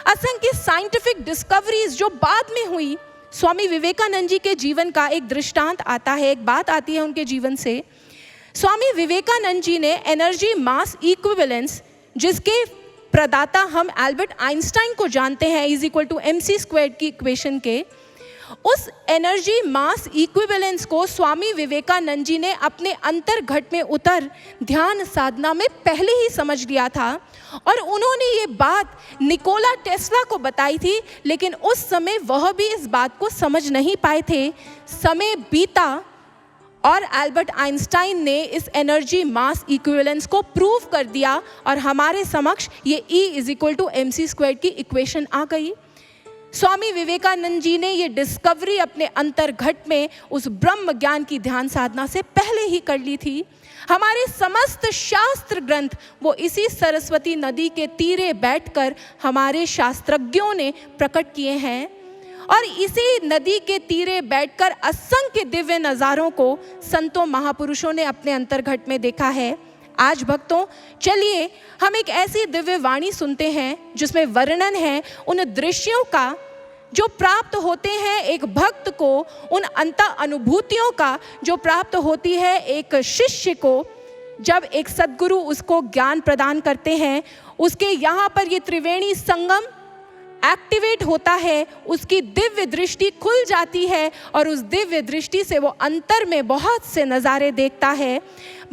असंख्य साइंटिफिक डिस्कवरीज जो बाद में हुई, स्वामी विवेकानंद जी के जीवन का एक दृष्टांत आता है, एक बात आती है उनके जीवन से। स्वामी विवेकानंद जी ने एनर्जी मास इक्विवेलेंस, जिसके प्रदाता हम एल्बर्ट आइंस्टाइन को जानते हैं, इज इक्वल टू mc² की इक्वेशन के, उस एनर्जी मास इक्विवेलेंस को स्वामी विवेकानंद जी ने अपने अंतर्घट में उतर ध्यान साधना में पहले ही समझ लिया था। और उन्होंने ये बात निकोला टेस्ला को बताई थी, लेकिन उस समय वह भी इस बात को समझ नहीं पाए थे। समय बीता और एल्बर्ट आइंस्टाइन ने इस एनर्जी मास इक्विवेलेंस को प्रूव कर दिया और हमारे समक्ष ये E is equal to mc² की इक्वेशन आ गई। स्वामी विवेकानंद जी ने ये डिस्कवरी अपने अंतर्घट में उस ब्रह्म ज्ञान की ध्यान साधना से पहले ही कर ली थी। हमारे समस्त शास्त्र ग्रंथ वो इसी सरस्वती नदी के तीरे बैठकर हमारे शास्त्रज्ञों ने प्रकट किए हैं, और इसी नदी के तीरे बैठकर असंख्य दिव्य नज़ारों को संतों महापुरुषों ने अपने अंतर्घट में देखा है। आज भक्तों, चलिए हम एक ऐसी दिव्य वाणी सुनते हैं जिसमें वर्णन है उन दृश्यों का जो प्राप्त होते हैं एक भक्त को, उन अंत अनुभूतियों का जो प्राप्त होती है एक शिष्य को जब एक सद्गुरु उसको ज्ञान प्रदान करते हैं। उसके यहाँ पर ये त्रिवेणी संगम एक्टिवेट होता है, उसकी दिव्य दृष्टि खुल जाती है और उस दिव्य दृष्टि से वो अंतर में बहुत से नज़ारे देखता है।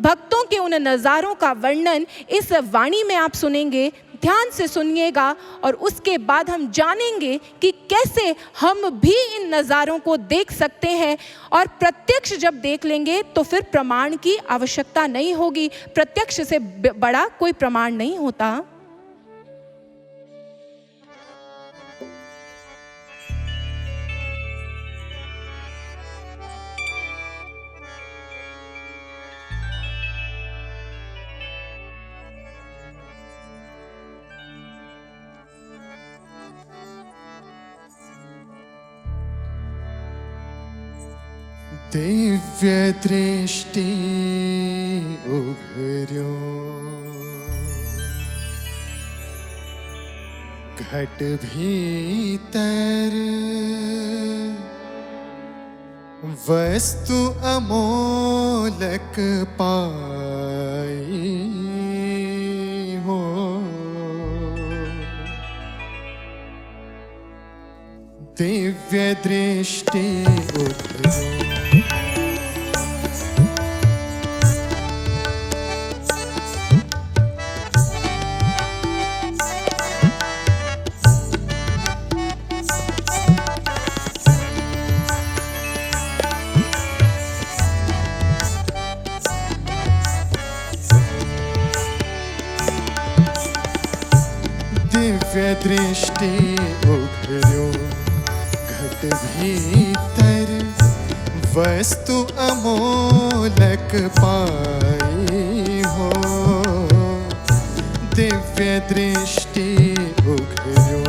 भक्तों के उन नज़ारों का वर्णन इस वाणी में आप सुनेंगे, ध्यान से सुनिएगा, और उसके बाद हम जानेंगे कि कैसे हम भी इन नज़ारों को देख सकते हैं। और प्रत्यक्ष जब देख लेंगे तो फिर प्रमाण की आवश्यकता नहीं होगी, प्रत्यक्ष से बड़ा कोई प्रमाण नहीं होता। दिव्य दृष्टि उघर्यो घट भीतर वस्तु अमोलक पाई हो। दिव्य दृष्टि उघर्यो दिव्य दृष्टि उघर्यो घट भीतर वस्तु अमोलक पाई हो। दिव्य दृष्टि उघर्यो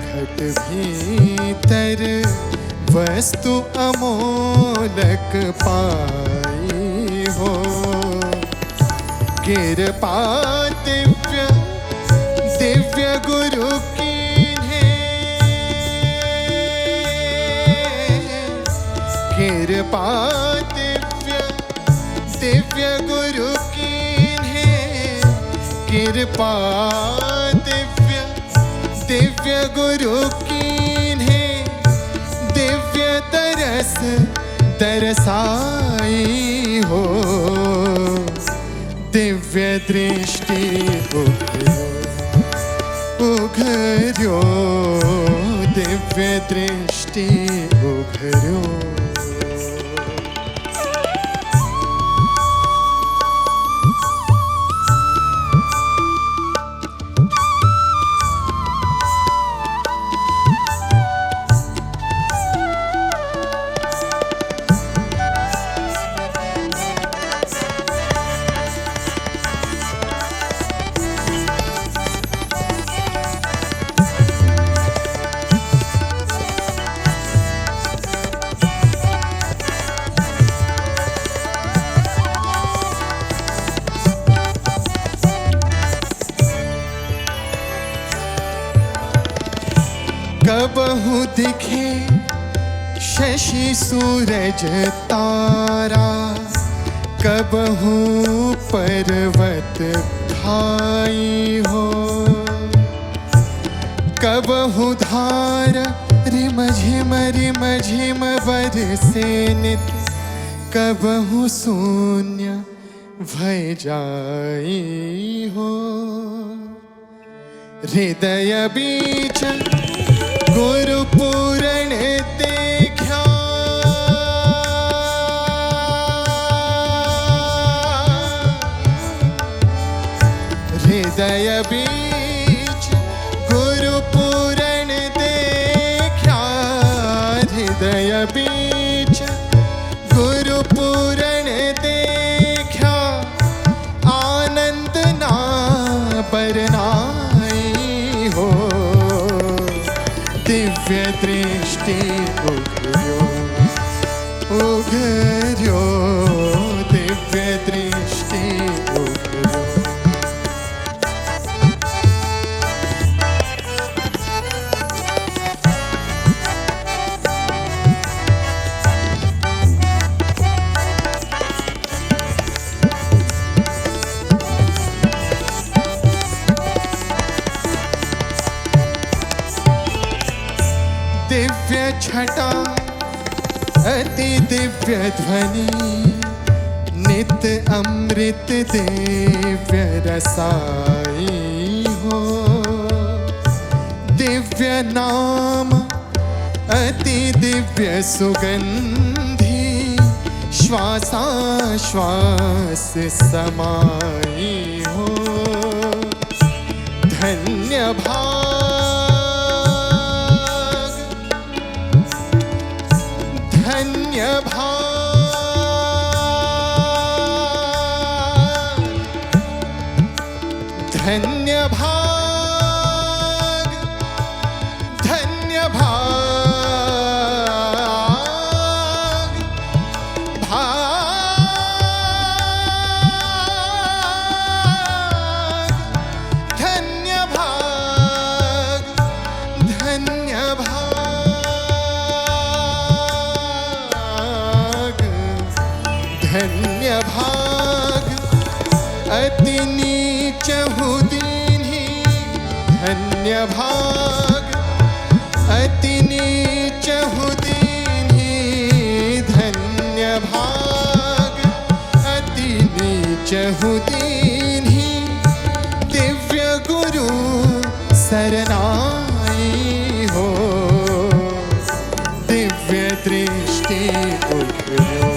घट भीतर वस्तु अमोलक पाई हो। कृपा दिव्य दिव्य गुरु की है, कृपा दिव्य दिव्य गुरु की है। कृपा दिव्य दिव्य गुरु की है। दिव्य तरस दरसाई हो। दिव्य दृष्टि उघर्यो दिव्य दृष्टि उघर्यो। कबहु दिखे शशि सूरज तारा कबहू पर्वत खाई हो, कबहू धार रिम झिम बरसे नित, कबहू शून्य भय जाई हो। हृदय बीच गुरु पूरण देखा, हृदय बीच गुरु पूरण देखा, हृदय बीच गुरु पूरण देखा, आनंद ना बरनाई हो। दिव्य दृष्टि उघर्यो, दिव्य दृष्टि उघर्यो। दिव्य छटा अति दिव्य ध्वनि, नित अमृत दिव्य रसाई हो। दिव्य नाम अति दिव्य सुगंधि, श्वासा श्वास समाई हो। धन्य भाग, धन्य भाग, धन्य भाग, धन्य भाग, भाग, धन्य भाग, धन्य भाग, धन्य भाग। अति नीच हूँ दीन्ही, धन्य भाग, अति नीच हूँ दीन्ही, धन्य भाग, अति नीच हूँ दीन्ही। दिव्य गुरु सरनाई हो, दिव्य दृष्टि उघर्यो,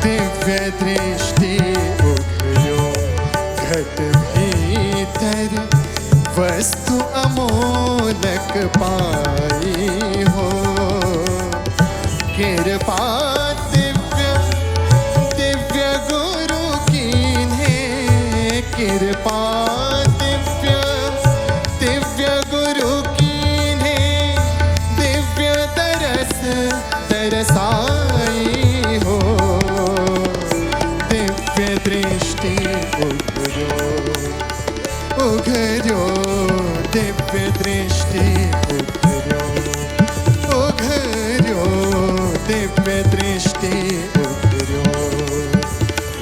दिव्य दृष्टि उघर्यो। घट भीतर वस्तु अमोलक पाई हो, कृपा दिव्य दिव्य गुरु कीन्हे, कृपा दिव्य दिव्य गुरु कीन्हे। दिव्य तरस तरसाई हो, दिव्य दृष्टि उघर्यो, उघर्यो, दिव्य दृष्टि उघर्यो, उघर्यो, दिव्य दृष्टि उघर्यो,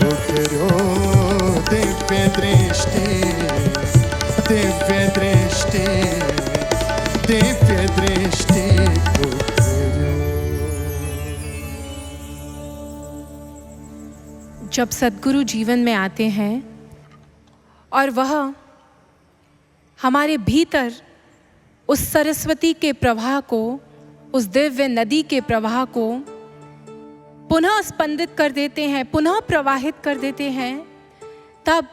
उघर्यो, दिव्य दृष्टि, दिव्य दृष्टि, दिव्य दृष्टि उघर्यो। जब सद्गुरु जीवन में आते हैं और वह हमारे भीतर उस सरस्वती के प्रवाह को, उस दिव्य नदी के प्रवाह को पुनः स्पंदित कर देते हैं, पुनः प्रवाहित कर देते हैं, तब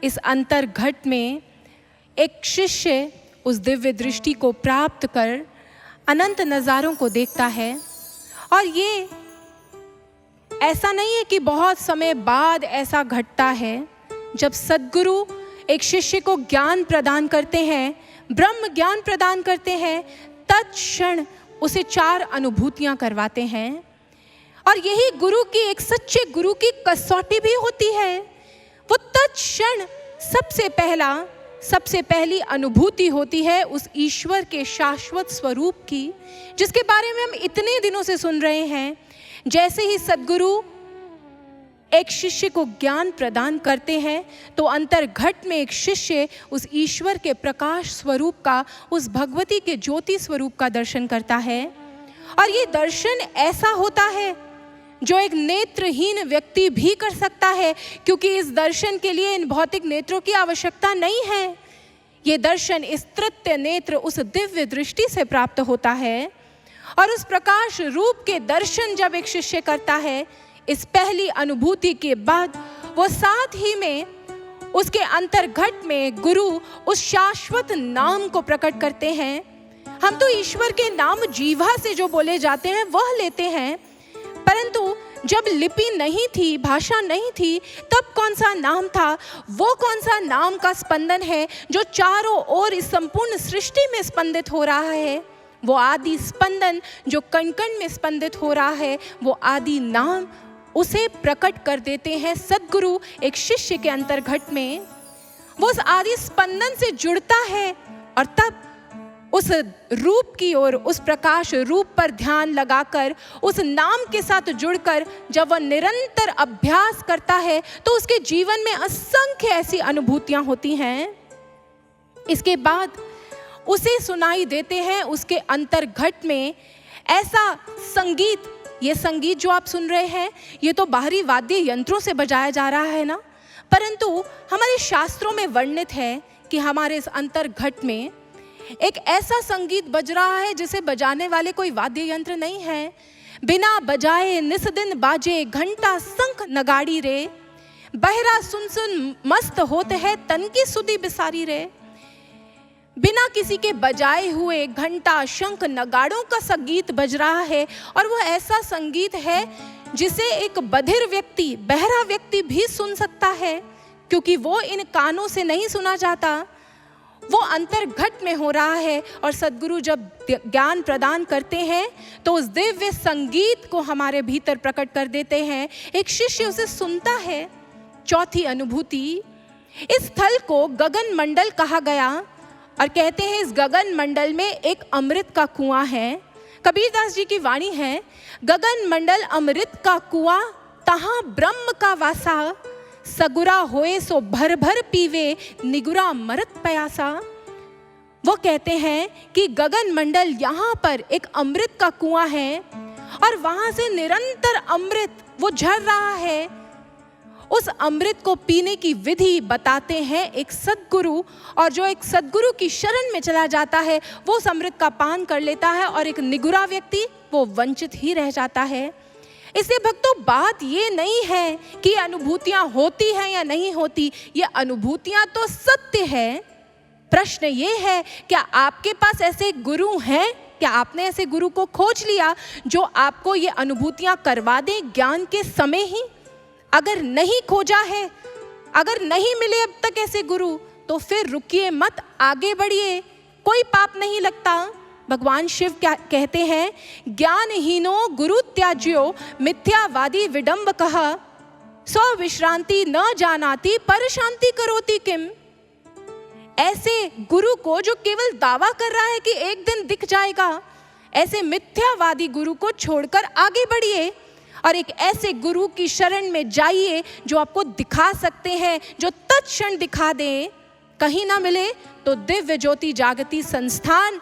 इस अंतर्घट में एक शिष्य उस दिव्य दृष्टि को प्राप्त कर अनंत नज़ारों को देखता है। और ये ऐसा नहीं है कि बहुत समय बाद ऐसा घटता है। जब सद्गुरु एक शिष्य को ज्ञान प्रदान करते हैं, ब्रह्म ज्ञान प्रदान करते हैं, तत्क्षण उसे 4 अनुभूतियां करवाते हैं। और यही गुरु की, एक सच्चे गुरु की कसौटी भी होती है। वो तत्क्षण सबसे पहला सबसे पहली अनुभूति होती है उस ईश्वर के शाश्वत स्वरूप की, जिसके बारे में हम इतने दिनों से सुन रहे हैं। जैसे ही सद्गुरु एक शिष्य को ज्ञान प्रदान करते हैं तो अंतर्घट में एक शिष्य उस ईश्वर के प्रकाश स्वरूप का, उस भगवती के ज्योति स्वरूप का दर्शन करता है। और ये दर्शन ऐसा होता है जो एक नेत्रहीन व्यक्ति भी कर सकता है, क्योंकि इस दर्शन के लिए इन भौतिक नेत्रों की आवश्यकता नहीं है। ये दर्शन इस तृतीय नेत्र, उस दिव्य दृष्टि से प्राप्त होता है। और उस प्रकाश रूप के दर्शन जब एक शिष्य करता है, इस पहली अनुभूति के बाद वो साथ ही में उसके अंतर्घट में गुरु उस शाश्वत नाम को प्रकट करते हैं। हम तो ईश्वर के नाम जीवा से जो बोले जाते हैं वह लेते हैं, परंतु जब लिपि नहीं थी, भाषा नहीं थी, तब कौन सा नाम था? वो कौन सा नाम का स्पंदन है जो चारों ओर इस संपूर्ण सृष्टि में स्पंदित हो रहा है? वो आदि स्पंदन जो कण कण में स्पंदित हो रहा है, वो आदि नाम, उसे प्रकट कर देते हैं सद्गुरु एक शिष्य के अंतर्घट में। वो उस आदि स्पंदन से जुड़ता है और तब उस रूप की ओर, उस प्रकाश रूप पर ध्यान लगाकर, उस नाम के साथ जुड़कर जब वह निरंतर अभ्यास करता है तो उसके जीवन में असंख्य ऐसी अनुभूतियां होती हैं। इसके बाद उसे सुनाई देते हैं उसके अंतर्घट में ऐसा संगीत। ये संगीत जो आप सुन रहे हैं, ये तो बाहरी वाद्य यंत्रों से बजाया जा रहा है ना, परंतु हमारे शास्त्रों में वर्णित है कि हमारे इस अंतर्घट में एक ऐसा संगीत बज रहा है जिसे बजाने वाले कोई वाद्य यंत्र नहीं है। बिना बजाए निस दिन बाजे घंटा शंख नगाड़ी रे, बहरा सुन सुन मस्त होते है तन की सुधी बिसारी रे। बिना किसी के बजाए हुए घंटा शंख नगाड़ों का संगीत बज रहा है, और वो ऐसा संगीत है जिसे एक बधिर व्यक्ति, बहरा व्यक्ति भी सुन सकता है, क्योंकि वो इन कानों से नहीं सुना जाता, वो अंतर्घट में हो रहा है। और सद्गुरु जब ज्ञान प्रदान करते हैं तो उस दिव्य संगीत को हमारे भीतर प्रकट कर देते हैं। एक शिष्य उसे सुनता है। चौथी अनुभूति, इस स्थल को गगन मंडल कहा गया और कहते हैं इस गगन मंडल में एक अमृत का कुआं है। कबीरदास जी की वाणी है, गगन मंडल अमृत का कुआं, तहां ब्रह्म का वासा, सगुरा होए सो भर भर पीवे, निगुरा मरत प्यासा। वो कहते हैं कि गगन मंडल यहाँ पर एक अमृत का कुआं है और वहां से निरंतर अमृत वो झर रहा है। उस अमृत को पीने की विधि बताते हैं एक सद्गुरु, और जो एक सद्गुरु की शरण में चला जाता है वो उस अमृत का पान कर लेता है, और एक निगुरा व्यक्ति वो वंचित ही रह जाता है। इसलिए भक्तों, बात ये नहीं है कि अनुभूतियां होती हैं या नहीं होती, ये अनुभूतियां तो सत्य है। प्रश्न ये है, क्या आपके पास ऐसे गुरु हैं? क्या आपने ऐसे गुरु को खोज लिया जो आपको ये अनुभूतियां करवा दें ज्ञान के समय ही? अगर नहीं खोजा है, अगर नहीं मिले अब तक ऐसे गुरु, तो फिर रुकिए मत, आगे बढ़िए, कोई पाप नहीं लगता। भगवान शिव क्या कहते हैं, ज्ञानहीनो गुरु त्याज्यो मिथ्यावादी विडंब कहा, सौ विश्रांति न जानाति पर शांति करोति किम। ऐसे गुरु को जो केवल दावा कर रहा है कि एक दिन दिख जाएगा, ऐसे मिथ्यावादी गुरु को छोड़कर आगे बढ़िए और एक ऐसे गुरु की शरण में जाइए जो आपको दिखा सकते हैं, जो तत्क्षण दिखा दें। कहीं ना मिले तो दिव्य ज्योति जागृति संस्थान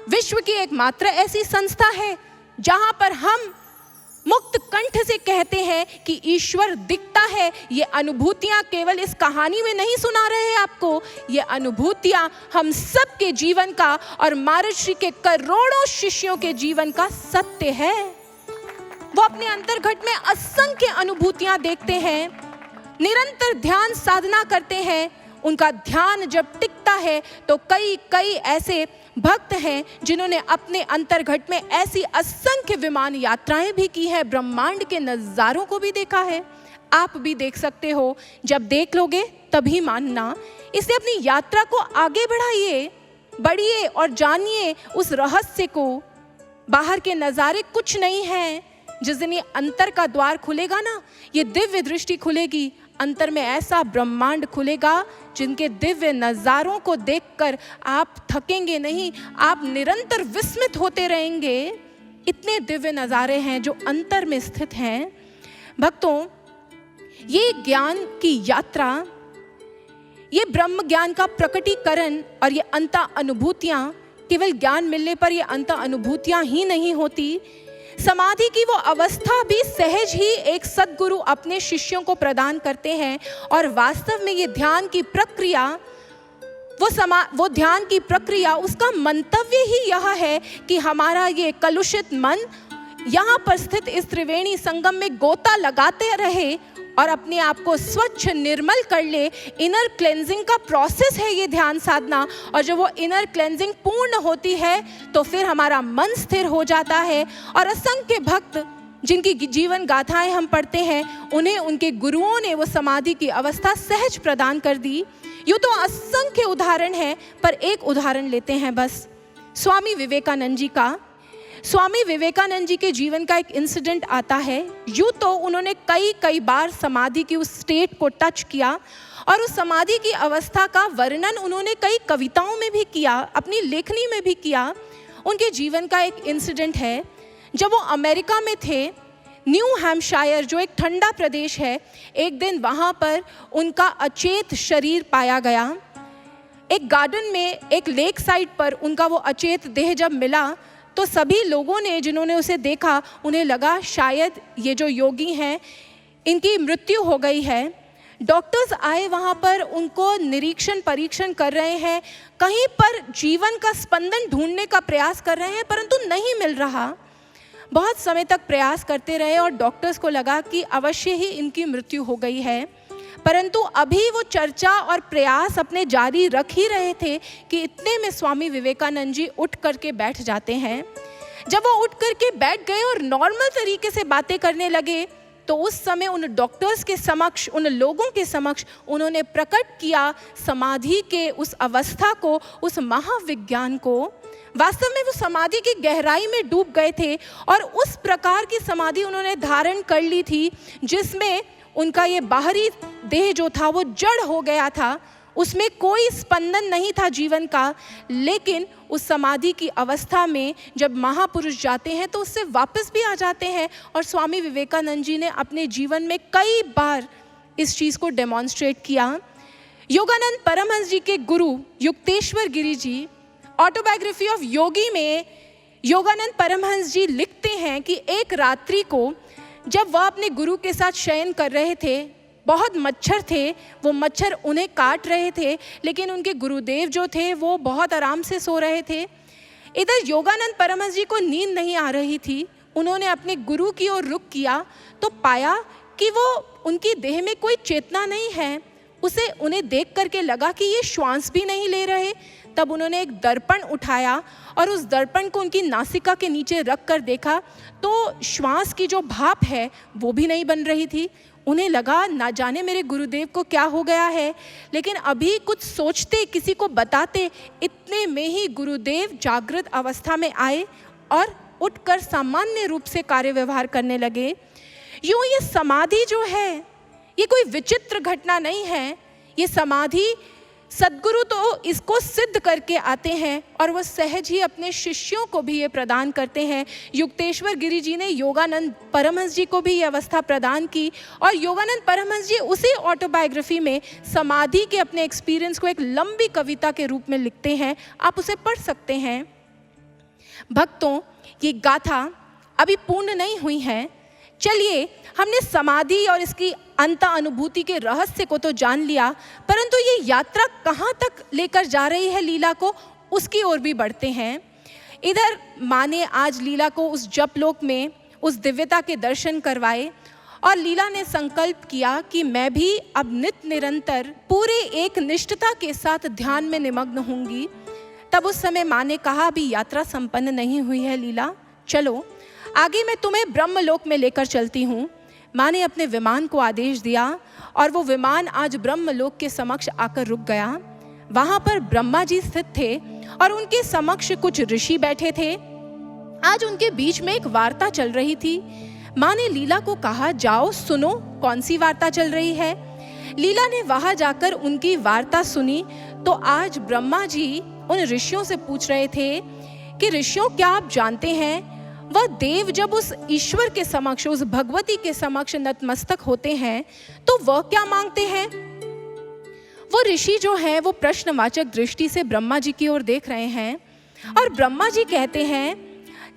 विश्व की एकमात्र ऐसी संस्था है जहां पर हम मुक्त कंठ से कहते हैं कि ईश्वर दिखता है। ये अनुभूतियां केवल इस कहानी में नहीं सुना रहे हैं आपको, ये अनुभूतियां हम सबके जीवन का और महर्षि के करोड़ों शिष्यों के जीवन का सत्य है। वो अपने अंतर्घट में असंख्य अनुभूतियां देखते हैं, निरंतर ध्यान साधना करते हैं। उनका ध्यान जब टिकता है तो कई ऐसे भक्त हैं जिन्होंने अपने अंतर्घट में ऐसी असंख्य विमान यात्राएं भी की है, ब्रह्मांड के नज़ारों को भी देखा है। आप भी देख सकते हो, जब देख लोगे तभी मानना। इसलिए अपनी यात्रा को आगे बढ़िए और जानिए उस रहस्य को। बाहर के नज़ारे कुछ नहीं हैं। जिस दिन ये अंतर का द्वार खुलेगा ना, ये दिव्य दृष्टि खुलेगी, अंतर में ऐसा ब्रह्मांड खुलेगा जिनके दिव्य नज़ारों को देखकर आप थकेंगे नहीं, आप निरंतर विस्मित होते रहेंगे। इतने दिव्य नज़ारे हैं जो अंतर में स्थित हैं। भक्तों, ये ज्ञान की यात्रा, ये ब्रह्म ज्ञान का प्रकटीकरण और ये अंत अनुभूतियाँ, केवल ज्ञान मिलने पर ये अंत अनुभूतियाँ ही नहीं होती। समाधि की वो अवस्था भी सहज ही एक सद्गुरु अपने शिष्यों को प्रदान करते हैं। और वास्तव में ये ध्यान की प्रक्रिया, वो ध्यान की प्रक्रिया, उसका मंतव्य ही यह है कि हमारा ये कलुषित मन यहाँ पर स्थित इस त्रिवेणी संगम में गोता लगाते रहे और अपने आप को स्वच्छ निर्मल कर ले। इनर क्लेंजिंग का प्रोसेस है ये ध्यान साधना। और जब वो इनर क्लेंजिंग पूर्ण होती है तो फिर हमारा मन स्थिर हो जाता है। और असंख्य भक्त जिनकी जीवन गाथाएं हम पढ़ते हैं, उन्हें उनके गुरुओं ने वो समाधि की अवस्था सहज प्रदान कर दी। यूँ तो असंख्य उदाहरण हैं, पर एक उदाहरण लेते हैं बस, स्वामी विवेकानंद जी का। स्वामी विवेकानंद जी के जीवन का एक इंसिडेंट आता है। यूँ तो उन्होंने कई बार समाधि की उस स्टेट को टच किया और उस समाधि की अवस्था का वर्णन उन्होंने कई कविताओं में भी किया, अपनी लेखनी में भी किया। उनके जीवन का एक इंसिडेंट है, जब वो अमेरिका में थे, न्यू हैम्पशायर जो एक ठंडा प्रदेश है, एक दिन वहाँ पर उनका अचेत शरीर पाया गया। एक गार्डन में, एक लेक साइड पर उनका वो अचेत देह जब मिला तो सभी लोगों ने, जिन्होंने उसे देखा, उन्हें लगा शायद ये जो योगी हैं इनकी मृत्यु हो गई है। डॉक्टर्स आए वहाँ पर, उनको निरीक्षण परीक्षण कर रहे हैं, कहीं पर जीवन का स्पंदन ढूंढने का प्रयास कर रहे हैं, परंतु नहीं मिल रहा। बहुत समय तक प्रयास करते रहे और डॉक्टर्स को लगा कि अवश्य ही इनकी मृत्यु हो गई है। परंतु अभी वो चर्चा और प्रयास अपने जारी रख ही रहे थे कि इतने में स्वामी विवेकानंद जी उठ करके बैठ जाते हैं। जब वो उठ करके बैठ गए और नॉर्मल तरीके से बातें करने लगे, तो उस समय उन डॉक्टर्स के समक्ष, उन लोगों के समक्ष उन्होंने प्रकट किया समाधि के उस अवस्था को, उस महाविज्ञान को। वास्तव में वो समाधि की गहराई में डूब गए थे और उस प्रकार की समाधि उन्होंने धारण कर ली थी जिसमें उनका ये बाहरी देह जो था वो जड़ हो गया था, उसमें कोई स्पंदन नहीं था जीवन का। लेकिन उस समाधि की अवस्था में जब महापुरुष जाते हैं तो उससे वापस भी आ जाते हैं। और स्वामी विवेकानंद जी ने अपने जीवन में कई बार इस चीज़ को डेमॉन्स्ट्रेट किया। योगानंद परमहंस जी के गुरु युक्तेश्वर गिरी जी, ऑटोबायोग्राफी ऑफ योगी में योगानंद परमहंस जी लिखते हैं कि एक रात्रि को जब वह अपने गुरु के साथ शयन कर रहे थे, बहुत मच्छर थे, वो मच्छर उन्हें काट रहे थे, लेकिन उनके गुरुदेव जो थे वो बहुत आराम से सो रहे थे। इधर योगानंद परमहंस जी को नींद नहीं आ रही थी। उन्होंने अपने गुरु की ओर रुख किया तो पाया कि वो, उनकी देह में कोई चेतना नहीं है। उन्हें देख करके लगा कि ये श्वास भी नहीं ले रहे। तब उन्होंने एक दर्पण उठाया और उस दर्पण को उनकी नासिका के नीचे रख कर देखा तो श्वास की जो भाप है वो भी नहीं बन रही थी। उन्हें लगा ना जाने मेरे गुरुदेव को क्या हो गया है, लेकिन अभी कुछ सोचते, किसी को बताते, इतने में ही गुरुदेव जागृत अवस्था में आए और उठकर सामान्य रूप से कार्य व्यवहार करने लगे। यूँ ये समाधि जो है ये कोई विचित्र घटना नहीं है। ये समाधि सद्गुरु तो इसको सिद्ध करके आते हैं और वह सहज ही अपने शिष्यों को भी ये प्रदान करते हैं। युक्तेश्वर गिरी जी ने योगानंद परमहंस जी को भी ये अवस्था प्रदान की और योगानंद परमहंस जी उसी ऑटोबायोग्राफी में समाधि के अपने एक्सपीरियंस को एक लंबी कविता के रूप में लिखते हैं। आप उसे पढ़ सकते हैं। भक्तों, ये गाथा अभी पूर्ण नहीं हुई है। चलिए, हमने समाधि और इसकी अंत अनुभूति के रहस्य को तो जान लिया, परंतु ये यात्रा कहाँ तक लेकर जा रही है लीला को, उसकी ओर भी बढ़ते हैं। इधर माँ ने आज लीला को उस जपलोक में उस दिव्यता के दर्शन करवाए और लीला ने संकल्प किया कि मैं भी अब नित निरंतर पूरे एक निष्ठता के साथ ध्यान में निमग्न होंगी। तब उस समय माँ ने कहा, अभी यात्रा संपन्न नहीं हुई है लीला, चलो आगे मैं तुम्हें ब्रह्मलोक में लेकर चलती हूँ। माँ ने अपने विमान को आदेश दिया और वो विमान आज ब्रह्मलोक के समक्ष आकर रुक गया। वहाँ पर ब्रह्मा जी स्थित थे और उनके समक्ष कुछ ऋषि बैठे थे। आज उनके बीच में एक वार्ता चल रही थी। माँ ने लीला को कहा, जाओ सुनो कौन सी वार्ता चल रही है। लीला ने वहां जाकर उनकी वार्ता सुनी तो आज ब्रह्मा जी उन ऋषियों से पूछ रहे थे कि ऋषियों, क्या आप जानते हैं वह देव जब उस ईश्वर के समक्ष, उस भगवती के समक्ष नतमस्तक होते हैं तो वह क्या मांगते हैं? वो ऋषि जो है वो प्रश्नवाचक दृष्टि से ब्रह्मा जी की ओर देख रहे हैं और ब्रह्मा जी कहते हैं,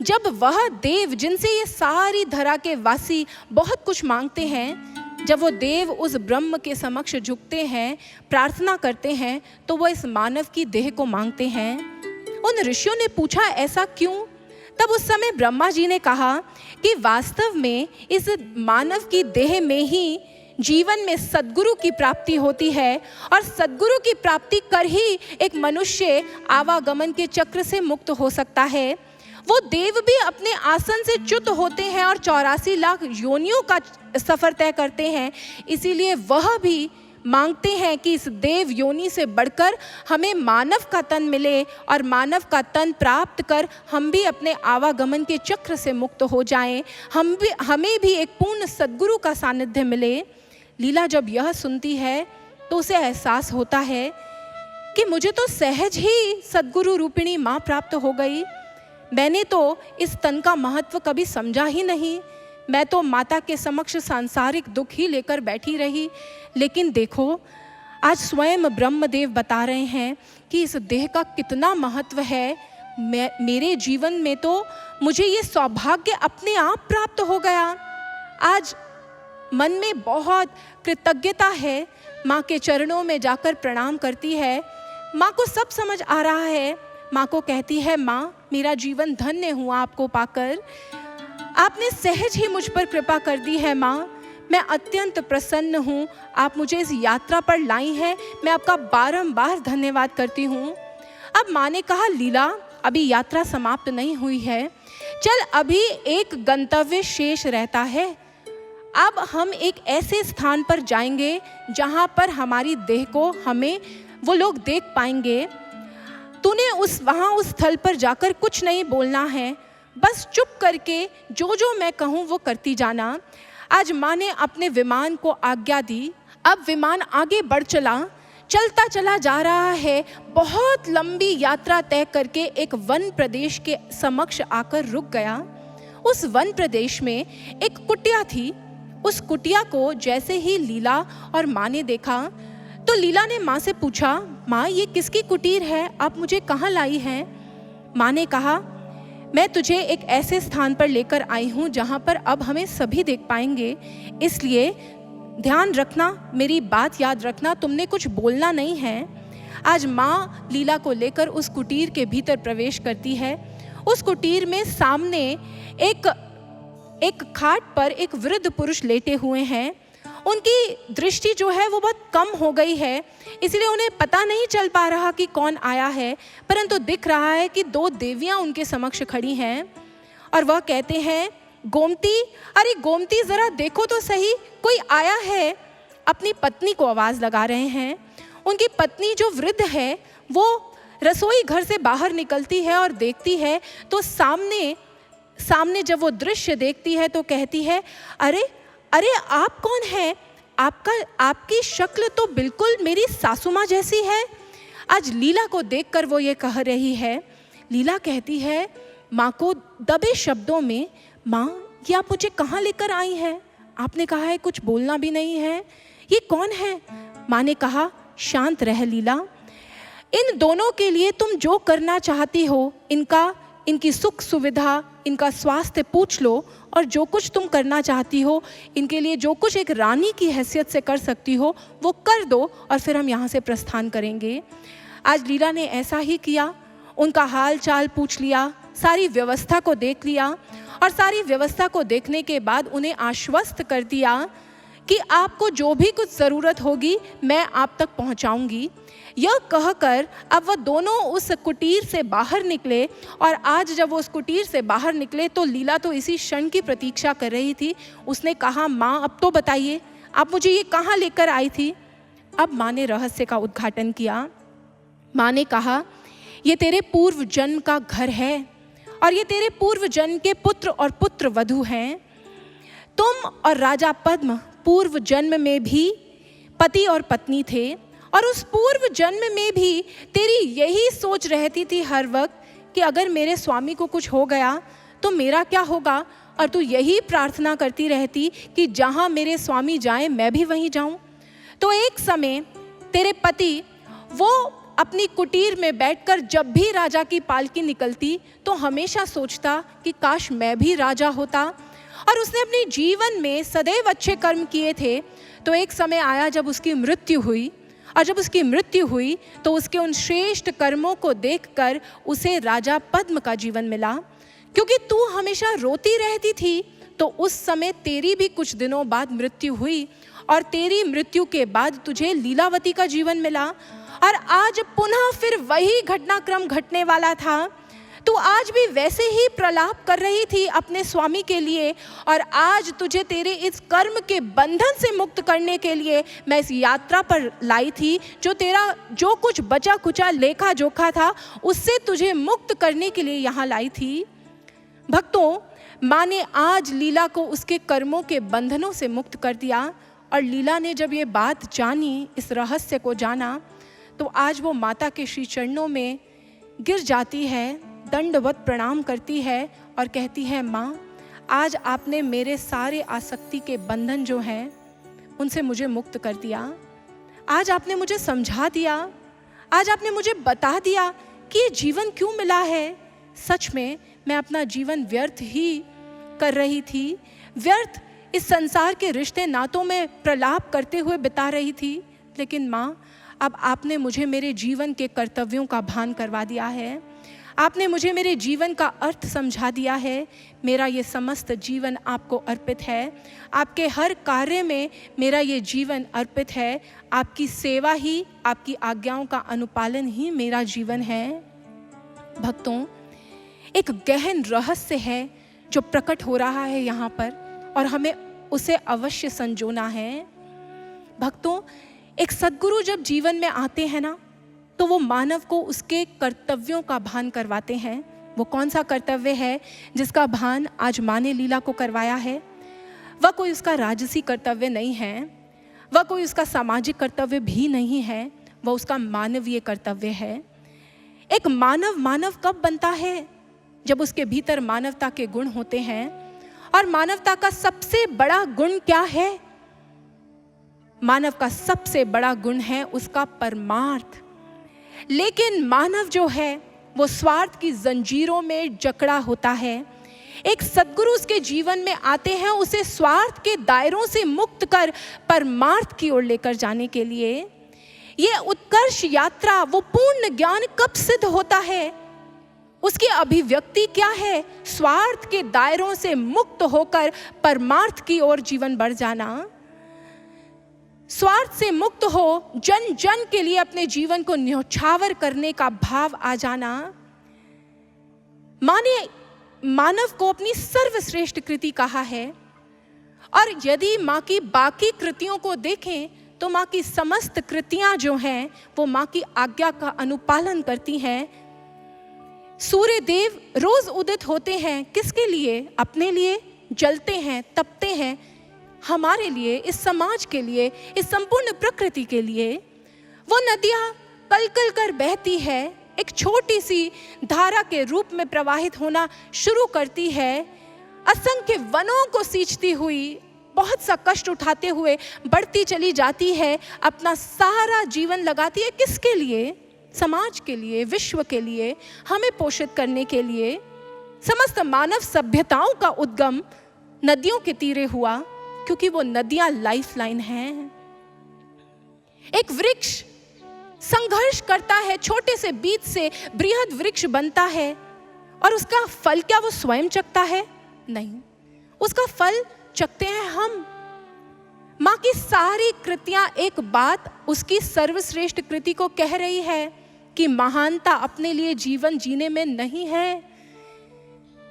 जब वह देव जिनसे ये सारी धरा के वासी बहुत कुछ मांगते हैं, जब वो देव उस ब्रह्म के समक्ष झुकते हैं, प्रार्थना करते हैं, तो वो इस मानव की देह को मांगते हैं। उन ऋषियों ने पूछा, ऐसा क्यों? तब उस समय ब्रह्मा जी ने कहा कि वास्तव में इस मानव की देह में ही जीवन में सद्गुरु की प्राप्ति होती है और सद्गुरु की प्राप्ति कर ही एक मनुष्य आवागमन के चक्र से मुक्त हो सकता है। वो देव भी अपने आसन से च्युत होते हैं और 84 लाख योनियों का सफर तय करते हैं, इसीलिए वह भी मांगते हैं कि इस देव योनि से बढ़कर हमें मानव का तन मिले और मानव का तन प्राप्त कर हम भी अपने आवागमन के चक्र से मुक्त हो जाएं, हमें भी एक पूर्ण सद्गुरु का सानिध्य मिले। लीला जब यह सुनती है तो उसे एहसास होता है कि मुझे तो सहज ही सद्गुरु रूपिणी माँ प्राप्त हो गई। मैंने तो इस तन का महत्व कभी समझा ही नहीं। मैं तो माता के समक्ष सांसारिक दुख ही लेकर बैठी रही, लेकिन देखो आज स्वयं ब्रह्मदेव बता रहे हैं कि इस देह का कितना महत्व है। मेरे जीवन में तो मुझे ये सौभाग्य अपने आप प्राप्त हो गया। आज मन में बहुत कृतज्ञता है, माँ के चरणों में जाकर प्रणाम करती है। माँ को सब समझ आ रहा है। माँ को कहती है, माँ मेरा जीवन धन्य हुआ आपको पाकर, आपने सहज ही मुझ पर कृपा कर दी है। माँ मैं अत्यंत प्रसन्न हूँ, आप मुझे इस यात्रा पर लाई हैं, मैं आपका बारंबार धन्यवाद करती हूँ। अब माँ ने कहा, लीला अभी यात्रा समाप्त नहीं हुई है, चल अभी एक गंतव्य शेष रहता है। अब हम एक ऐसे स्थान पर जाएंगे जहाँ पर हमारी देह को हमें वो लोग देख पाएंगे। तूने वहाँ उस स्थल पर जाकर कुछ नहीं बोलना है, बस चुप करके जो जो मैं कहूँ वो करती जाना। आज माँ ने अपने विमान को आज्ञा दी। अब विमान आगे बढ़ चलता चला जा रहा है। बहुत लंबी यात्रा तय करके एक वन प्रदेश के समक्ष आकर रुक गया। उस वन प्रदेश में एक कुटिया थी। उस कुटिया को जैसे ही लीला और माँ ने देखा तो लीला ने माँ से पूछा, माँ ये किसकी कुटीर है, आप मुझे कहाँ लाई हैं? माँ ने कहा, मैं तुझे एक ऐसे स्थान पर लेकर आई हूँ जहाँ पर अब हमें सभी देख पाएंगे, इसलिए ध्यान रखना, मेरी बात याद रखना, तुमने कुछ बोलना नहीं है। आज माँ लीला को लेकर उस कुटीर के भीतर प्रवेश करती है। उस कुटीर में सामने एक खाट पर एक वृद्ध पुरुष लेटे हुए हैं। उनकी दृष्टि जो है वो बहुत कम हो गई है, इसलिए उन्हें पता नहीं चल पा रहा कि कौन आया है, परंतु दिख रहा है कि 2 देवियाँ उनके समक्ष खड़ी हैं और वह कहते हैं, गोमती, अरे गोमती ज़रा देखो तो सही, कोई आया है। अपनी पत्नी को आवाज़ लगा रहे हैं। उनकी पत्नी जो वृद्ध है वो रसोई घर से बाहर निकलती है और देखती है तो सामने जब वो दृश्य देखती है तो कहती है, अरे अरे आप कौन हैं? आपकी शक्ल तो बिल्कुल मेरी सासू माँ जैसी है। आज लीला को देखकर वो ये कह रही है। लीला कहती है माँ को दबे शब्दों में, माँ ये आप मुझे कहाँ लेकर आई हैं? आपने कहा है कुछ बोलना भी नहीं है, ये कौन है? माँ ने कहा, शांत रह लीला, इन दोनों के लिए तुम जो करना चाहती हो, इनकी सुख सुविधा, इनका स्वास्थ्य पूछ लो और जो कुछ तुम करना चाहती हो, इनके लिए जो कुछ एक रानी की हैसियत से कर सकती हो वो कर दो और फिर हम यहाँ से प्रस्थान करेंगे। आज लीला ने ऐसा ही किया। उनका हाल चाल पूछ लिया, सारी व्यवस्था को देख लिया और सारी व्यवस्था को देखने के बाद उन्हें आश्वस्त कर दिया कि आपको जो भी कुछ ज़रूरत होगी मैं आप तक पहुंचाऊंगी। यह कहकर अब वह दोनों उस कुटीर से बाहर निकले और आज जब वो उस कुटीर से बाहर निकले तो लीला तो इसी क्षण की प्रतीक्षा कर रही थी। उसने कहा, माँ अब तो बताइए आप मुझे ये कहाँ लेकर आई थी? अब माँ ने रहस्य का उद्घाटन किया। माँ ने कहा, ये तेरे पूर्व जन्म का घर है और ये तेरे पूर्व जन्म के पुत्र और पुत्र वधू हैं। तुम और राजा पद्म पूर्व जन्म में भी पति और पत्नी थे और उस पूर्व जन्म में भी तेरी यही सोच रहती थी हर वक्त कि अगर मेरे स्वामी को कुछ हो गया तो मेरा क्या होगा, और तू यही प्रार्थना करती रहती कि जहाँ मेरे स्वामी जाएं मैं भी वहीं जाऊं। तो एक समय तेरे पति वो अपनी कुटीर में बैठकर जब भी राजा की पालकी निकलती तो हमेशा सोचता कि काश मैं भी राजा होता, और उसने अपने जीवन में सदैव अच्छे कर्म किए थे। तो एक समय आया जब उसकी मृत्यु हुई, और जब उसकी मृत्यु हुई तो उसके उन श्रेष्ठ कर्मों को देखकर उसे राजा पद्म का जीवन मिला। क्योंकि तू हमेशा रोती रहती थी तो उस समय तेरी भी कुछ दिनों बाद मृत्यु हुई, और तेरी मृत्यु के बाद तुझे लीलावती का जीवन मिला, और आज पुनः फिर वही घटनाक्रम घटने वाला था। तू आज भी वैसे ही प्रलाप कर रही थी अपने स्वामी के लिए, और आज तुझे तेरे इस कर्म के बंधन से मुक्त करने के लिए मैं इस यात्रा पर लाई थी। जो तेरा जो कुछ बचा कुचा लेखा जोखा था उससे तुझे मुक्त करने के लिए यहाँ लाई थी। भक्तों, माँ ने आज लीला को उसके कर्मों के बंधनों से मुक्त कर दिया, और लीला ने जब ये बात जानी, इस रहस्य को जाना, तो आज वो माता के श्री चरणों में गिर जाती है, दंडवत प्रणाम करती है और कहती है, माँ आज आपने मेरे सारे आसक्ति के बंधन जो हैं उनसे मुझे मुक्त कर दिया। आज आपने मुझे समझा दिया, आज आपने मुझे बता दिया कि ये जीवन क्यों मिला है। सच में मैं अपना जीवन व्यर्थ ही कर रही थी, व्यर्थ इस संसार के रिश्ते नातों में प्रलाप करते हुए बिता रही थी। लेकिन माँ, अब आपने मुझे मेरे जीवन के कर्तव्यों का भान करवा दिया है, आपने मुझे मेरे जीवन का अर्थ समझा दिया है। मेरा ये समस्त जीवन आपको अर्पित है, आपके हर कार्य में मेरा ये जीवन अर्पित है। आपकी सेवा ही, आपकी आज्ञाओं का अनुपालन ही मेरा जीवन है। भक्तों, एक गहन रहस्य है जो प्रकट हो रहा है यहाँ पर, और हमें उसे अवश्य संजोना है। भक्तों, एक सद्गुरु जब जीवन में आते हैं ना, तो वो मानव को उसके कर्तव्यों का भान करवाते हैं। वो कौन सा कर्तव्य है जिसका भान आज माँ ने लीला को करवाया है? वह कोई उसका राजसी कर्तव्य नहीं है, वह कोई उसका सामाजिक कर्तव्य भी नहीं है, वह उसका मानवीय कर्तव्य है। एक मानव कब बनता है? जब उसके भीतर मानवता के गुण होते हैं। और मानवता का सबसे बड़ा गुण क्या है? मानव का सबसे बड़ा गुण है उसका परमार्थ। लेकिन मानव जो है वो स्वार्थ की जंजीरों में जकड़ा होता है। एक सद्गुरु उसके जीवन में आते हैं उसे स्वार्थ के दायरों से मुक्त कर परमार्थ की ओर लेकर जाने के लिए। ये उत्कर्ष यात्रा, वो पूर्ण ज्ञान कब सिद्ध होता है? उसकी अभिव्यक्ति क्या है? स्वार्थ के दायरों से मुक्त होकर परमार्थ की ओर जीवन बढ़ जाना। स्वार्थ से मुक्त हो जन जन के लिए अपने जीवन को न्यौछावर करने का भाव आ जाना। माँ ने मानव को अपनी सर्वश्रेष्ठ कृति कहा है, और यदि माँ की बाकी कृतियों को देखें तो माँ की समस्त कृतियां जो हैं वो माँ की आज्ञा का अनुपालन करती हैं। सूर्य देव रोज उदित होते हैं, किसके लिए? अपने लिए। जलते हैं, तपते हैं, हमारे लिए, इस समाज के लिए, इस संपूर्ण प्रकृति के लिए। वो नदियाँ कल कल कर बहती है, एक छोटी सी धारा के रूप में प्रवाहित होना शुरू करती है, असंख्य वनों को सींचती हुई, बहुत सा कष्ट उठाते हुए बढ़ती चली जाती है, अपना सारा जीवन लगाती है। किसके लिए? समाज के लिए, विश्व के लिए, हमें पोषित करने के लिए। समस्त मानव सभ्यताओं का उद्गम नदियों के तीरे हुआ, क्योंकि वो नदियां लाइफलाइन हैं। एक वृक्ष संघर्ष करता है, छोटे से बीज से बृहद वृक्ष बनता है, और उसका फल क्या वो स्वयं चखता है? नहीं, उसका फल चखते हैं हम। माँ की सारी कृतियां एक बात उसकी सर्वश्रेष्ठ कृति को कह रही है कि महानता अपने लिए जीवन जीने में नहीं है।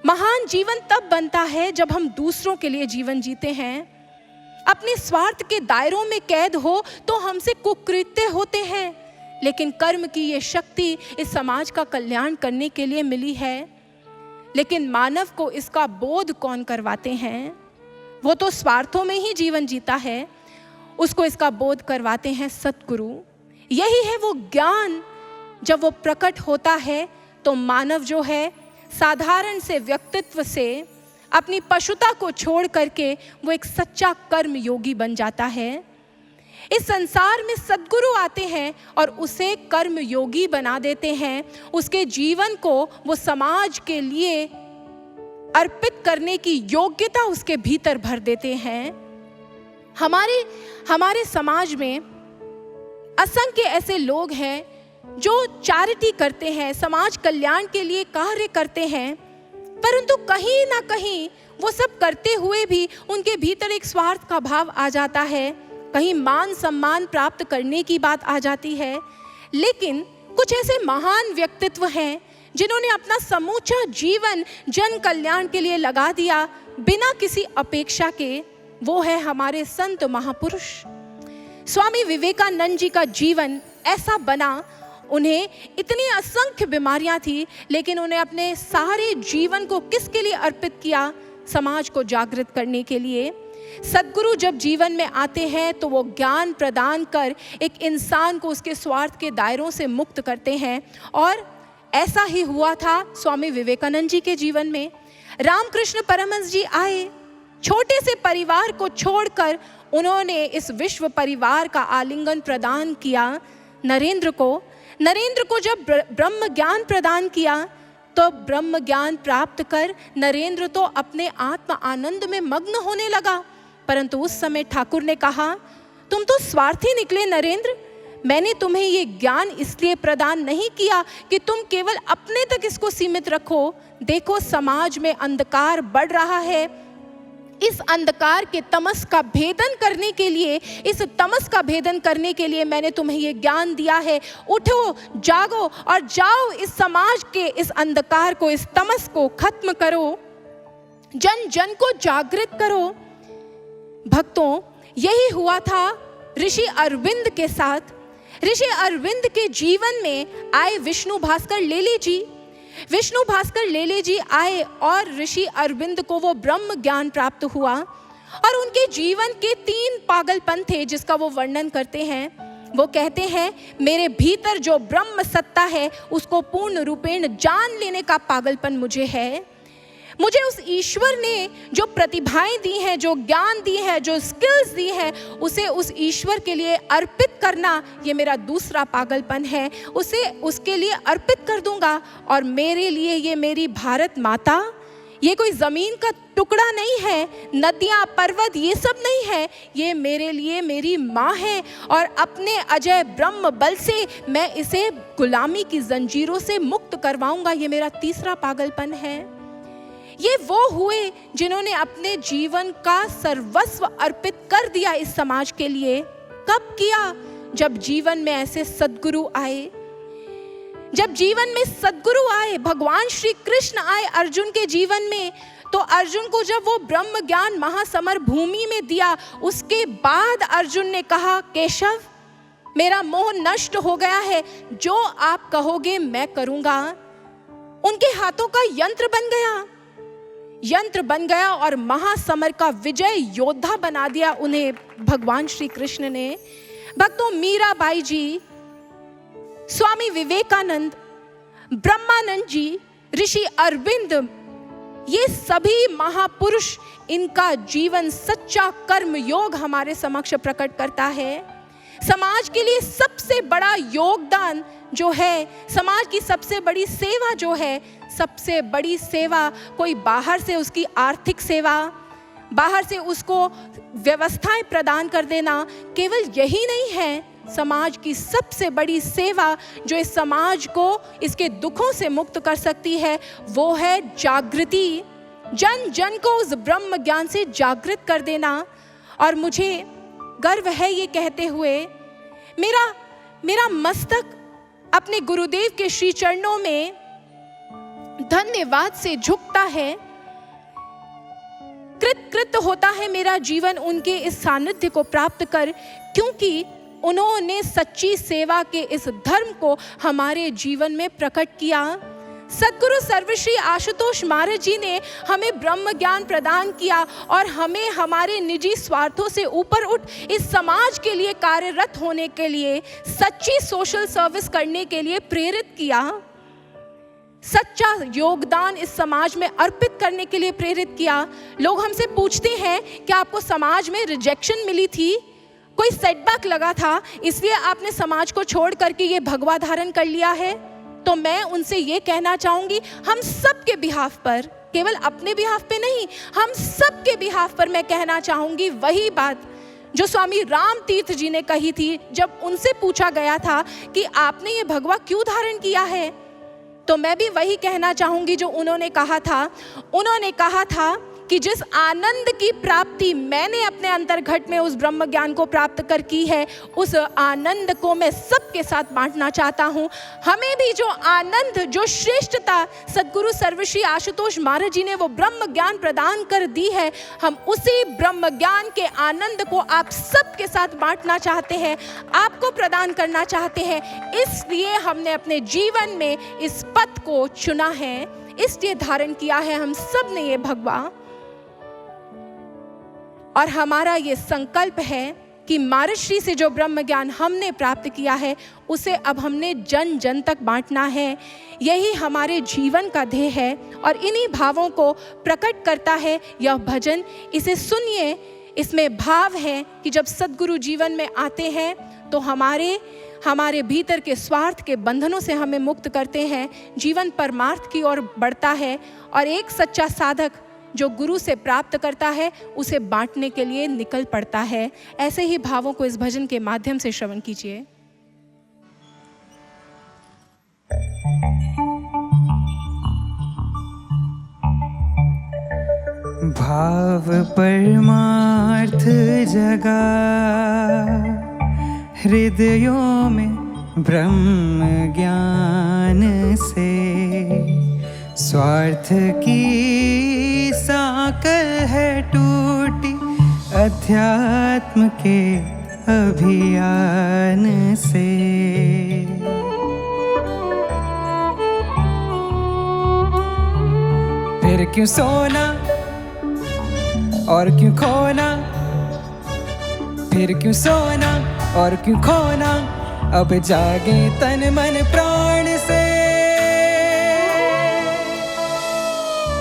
महान जीवन तब बनता है जब हम दूसरों के लिए जीवन जीते हैं। अपने स्वार्थ के दायरों में कैद हो तो हमसे कुकृत्य होते हैं, लेकिन कर्म की ये शक्ति इस समाज का कल्याण करने के लिए मिली है। लेकिन मानव को इसका बोध कौन करवाते हैं? वो तो स्वार्थों में ही जीवन जीता है। उसको इसका बोध करवाते हैं सद्गुरु। यही है वो ज्ञान, जब वो प्रकट होता है तो मानव जो है साधारण से व्यक्तित्व से अपनी पशुता को छोड़ करके वो एक सच्चा कर्म योगी बन जाता है। इस संसार में सद्गुरु आते हैं और उसे कर्म योगी बना देते हैं। उसके जीवन को वो समाज के लिए अर्पित करने की योग्यता उसके भीतर भर देते हैं। हमारे समाज में असंख्य ऐसे लोग हैं जो चैरिटी करते हैं, समाज कल्याण के लिए कार्य करते हैं, परंतु कहीं ना कहीं वो सब करते हुए भी उनके भीतर एक स्वार्थ का भाव आ जाता है, कहीं मान सम्मान प्राप्त करने की बात आ जाती है। लेकिन कुछ ऐसे महान व्यक्तित्व हैं जिन्होंने अपना समूचा जीवन जन कल्याण के लिए लगा दिया बिना किसी अपेक्षा के। वो है हमारे संत महापुरुष। स्वामी विवेकानंद जी का जीवन ऐसा बना, उन्हें इतनी असंख्य बीमारियां थी, लेकिन उन्हें अपने सारे जीवन को किसके लिए अर्पित किया? समाज को जागृत करने के लिए। सद्गुरु जब जीवन में आते हैं तो वो ज्ञान प्रदान कर एक इंसान को उसके स्वार्थ के दायरों से मुक्त करते हैं, और ऐसा ही हुआ था स्वामी विवेकानंद जी के जीवन में। रामकृष्ण परमहंस जी आए, छोटे से परिवार को छोड़कर उन्होंने इस विश्व परिवार का आलिंगन प्रदान किया नरेंद्र को जब ब्रह्म ज्ञान प्रदान किया तो ब्रह्म ज्ञान प्राप्त कर नरेंद्र तो अपने आत्म आनंद में मग्न होने लगा। परंतु उस समय ठाकुर ने कहा, तुम तो स्वार्थी निकले नरेंद्र, मैंने तुम्हें ये ज्ञान इसलिए प्रदान नहीं किया कि तुम केवल अपने तक इसको सीमित रखो। देखो समाज में अंधकार बढ़ रहा है, इस अंधकार के तमस का भेदन करने के लिए मैंने तुम्हें ये ज्ञान दिया है। उठो, जागो और जाओ, इस समाज के इस अंधकार को, इस तमस को खत्म करो, जन जन को जागृत करो। भक्तों, यही हुआ था ऋषि अरविंद के साथ। ऋषि अरविंद के जीवन में आए विष्णु भास्कर लेले जी आए और ऋषि अरविंद को वो ब्रह्म ज्ञान प्राप्त हुआ, और उनके जीवन के 3 पागलपन थे जिसका वो वर्णन करते हैं। वो कहते हैं, मेरे भीतर जो ब्रह्म सत्ता है उसको पूर्ण रूपेण जान लेने का पागलपन मुझे है। मुझे उस ईश्वर ने जो प्रतिभाएं दी हैं, जो ज्ञान दी है, जो स्किल्स दी है, उसे उस ईश्वर के लिए अर्पित करना, ये मेरा दूसरा पागलपन है। उसे उसके लिए अर्पित कर दूंगा। और मेरे लिए ये मेरी भारत माता, ये कोई ज़मीन का टुकड़ा नहीं है, नदियाँ पर्वत ये सब नहीं है, ये मेरे लिए मेरी माँ है, और अपने अजय ब्रह्म बल से मैं इसे गुलामी की जंजीरों से मुक्त करवाऊंगा। ये मेरा तीसरा पागलपन है। ये वो हुए जिन्होंने अपने जीवन का सर्वस्व अर्पित कर दिया इस समाज के लिए। कब किया? जब जीवन में ऐसे सद्गुरु आए। जब जीवन में सद्गुरु आए, भगवान श्री कृष्ण आए अर्जुन के जीवन में, तो अर्जुन को जब वो ब्रह्म ज्ञान महासमर भूमि में दिया, उसके बाद अर्जुन ने कहा, केशव मेरा मोह नष्ट हो गया है, जो आप कहोगे मैं करूंगा। उनके हाथों का यंत्र बन गया और महासमर का विजय योद्धा बना दिया उन्हें भगवान श्री कृष्ण ने। भक्तों, मीराबाई जी, स्वामी विवेकानंद, ब्रह्मानंद जी, ऋषि अरविंद, ये सभी महापुरुष, इनका जीवन सच्चा कर्म योग हमारे समक्ष प्रकट करता है। समाज के लिए सबसे बड़ा योगदान जो है, समाज की सबसे बड़ी सेवा जो है, सबसे बड़ी सेवा कोई बाहर से उसकी आर्थिक सेवा, बाहर से उसको व्यवस्थाएं प्रदान कर देना, केवल यही नहीं है। समाज की सबसे बड़ी सेवा जो इस समाज को इसके दुखों से मुक्त कर सकती है, वो है जागृति, जन जन को उस ब्रह्म ज्ञान से जागृत कर देना। और मुझे गर्व है ये कहते हुए, मेरा मस्तक अपने गुरुदेव के श्री चरणों में धन्यवाद से झुकता है। कृत होता है मेरा जीवन उनके इस सानिध्य को प्राप्त कर, क्योंकि उन्होंने सच्ची सेवा के इस धर्म को हमारे जीवन में प्रकट किया। सद्गुरु सर्वश्री आशुतोष महाराज जी ने हमें ब्रह्म ज्ञान प्रदान किया और हमें हमारे निजी स्वार्थों से ऊपर उठ इस समाज के लिए कार्यरत होने के लिए, सच्ची सोशल सर्विस करने के लिए प्रेरित किया, सच्चा योगदान इस समाज में अर्पित करने के लिए प्रेरित किया। लोग हमसे पूछते हैं कि आपको समाज में रिजेक्शन मिली थी, कोई सेटबैक लगा था, इसलिए आपने समाज को छोड़ करके ये भगवा धारण कर लिया है? तो मैं उनसे ये कहना चाहूंगी, हम सब के बिहाफ पर, केवल अपने बिहाफ पे नहीं, हम सब के बिहाफ पर मैं कहना चाहूंगी वही बात जो स्वामी राम तीर्थ जी ने कही थी जब उनसे पूछा गया था कि आपने ये भगवा क्यों धारण किया है। तो मैं भी वही कहना चाहूंगी जो उन्होंने कहा था। उन्होंने कहा था कि जिस आनंद की प्राप्ति मैंने अपने अंतर्घट में उस ब्रह्म ज्ञान को प्राप्त कर की है, उस आनंद को मैं सबके साथ बांटना चाहता हूँ। हमें भी जो आनंद, जो श्रेष्ठता सद्गुरु सर्वश्री आशुतोष महाराज जी ने वो ब्रह्म ज्ञान प्रदान कर दी है, हम उसी ब्रह्म ज्ञान के आनंद को आप सबके साथ बांटना चाहते हैं, आपको प्रदान करना चाहते हैं। इसलिए हमने अपने जीवन में इस पथ को चुना है, इसलिए धारण किया है हम सब ने ये भगवा। और हमारा ये संकल्प है कि महाराज से जो ब्रह्म ज्ञान हमने प्राप्त किया है उसे अब हमने जन जन तक बांटना है। यही हमारे जीवन का ध्येय है और इन्हीं भावों को प्रकट करता है यह भजन। इसे सुनिए, इसमें भाव है कि जब सद्गुरु जीवन में आते हैं तो हमारे भीतर के स्वार्थ के बंधनों से हमें मुक्त करते हैं, जीवन परमार्थ की ओर बढ़ता है और एक सच्चा साधक जो गुरु से प्राप्त करता है उसे बांटने के लिए निकल पड़ता है। ऐसे ही भावों को इस भजन के माध्यम से श्रवण कीजिए। भाव परमार्थ जगा हृदयों में ब्रह्म ज्ञान से, स्वार्थ की साकल है टूटी अध्यात्म के अभियान से। फिर क्यों सोना और क्यों खोना, फिर क्यों सोना और क्यों खोना, अब जागे तन मन प्राण से।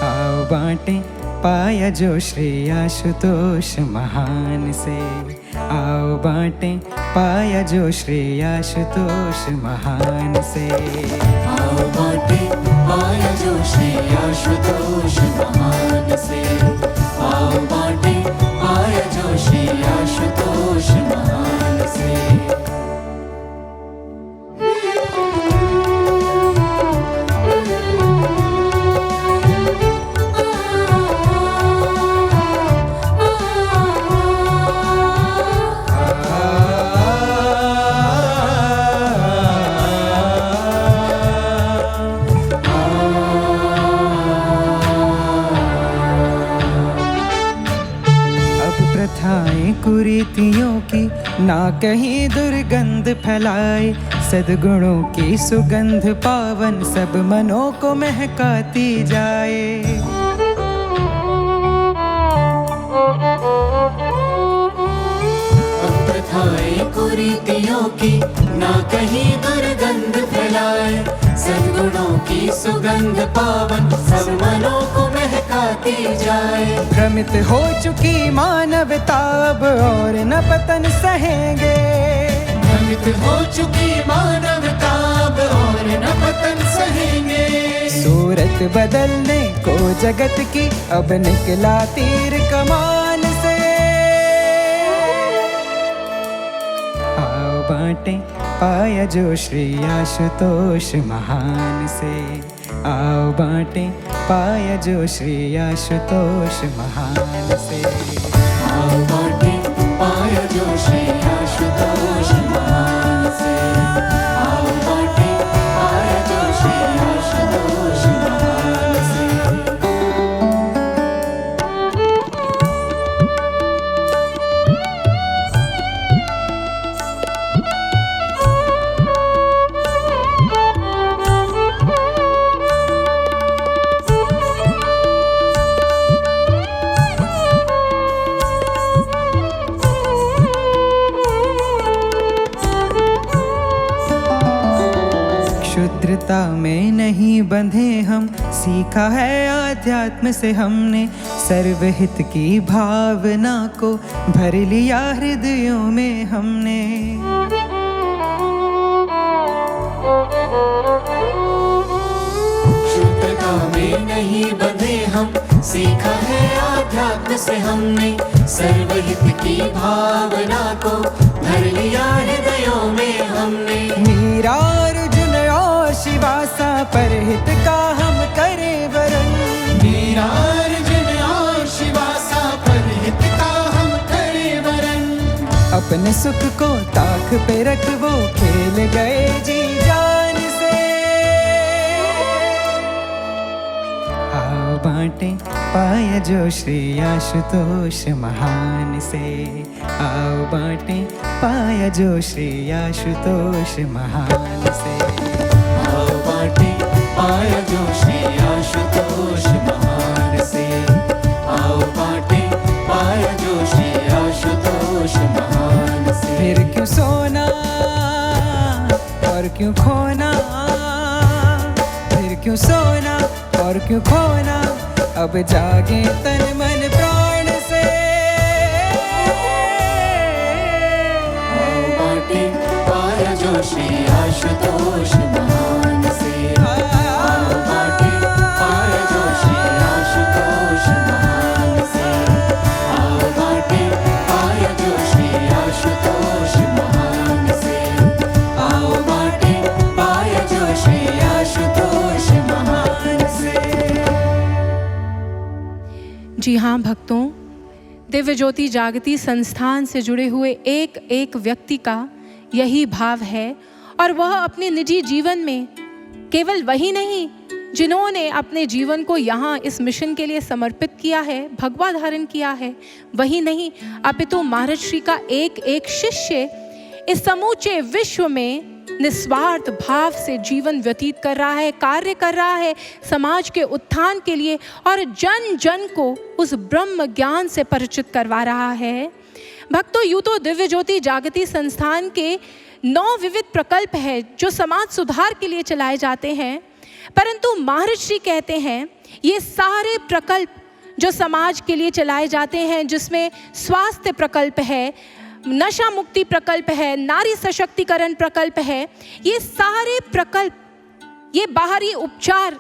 आओ बांटे पाया जो श्री आशुतोष महान से, आओ बांटे पाया जो श्री आशुतोष महान से। आओ बांटे पाया जो श्री आशुतोष महान से, आओ बांटे पाया जो श्री आशुतोष महान से। कुरीतियों की ना कहीं दुर्गंध फैलाए, सद्गुणों की सुगंध पावन सब मनों को महकाती जाए। प्रथाएं कुरीतियों की ना कहीं दुर्गंध फैलाए, सद्गुणों की सुगंध पावन सब मनों को महकाती जाए। भ्रमित हो चुकी मानवता अब और न पतन सहेंगे, भ्रमित हो चुकी मानवता अब और न पतन सहेंगे। सूरत बदलने को जगत की अब निकला तीर कमान से। आओ बांटे पाया जो श्री आशुतोष महान से, आओ बांटे पाया जो श्री आशुतोष महान से। आओ बांटे पाया जो श्री आशुतोष महान से, आओ बांटे पाया जो श्री आशुतोष महान से। क्षुद्रता में नहीं बंधे हम, सीखा है आध्यात्म से हमने। सर्वहित की भावना को भर लिया हृदयों में हमने। शुद्धता में नहीं बंधे हम, सीखा है आध्यात्म से हमने। सर्वहित की भावना को भर लिया हृदयों में हमने। मीरा अर्जुन और शिवासा परहित का हम करे वरण। मीरा अर्जुन और शिवासा परहित का हम करे वरण। अपने सुख को ताक पे रख वो खेल गए जी जान से। आओ बांटे पाया जो श्री आशुतोष महान से। आओ बांटे पाया जो श्री आशुतोष महान से। आओ बांटे पाया जो श्री आशुतोष महान से। आओ बांटे पाया जो श्री आशुतोष महान से। फिर क्यों सोना और क्यों खोना, फिर क्यों सोना और क्यों खोना, अब जागे तन मन प्राण से। आओ बांटे पाया जो श्री आशुतोष महान से। आओ बांटे पाया जो श्री आशुतोष महान से। आओ बांटे पाया जो श्री आशुतोष महान से। आओ बांटे पाया जो श्री आशुतोष महान से। जी हाँ भक्तों, दिव्य ज्योति जागती संस्थान से जुड़े हुए एक एक व्यक्ति का यही भाव है। और वह अपने निजी जीवन में केवल वही नहीं जिन्होंने अपने जीवन को यहाँ इस मिशन के लिए समर्पित किया है, भगवा धारण किया है, वही नहीं अपितु महाराज श्री का एक एक शिष्य इस समूचे विश्व में निस्वार्थ भाव से जीवन व्यतीत कर रहा है, कार्य कर रहा है समाज के उत्थान के लिए और जन जन को उस ब्रह्म ज्ञान से परिचित करवा रहा है। भक्तों, यूं तो दिव्य ज्योति जागती संस्थान के 9 विविध प्रकल्प है जो समाज सुधार के लिए चलाए जाते हैं, परंतु महाराज श्री कहते हैं ये सारे प्रकल्प जो समाज के लिए चलाए जाते हैं, जिसमें स्वास्थ्य प्रकल्प है, नशा मुक्ति प्रकल्प है, नारी सशक्तिकरण प्रकल्प है, ये सारे प्रकल्प, ये बाहरी उपचार,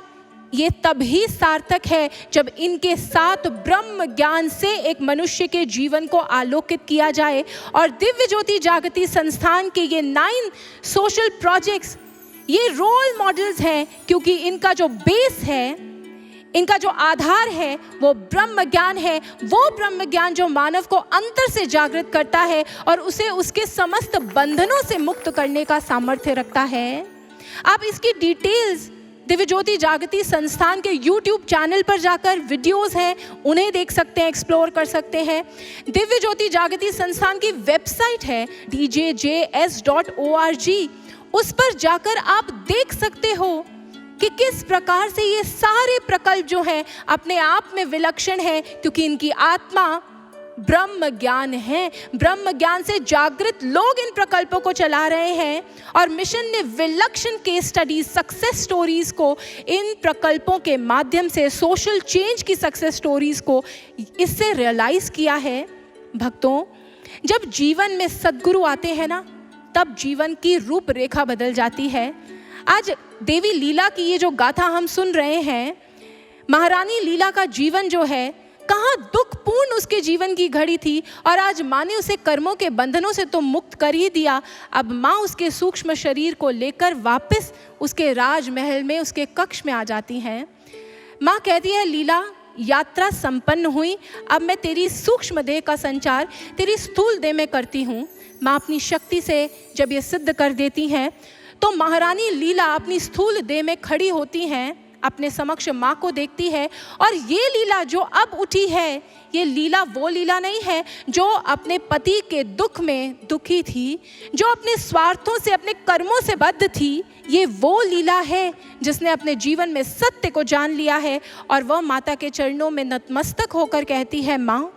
ये तभी सार्थक है जब इनके साथ ब्रह्म ज्ञान से एक मनुष्य के जीवन को आलोकित किया जाए। और दिव्य ज्योति जागती संस्थान के ये 9 सोशल प्रोजेक्ट्स ये रोल मॉडल्स हैं, क्योंकि इनका जो बेस है, इनका जो आधार है वो ब्रह्म ज्ञान है। वो ब्रह्म ज्ञान जो मानव को अंतर से जागृत करता है और उसे उसके समस्त बंधनों से मुक्त करने का सामर्थ्य रखता है। आप इसकी डिटेल्स दिव्य ज्योति जागती संस्थान के YouTube चैनल पर जाकर वीडियोस हैं, उन्हें देख सकते हैं, एक्सप्लोर कर सकते हैं। दिव्य ज्योति जागती संस्थान की वेबसाइट है djjs.org, उस पर जाकर आप देख सकते हो कि किस प्रकार से ये सारे प्रकल्प जो हैं अपने आप में विलक्षण हैं, क्योंकि इनकी आत्मा ब्रह्म ज्ञान है। ब्रह्म ज्ञान से जागृत लोग इन प्रकल्पों को चला रहे हैं और मिशन ने विलक्षण केस स्टडीज, सक्सेस स्टोरीज को इन प्रकल्पों के माध्यम से, सोशल चेंज की सक्सेस स्टोरीज को इससे रियलाइज किया है। भक्तों, जब जीवन में सद्गुरु आते हैं ना, तब जीवन की रूपरेखा बदल जाती है। आज देवी लीला की ये जो गाथा हम सुन रहे हैं, महारानी लीला का जीवन जो है, कहाँ दुखपूर्ण उसके जीवन की घड़ी थी, और आज माँ ने उसे कर्मों के बंधनों से तो मुक्त कर ही दिया। अब माँ उसके सूक्ष्म शरीर को लेकर वापस उसके राजमहल में, उसके कक्ष में आ जाती हैं। माँ कहती है, लीला यात्रा संपन्न हुई, अब मैं तेरी सूक्ष्म देह का संचार तेरी स्थूल देह में करती हूँ। माँ अपनी शक्ति से जब ये सिद्ध कर देती हैं, तो महारानी लीला अपनी स्थूल देह में खड़ी होती हैं, अपने समक्ष माँ को देखती है। और ये लीला जो अब उठी है, ये लीला वो लीला नहीं है जो अपने पति के दुख में दुखी थी, जो अपने स्वार्थों से, अपने कर्मों से बद्ध थी। ये वो लीला है जिसने अपने जीवन में सत्य को जान लिया है और वह माता के चरणों में नतमस्तक होकर कहती है, माँ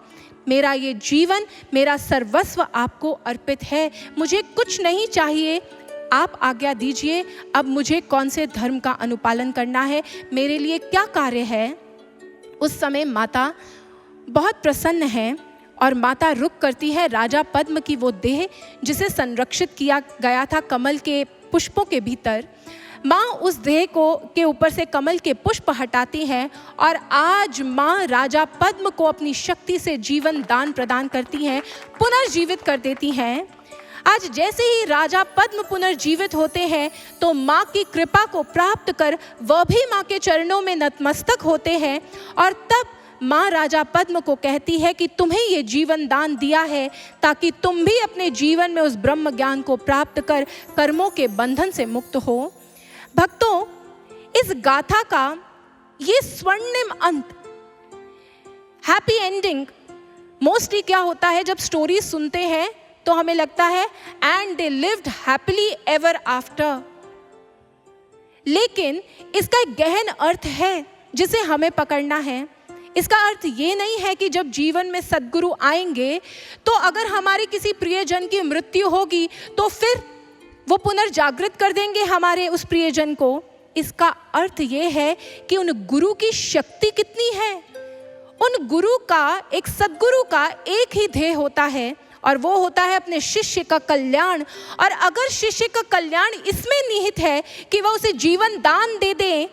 मेरा ये जीवन, मेरा सर्वस्व आपको अर्पित है, मुझे कुछ नहीं चाहिए, आप आज्ञा दीजिए, अब मुझे कौन से धर्म का अनुपालन करना है, मेरे लिए क्या कार्य है। उस समय माता बहुत प्रसन्न है और माता रुक करती है राजा पद्म की वो देह जिसे संरक्षित किया गया था कमल के पुष्पों के भीतर। माँ उस देह को के ऊपर से कमल के पुष्प हटाती हैं और आज माँ राजा पद्म को अपनी शक्ति से जीवन दान प्रदान करती हैं, पुनर्जीवित कर देती हैं। आज जैसे ही राजा पद्म पुनर्जीवित होते हैं तो माँ की कृपा को प्राप्त कर वह भी माँ के चरणों में नतमस्तक होते हैं और तब माँ राजा पद्म को कहती है कि तुम्हें ये जीवन दान दिया है ताकि तुम भी अपने जीवन में उस ब्रह्म ज्ञान को प्राप्त कर कर्मों के बंधन से मुक्त हो। भक्तों, इस गाथा का ये स्वर्णिम अंत, हैप्पी एंडिंग, मोस्टली क्या होता है जब स्टोरी सुनते हैं तो हमें लगता है and they lived happily ever after, लेकिन इसका एक गहन अर्थ है जिसे हमें पकड़ना है। इसका अर्थ ये नहीं है कि जब जीवन में सद्गुरु आएंगे तो अगर हमारे किसी प्रियजन की मृत्यु होगी तो फिर वो पुनर्जागृत कर देंगे हमारे उस प्रियजन को। इसका अर्थ ये है कि उन गुरु की शक्ति कितनी है। उन गुरु का, एक सद्गुरु का एक ही ध्येय होता है और वो होता है अपने शिष्य का कल्याण। और अगर शिष्य का कल्याण इसमें निहित है कि वह उसे जीवन दान दे दे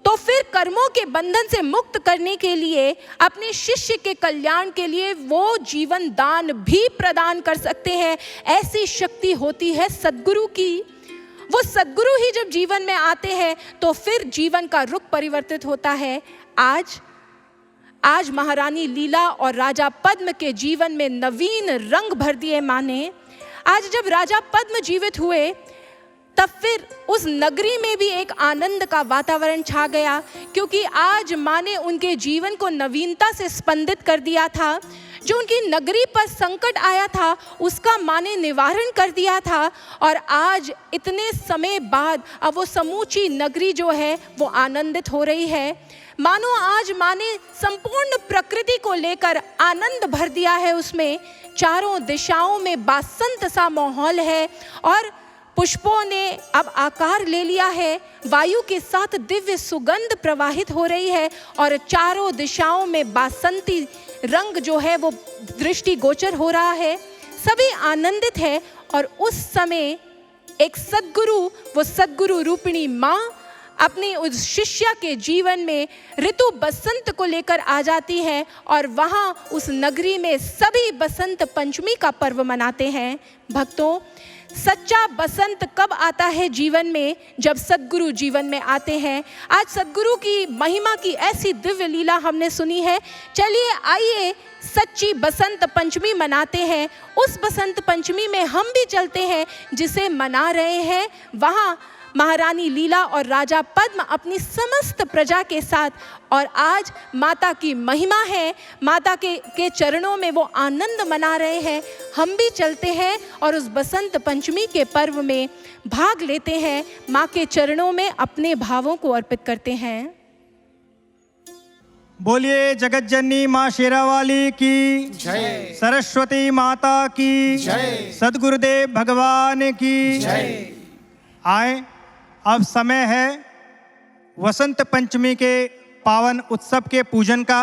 तो फिर कर्मों के बंधन से मुक्त करने के लिए, अपने शिष्य के कल्याण के लिए वो जीवन दान भी प्रदान कर सकते हैं। ऐसी शक्ति होती है सद्गुरु की। वो सद्गुरु ही जब जीवन में आते हैं तो फिर जीवन का रुख परिवर्तित होता है। आज महारानी लीला और राजा पद्म के जीवन में नवीन रंग भर दिए माँ ने। आज जब राजा पद्म जीवित हुए तब फिर उस नगरी में भी एक आनंद का वातावरण छा गया, क्योंकि आज माँ ने उनके जीवन को नवीनता से स्पंदित कर दिया था। जो उनकी नगरी पर संकट आया था उसका माँ ने निवारण कर दिया था और आज इतने समय बाद अब वो समूची नगरी जो है वो आनंदित हो रही है। मानो आज माँ ने संपूर्ण प्रकृति को लेकर आनंद भर दिया है उसमें। चारों दिशाओं में बासंत सा माहौल है और पुष्पों ने अब आकार ले लिया है। वायु के साथ दिव्य सुगंध प्रवाहित हो रही है और चारों दिशाओं में बासंती रंग जो है वो दृष्टि गोचर हो रहा है। सभी आनंदित है और उस समय एक सद्गुरु, वो सद्गुरु रूपिणी माँ अपनी उस शिष्या के जीवन में ऋतु बसंत को लेकर आ जाती है और वहाँ उस नगरी में सभी बसंत पंचमी का पर्व मनाते हैं। भक्तों, सच्चा बसंत कब आता है जीवन में? जब सद्गुरु जीवन में आते हैं। आज सद्गुरु की महिमा की ऐसी दिव्य लीला हमने सुनी है। चलिए आइए सच्ची बसंत पंचमी मनाते हैं। उस बसंत पंचमी में हम भी चलते हैं जिसे मना रहे हैं। वहाँ महारानी लीला और राजा पद्म अपनी समस्त प्रजा के साथ, और आज माता की महिमा है, माता के चरणों में वो आनंद मना रहे हैं। हम भी चलते हैं और उस बसंत पंचमी के पर्व में भाग लेते हैं, माँ के चरणों में अपने भावों को अर्पित करते हैं। बोलिए जगत जननी माँ शेरावाली की जय, सरस्वती माता की जय, सद्गुरुदेव भगवान की जय। आए, अब समय है वसंत पंचमी के पावन उत्सव के पूजन का।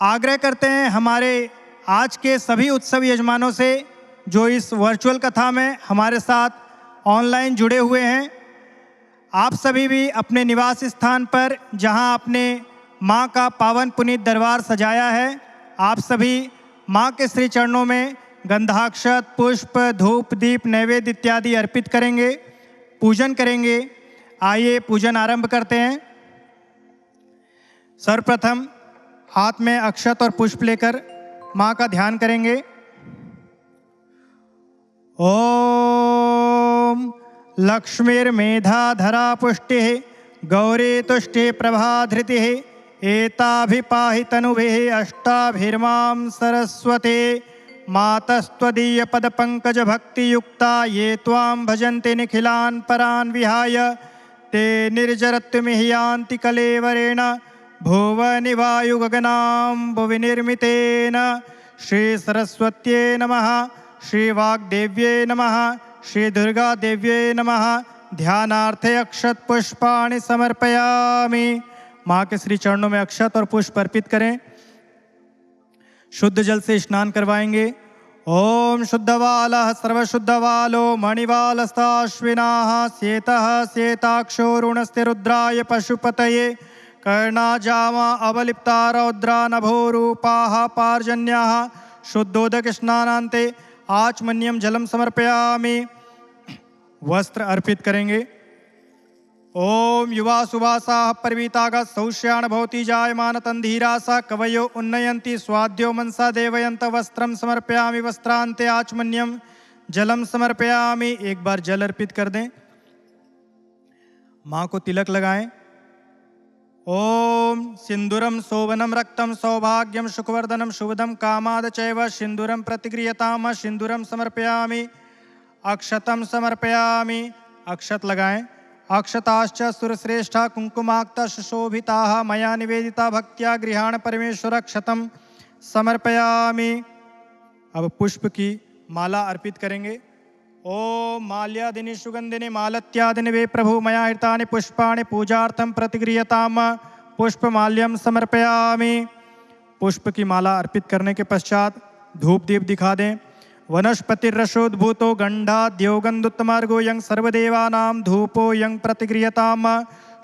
आग्रह करते हैं हमारे आज के सभी उत्सव यजमानों से जो इस वर्चुअल कथा में हमारे साथ ऑनलाइन जुड़े हुए हैं। आप सभी भी अपने निवास स्थान पर जहां आपने माँ का पावन पुनीत दरबार सजाया है, आप सभी माँ के श्री चरणों में गंधाक्षत, पुष्प, धूप, दीप, नैवेद्य इत्यादि अर्पित करेंगे, पूजन करेंगे। आइए पूजन आरंभ करते हैं। सर्वप्रथम हाथ में अक्षत और पुष्प लेकर माँ का ध्यान करेंगे। ओम लक्ष्मीर्मेधाधरा पुष्टिः गौरी तुष्टि प्रभा धृतिः एताभिपाहि तनुभिः अष्टाभिर्मां सरस्वते मातस्त्वदीय पद पंकज भक्ति युक्ता ये त्वां भजन्ते निखिलान् परान् विहाय ते निर्जरत्वमिह्यान्ति कलेवरेण भुवनिवायु गगनां भुवि निर्मितेन। श्री सरस्वत्यै नमः, श्री वाग्देव्यै नमः, श्री दुर्गा देव्ये नमः। ध्यानार्थे अक्षत पुष्पाणि समर्पयामि। माँ के श्री चरणों में अक्षत और पुष्प अर्पित करें। शुद्ध जल से स्नान करवाएंगे। ओम शुद्धवालः सर्वशुद्धवालो मणिवालस्ताश्विनाः श्वेतः श्वेताक्षो रुणस्ते रुद्राय पशुपतये कर्णाजामा अवलिप्ता रौद्रा नभोरूपाः पार्जन्याः शुद्धोदक स्नानान्ते आचमन्यम जलम समर्पयामि। वस्त्र अर्पित करेंगे। ओम युवा सुवासाः परवीतागः सौष्याण भवति जायमान तन्धीरासा कवयो उन्नयन्ति स्वाद्यो मनसा देवयन्त वस्त्रम समर्पयामि। वस्त्रान्ते आचमन्यम जलम समर्पयामि। एक बार जल अर्पित कर दें। माँ को तिलक लगाएं। ओम सिंदूरम शोभनम रक्तम सौभाग्यम सुखवर्धनम शुभदम कामाद चैव सिंदूरम प्रतिगृह्यताम। सिंदूरम समर्पयामि। अक्षतम समर्पयामि। अक्षत लगाएं। अक्षताश्च सुरश्रेष्ठा कुंकुमाक्ता सुशोभिताः मया निवेदिता भक्त्या गृहाण परमेश्वर क्षतम समर्पयामि। अब पुष्प की माला अर्पित करेंगे। ओम माल्यादिनी सुगंधिनी मालत्यादिनी वे प्रभु मया हृतानि पुष्पाणि पूजार्थम प्रतिगृह्यताम। पुष्पमाल्यम समर्पयामि। पुष्प की माला अर्पित करने के पश्चात धूप दीप दिखा दें। वनस्पतिरसोद्भूतो गंधाद्योगंधुत्तमार्गो यं सर्वदेवानां धूपो यं प्रतिगृह्यताम।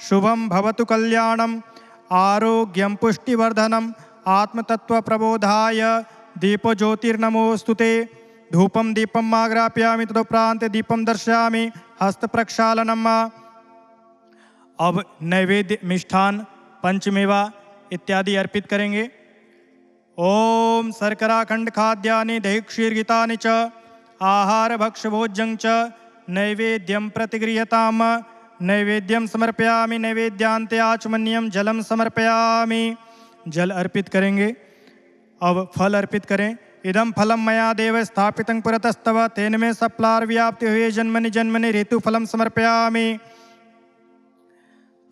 शुभम भवतु कल्याणम आरोग्यम पुष्टिवर्धनम आत्मतत्व प्रबोधाय दीपो ज्योतिर्नमोस्तुते। धूपम दीपम आग्रापयामि तदुपरांत दीपम दर्शयामि हस्त प्रक्षालनम। अब नैवेद्य मिष्ठान पंचमेवा इत्यादि अर्पित करेंगे। ओम शर्कराखंड खाद्यानि दही क्षीरगितानि च आहार भक्ष भोज्यं च नैवेद्यं प्रतिगृह्यताम। नैवेद्यं समर्पयामि। नैवेद्यांते आचमन्यम जलम समर्पयामि। जल अर्पित करेंगे। अब फल अर्पित करें। इदम फलम मया देव स्थापितं पुरतस्तव तेन में सप्लार व्याप्ति हुए जन्मनि जन्मनि ऋतु फलम समर्पयामि।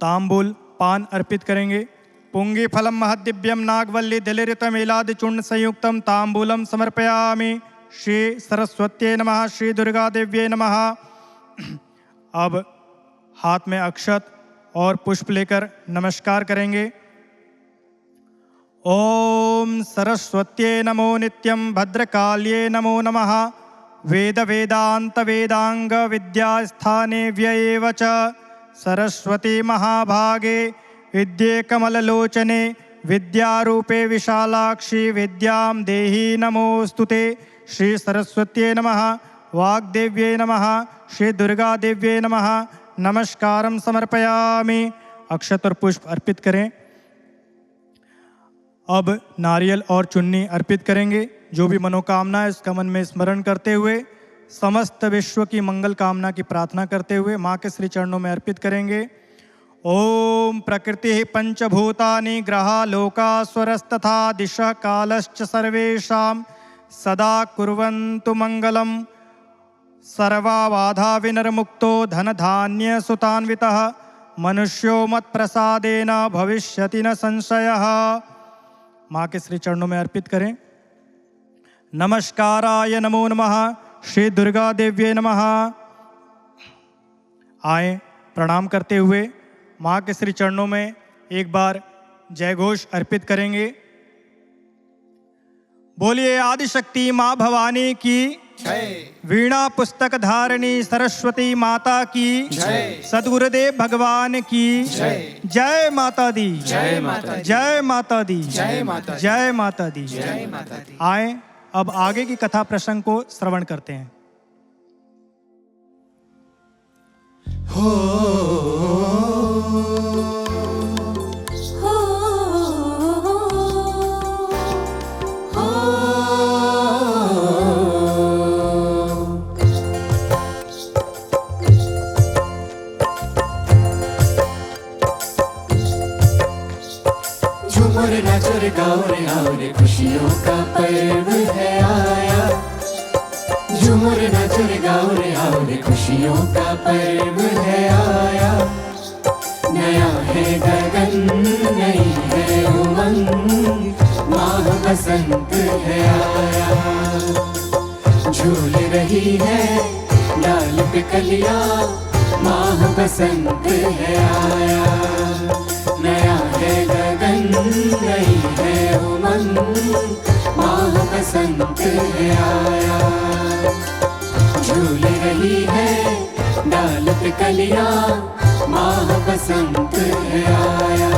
तांबूल पान अर्पित करेंगे। पुंगी फलम महदिव्यम नागवल्ली दलिरितमेलादि चूर्ण संयुक्तम तांबूलम समर्पयामि। श्री सरस्वत्यै नमः। श्री दुर्गा देव्यै नमः। अब हाथ में अक्षत और पुष्प लेकर नमस्कार करेंगे। ओम सरस्वत्यै नमो नित्यं भद्रकाल्ये नमो नमः। वेद वेदांत वेदांग विद्यास्थाने व्ययेव च सरस्वती महाभागे विद्ये कमललोचने विद्यारूपे विशालाक्षी विद्यां देहि नमोस्तुते। श्री सरस्वत्यै नमः। वाग्देव्यै नमः। श्री दुर्गा देव्यै नमः। नमस्कारम समर्पयामि। अक्षत और पुष्प अर्पित करें। अब नारियल और चुन्नी अर्पित करेंगे। जो भी मनोकामना है इसका मन में स्मरण करते हुए समस्त विश्व की मंगल कामना की प्रार्थना करते हुए माँ के श्री चरणों में अर्पित करेंगे। ओम प्रकृति पंचभूतानि ग्रहा लोका स्वरस्तथा दिशा कालश्च सर्वेषां सदा कुर्वन्तु मंगलम। सर्वा बाधा विनिर्मुक्तो धन धान्य सुतान्वितः मनुष्यो मत प्रसादेन भविष्यति न संशयः। माँ के श्री चरणों में अर्पित करें। नमस्काराय नमो नमः। श्री दुर्गा देव्यै नमः। आए प्रणाम करते हुए माँ के श्री चरणों में एक बार जय घोष अर्पित करेंगे। बोलिए आदिशक्ति माँ भवानी की जय। वीणा पुस्तक धारिणी सरस्वती माता की जय। सदगुरुदेव भगवान की जय। जय माता दी। जय माता दी। जय माता दी। जय माता दी। जय माता दी। जय माता दी। आए अब आगे की कथा प्रसंग को श्रवण करते हैं। हो झूमो रे नाचो रे गाओ रे आओ रे खुशियों का पर्व है आया। झूमो रे नाचो रे गाओ रे आओ रे खुशियों का पर्व है आया। नया है गगन नई है उमंग माह बसंत है आया। झूल रही है डाल पे कलिया माह बसंत है आया। नया है गगन नई है उमंग माह बसंत है आया। झूल रही है डाल पे कलिया माह बसंत है आया।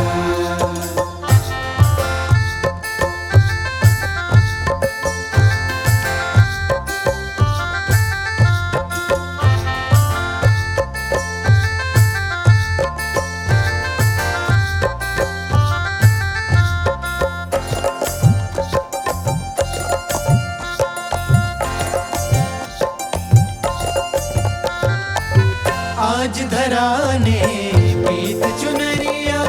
आज धरा ने पीत चुनरिया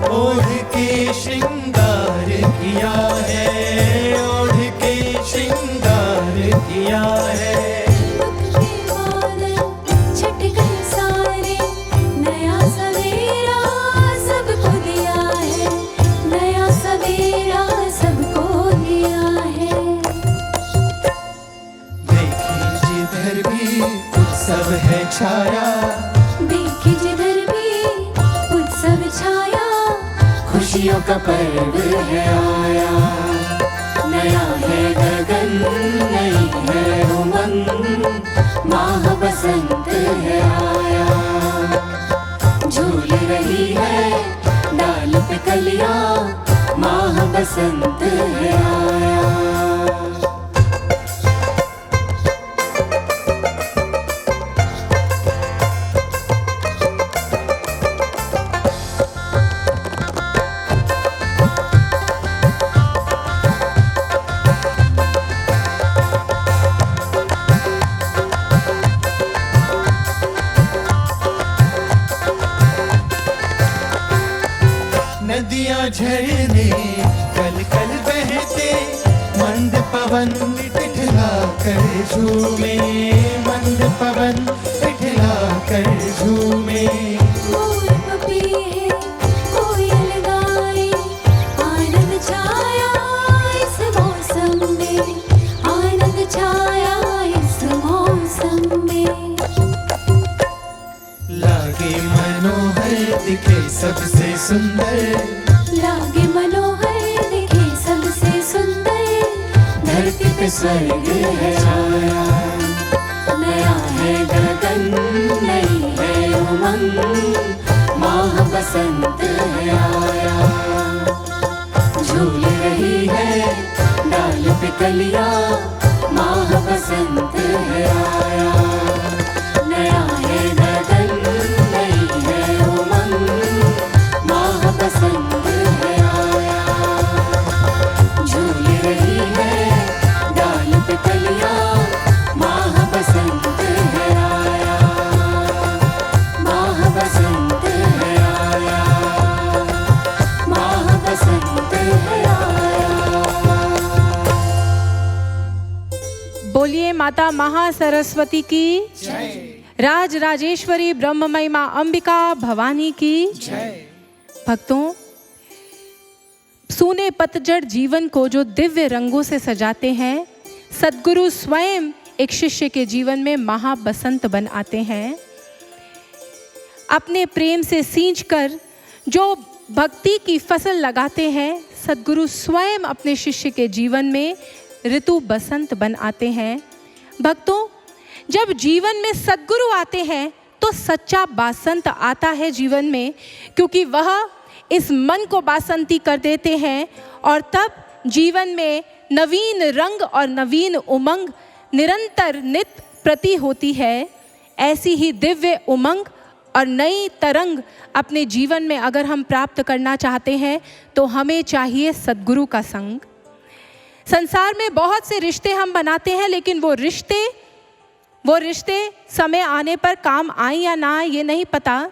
ओढ़ के श्रृंगार किया है, ओढ़ के श्रृंगार किया है। छट गए सारे नया सवेरा सबको दिया है, नया सवेरा सबको दिया है। देखी जिधर भी उत्सव है छाया, देखी जिधर भी उत्सव छाया। खुशियों का पर्व है आया। नया है गगन नई है उमंग माह बसंत है आया। झूल रही है डाल पे कलिया माह बसंत है आया। नदियाँ झरने कल कल बहते, मंद पवन टिठला कर झूमे, मंद पवन टिठला कर झूमे। मोर पपीहे कोयल गाए, आनंद छाया इस मौसम में, आनंद छाया इस मौसम में। लागे मनोहर दिखे सबसे सुंदर, लागे मनोहर दिखे सबसे सुंदर। धरती पे स्वर्ग है छाया। नया है गगन नई है उमंग माह बसंत है आया। झूल रही है डाल पे कलिया माह बसंत है आया। नया है गगन नई है उमंग माह बसंत है आया। झूल रही है डाल पे कलिया माह बसंत है आया। माह बसंत है आया। माह बसंत है आया। बोलिए माता महासरस्वती की राज राजेश्वरी ब्रह्ममयी माँ अंबिका भवानी की भक्तों, सूने पतझड़ जीवन को जो दिव्य रंगों से सजाते हैं, सद्गुरु स्वयं एक शिष्य के जीवन में महाबसंत बन आते हैं। अपने प्रेम से सींचकर जो भक्ति की फसल लगाते हैं, सद्गुरु स्वयं अपने शिष्य के जीवन में ऋतु बसंत बन आते हैं। भक्तों, जब जीवन में सद्गुरु आते हैं तो सच्चा बासंत आता है जीवन में, क्योंकि वह इस मन को बासंती कर देते हैं और तब जीवन में नवीन रंग और नवीन उमंग निरंतर नित प्रति होती है। ऐसी ही दिव्य उमंग और नई तरंग अपने जीवन में अगर हम प्राप्त करना चाहते हैं तो हमें चाहिए सद्गुरु का संग। संसार में बहुत से रिश्ते हम बनाते हैं, लेकिन वो रिश्ते समय आने पर काम आए या ना आए ये नहीं पता।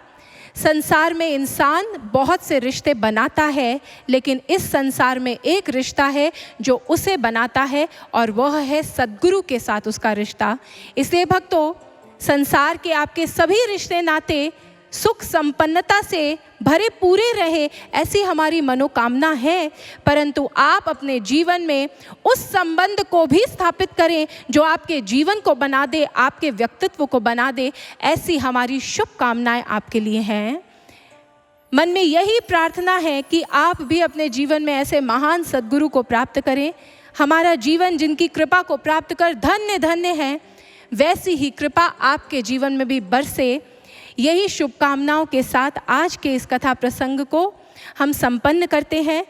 संसार में इंसान बहुत से रिश्ते बनाता है, लेकिन इस संसार में एक रिश्ता है जो उसे बनाता है और वह है सद्गुरु के साथ उसका रिश्ता। इसलिए भक्तों, संसार के आपके सभी रिश्ते नाते सुख संपन्नता से भरे पूरे रहे, ऐसी हमारी मनोकामना है। परंतु आप अपने जीवन में उस संबंध को भी स्थापित करें जो आपके जीवन को बना दे, आपके व्यक्तित्व को बना दे, ऐसी हमारी शुभकामनाएं आपके लिए हैं। मन में यही प्रार्थना है कि आप भी अपने जीवन में ऐसे महान सद्गुरु को प्राप्त करें। हमारा जीवन जिनकी कृपा को प्राप्त कर धन्य धन्य है, वैसी ही कृपा आपके जीवन में भी बरसे। यही शुभकामनाओं के साथ आज के इस कथा प्रसंग को हम संपन्न करते हैं।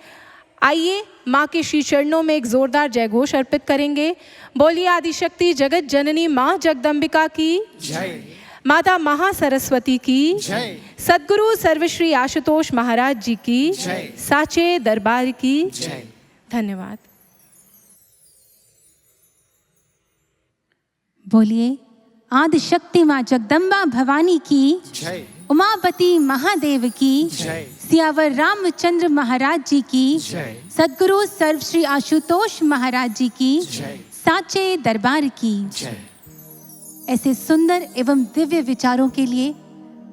आइए माँ के श्री चरणों में एक जोरदार जयघोष अर्पित करेंगे। बोलिए आदिशक्ति जगत जननी माँ जगदम्बिका की जय। माता महासरस्वती की जय। सद्गुरु सर्वश्री आशुतोष महाराज जी की जय। साचे दरबार की जय। धन्यवाद। बोलिए आदिशक्ति माँ जगदम्बा भवानी की जय। उमापति महादेव की जय। सियावर रामचंद्र महाराज जी की जय। सद्गुरु सर्वश्री आशुतोष महाराज जी की जय। साचे दरबार की जय। ऐसे सुंदर एवं दिव्य विचारों के लिए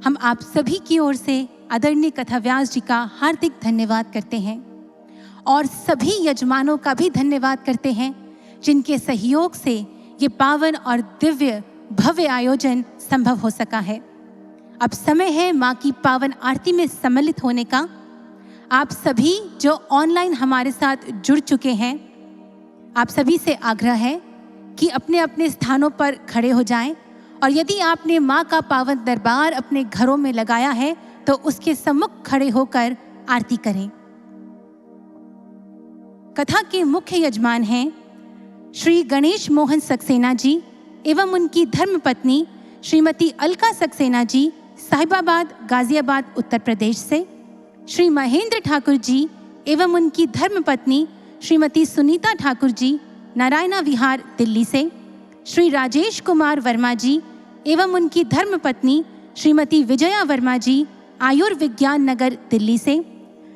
हम आप सभी की ओर से आदरणीय कथाव्यास जी का हार्दिक धन्यवाद करते हैं और सभी यजमानों का भी धन्यवाद करते हैं जिनके सहयोग से ये पावन और दिव्य भव्य आयोजन संभव हो सका है। अब समय है माँ की पावन आरती में सम्मिलित होने का। आप सभी जो ऑनलाइन हमारे साथ जुड़ चुके हैं, आप सभी से आग्रह है कि अपने अपने स्थानों पर खड़े हो जाएं और यदि आपने माँ का पावन दरबार अपने घरों में लगाया है तो उसके सम्मुख खड़े होकर आरती करें। कथा के मुख्य यजमान हैं श्री गणेश मोहन सक्सेना जी एवं उनकी धर्मपत्नी श्रीमती अलका सक्सेना जी साहिबाबाद गाजियाबाद उत्तर प्रदेश से, श्री महेंद्र ठाकुर जी एवं उनकी धर्मपत्नी श्रीमती सुनीता ठाकुर जी नारायणा विहार दिल्ली से, श्री राजेश कुमार वर्मा जी एवं उनकी धर्मपत्नी श्रीमती विजया वर्मा जी आयुर्विज्ञान नगर दिल्ली से,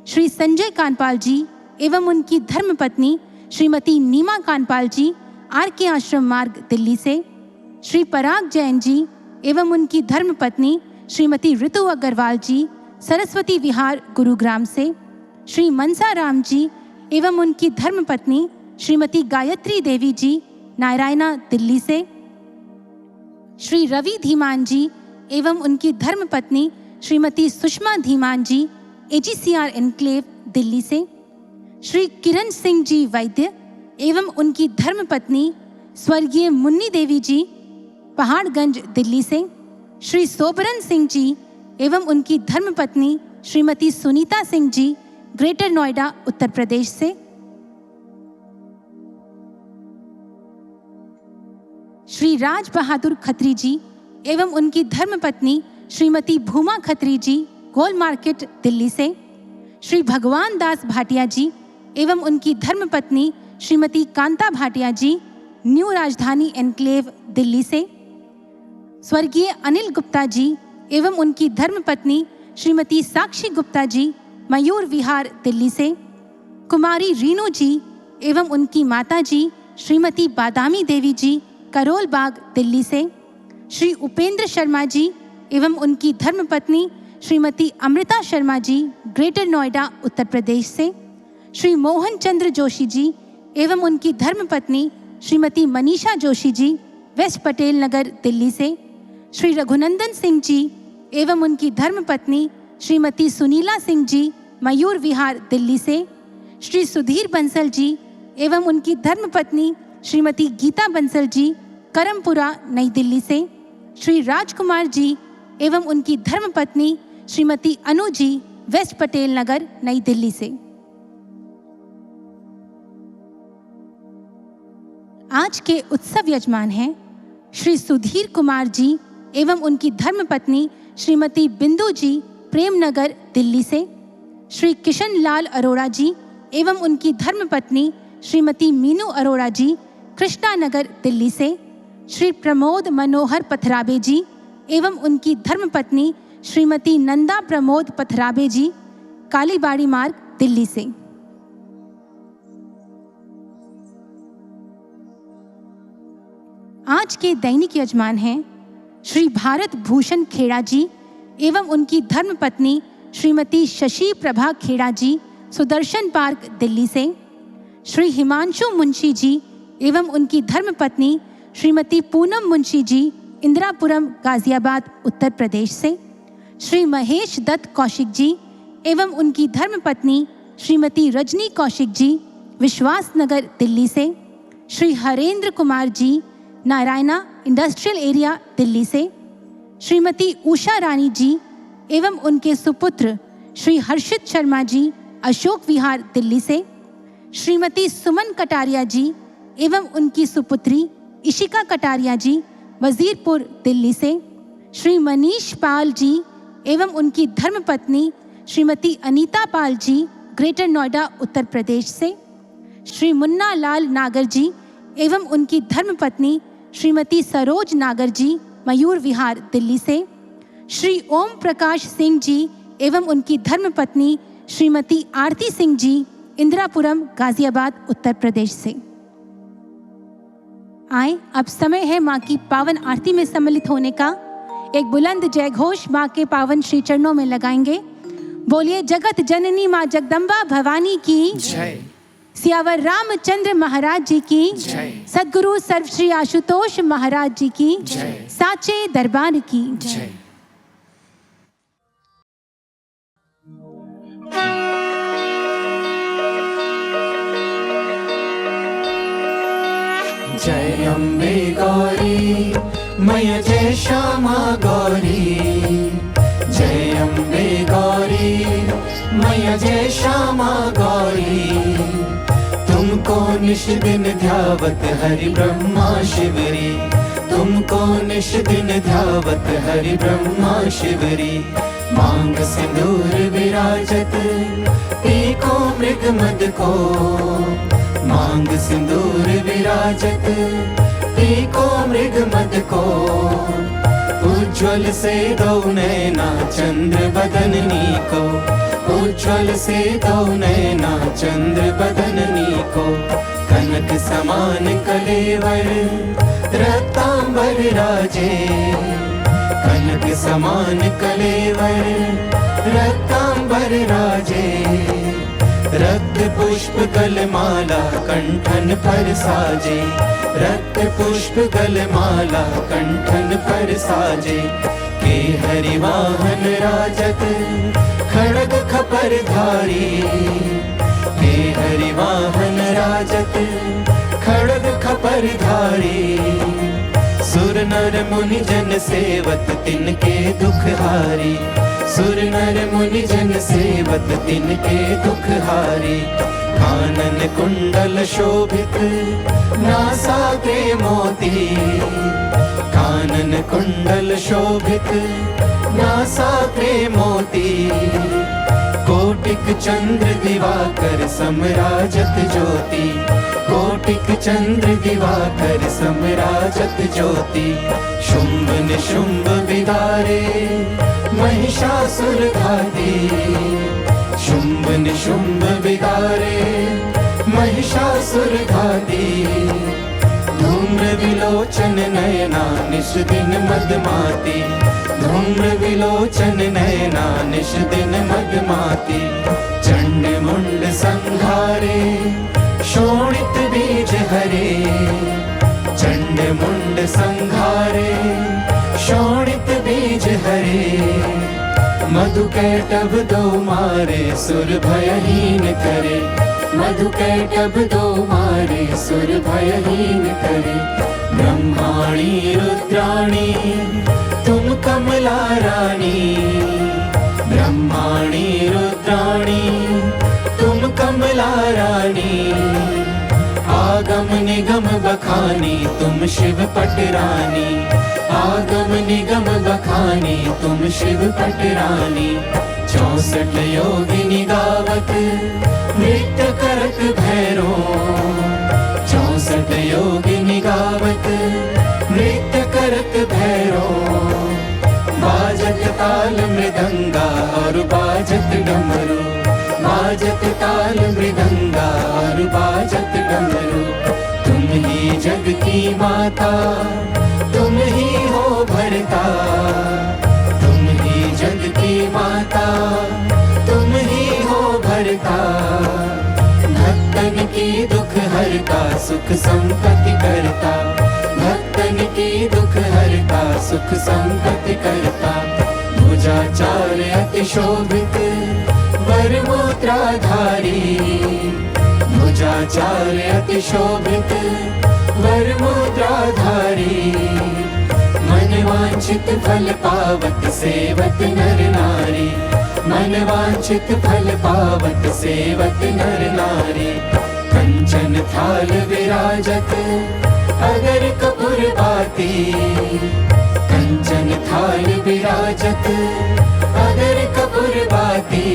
श्री संजय कानपाल जी एवं उनकी धर्मपत्नी श्रीमती नीमा कानपाल जी आर के आश्रम मार्ग दिल्ली से, श्री पराग जैन जी एवं उनकी धर्मपत्नी श्रीमती ऋतु अग्रवाल जी सरस्वती विहार गुरुग्राम से, श्री मनसा राम जी एवं उनकी धर्मपत्नी श्रीमती गायत्री देवी जी नारायणा दिल्ली से, श्री रवि धीमान जी एवं उनकी धर्मपत्नी श्रीमती सुषमा धीमान जी AGCR एनक्लेव दिल्ली से, श्री किरण सिंह जी वैद्य एवं उनकी धर्मपत्नी स्वर्गीय मुन्नी देवी जी पहाड़गंज दिल्ली से, श्री सोबरन सिंह जी एवं उनकी धर्मपत्नी श्रीमती सुनीता सिंह जी ग्रेटर नोएडा उत्तर प्रदेश से, श्री राज बहादुर खत्री जी एवं उनकी धर्मपत्नी श्रीमती भूमा खत्री जी गोल मार्केट दिल्ली से, श्री भगवान दास भाटिया जी एवं उनकी धर्मपत्नी श्रीमती कांता भाटिया जी न्यू राजधानी एनक्लेव दिल्ली से, स्वर्गीय अनिल गुप्ता जी एवं उनकी धर्मपत्नी श्रीमती साक्षी गुप्ता जी मयूर विहार दिल्ली से, कुमारी रीनू जी एवं उनकी माता जी श्रीमती बादामी देवी जी करोल बाग दिल्ली से, श्री उपेंद्र शर्मा जी एवं उनकी धर्मपत्नी श्रीमती अमृता शर्मा जी ग्रेटर नोएडा उत्तर प्रदेश से, श्री मोहन चंद्र जोशी जी एवं उनकी धर्मपत्नी श्रीमती मनीषा जोशी जी वेस्ट पटेल नगर दिल्ली से, श्री रघुनंदन सिंह जी एवं उनकी धर्मपत्नी श्रीमती सुनीला सिंह जी मयूर विहार दिल्ली से, श्री सुधीर बंसल जी एवं उनकी धर्मपत्नी श्रीमती गीता बंसल जी करमपुरा नई दिल्ली से, श्री राजकुमार जी एवं उनकी धर्मपत्नी श्रीमती अनु जी वेस्ट पटेल नगर नई दिल्ली से। आज के उत्सव यजमान हैं श्री सुधीर कुमार जी एवं उनकी धर्मपत्नी श्रीमती बिंदु जी प्रेमनगर दिल्ली से, श्री किशन लाल अरोड़ा जी एवं उनकी धर्मपत्नी श्रीमती मीनू अरोड़ा जी कृष्णा नगर दिल्ली से, श्री प्रमोद मनोहर पथराबे जी एवं उनकी धर्मपत्नी श्रीमती नंदा प्रमोद पथराबे जी कालीबाड़ी मार्ग दिल्ली से। आज के दैनिक यजमान हैं श्री भारत भूषण खेड़ा जी एवं उनकी धर्मपत्नी श्रीमती शशि प्रभा खेड़ा जी, सुदर्शन पार्क, दिल्ली से। श्री हिमांशु मुंशी जी एवं उनकी धर्मपत्नी श्रीमती पूनम मुंशी जी, इंदिरापुरम, गाजियाबाद, उत्तर प्रदेश से। श्री महेश दत्त कौशिक जी एवं उनकी धर्मपत्नी श्रीमती रजनी कौशिक जी, विश्वास नगर, दिल्ली से। श्री हरेंद्र कुमार जी, नारायणा इंडस्ट्रियल एरिया, दिल्ली से। श्रीमती उषा रानी जी एवं उनके सुपुत्र श्री हर्षित शर्मा जी, अशोक विहार, दिल्ली से। श्रीमती सुमन कटारिया जी एवं उनकी सुपुत्री इशिका कटारिया जी, वजीरपुर, दिल्ली से। श्री मनीष पाल जी एवं उनकी धर्मपत्नी श्रीमती अनीता पाल जी, ग्रेटर नोएडा, उत्तर प्रदेश से। श्री मुन्ना लाल नागर जी एवं उनकी धर्मपत्नी श्रीमती सरोज नागर जी, मयूर विहार, दिल्ली से। श्री ओम प्रकाश सिंह जी एवं उनकी धर्मपत्नी श्रीमती आरती सिंह जी, इंदिरापुरम, गाजियाबाद, उत्तर प्रदेश से। आए, अब समय है माँ की पावन आरती में सम्मिलित होने का। एक बुलंद जय घोष माँ के पावन श्री चरणों में लगाएंगे। बोलिए जगत जननी माँ जगदम्बा भवानी की जय। सियावर रामचंद्र महाराज जी की जय। सद्गुरु सर्व श्री आशुतोष महाराज जी की जय। साचे दरबार की जय। जय अम्बे गौरी मैया जय श्यामा गौरी। जय अम्बे गौरी मैया जय श्यामा गौरी। तुमको निश दिन ध्यावत हरि ब्रह्मा शिवरी। तुमको निश दिन ध्यावत हरि ब्रह्मा शिवरी। मांग सिंदूर विराजत पीको मृग मद को। मांग सिंदूर विराजत पीको मृग मद को। उज्ज्वल से दो नैना चंद्र बदननी को। उज्ज्वल से दो नैना चंद्र बदननी को। कनक समान कलेवर रत्तांबर राजे। कनक समान कलेवर रत्तांबर राजे। रक्त पुष्प गलमाला कंठन पर साजे। रक्त पुष्प गलमाला कंठन पर साजे। के हरि वाहन राजत खड़ग खपर धारी। के हरि वाहन राजत खड़ग खपर धारी। सुर नर मुनि जन सेवत तिनके दुख हारी। सुर नर मुनि जन सेवत तिनके दुख हारी। कानन कुंडल शोभित नासाग्रे मोती। कानन कुंडल शोभित नासाग्रे मोती। कोटिक चंद्र दिवाकर समराजत ज्योति। कोटिक चंद्र दिवाकर समराजत ज्योति। शुंभ निशुंभ विदारे महिषासुर घाती। शुंभ निशुंभ विदारे महिषासुर घाती। धूम्र विलोचन नयना निश दिन मदमाती। धूम्र विलोचन नयना निश दिन मदमाती। चंड मुंड संहारे शोणित बीज हरे। चंड मुंड संहारे शोणित बीज हरे। मधु कैटभ दो मारे सुर भयहीन करे। मधु कैटभ दो मारे सुर भयहीन करे। ब्रह्माणी रुद्राणी तुम कमला रानी। ब्रह्माणी रुद्राणी तुम कमला रानी। आगम निगम बखानी तुम शिव पटरानी। आगम निगम बखानी तुम शिव पटरानी। 64 योगिनी गावत नृत्य करत भैरो। 64 योगिनी गावत नृत्य करत भैरो। बाजत ताल मृदंगा और बाजत डमरू। बाजत ताल मृदंगा और बाजत डमरू। तुम ही जग की माता तुम ही हो भरता। तुम ही जग सुख संपत्ति करता, भक्तन की दुख हरता, सुख संपत्ति करता। भुजाचार्य अति शोभित वर मुद्राधारी, भुजाचार्य अति शोभित वर मुद्राधारी। मन वांछित फल पावत सेवत नर नारी, मन वांछित फल पावत सेवत नर नारी। कंचन थाल विराजत अगर कपूर बाती, कंचन थाल विराजत अगर कपूर बाती।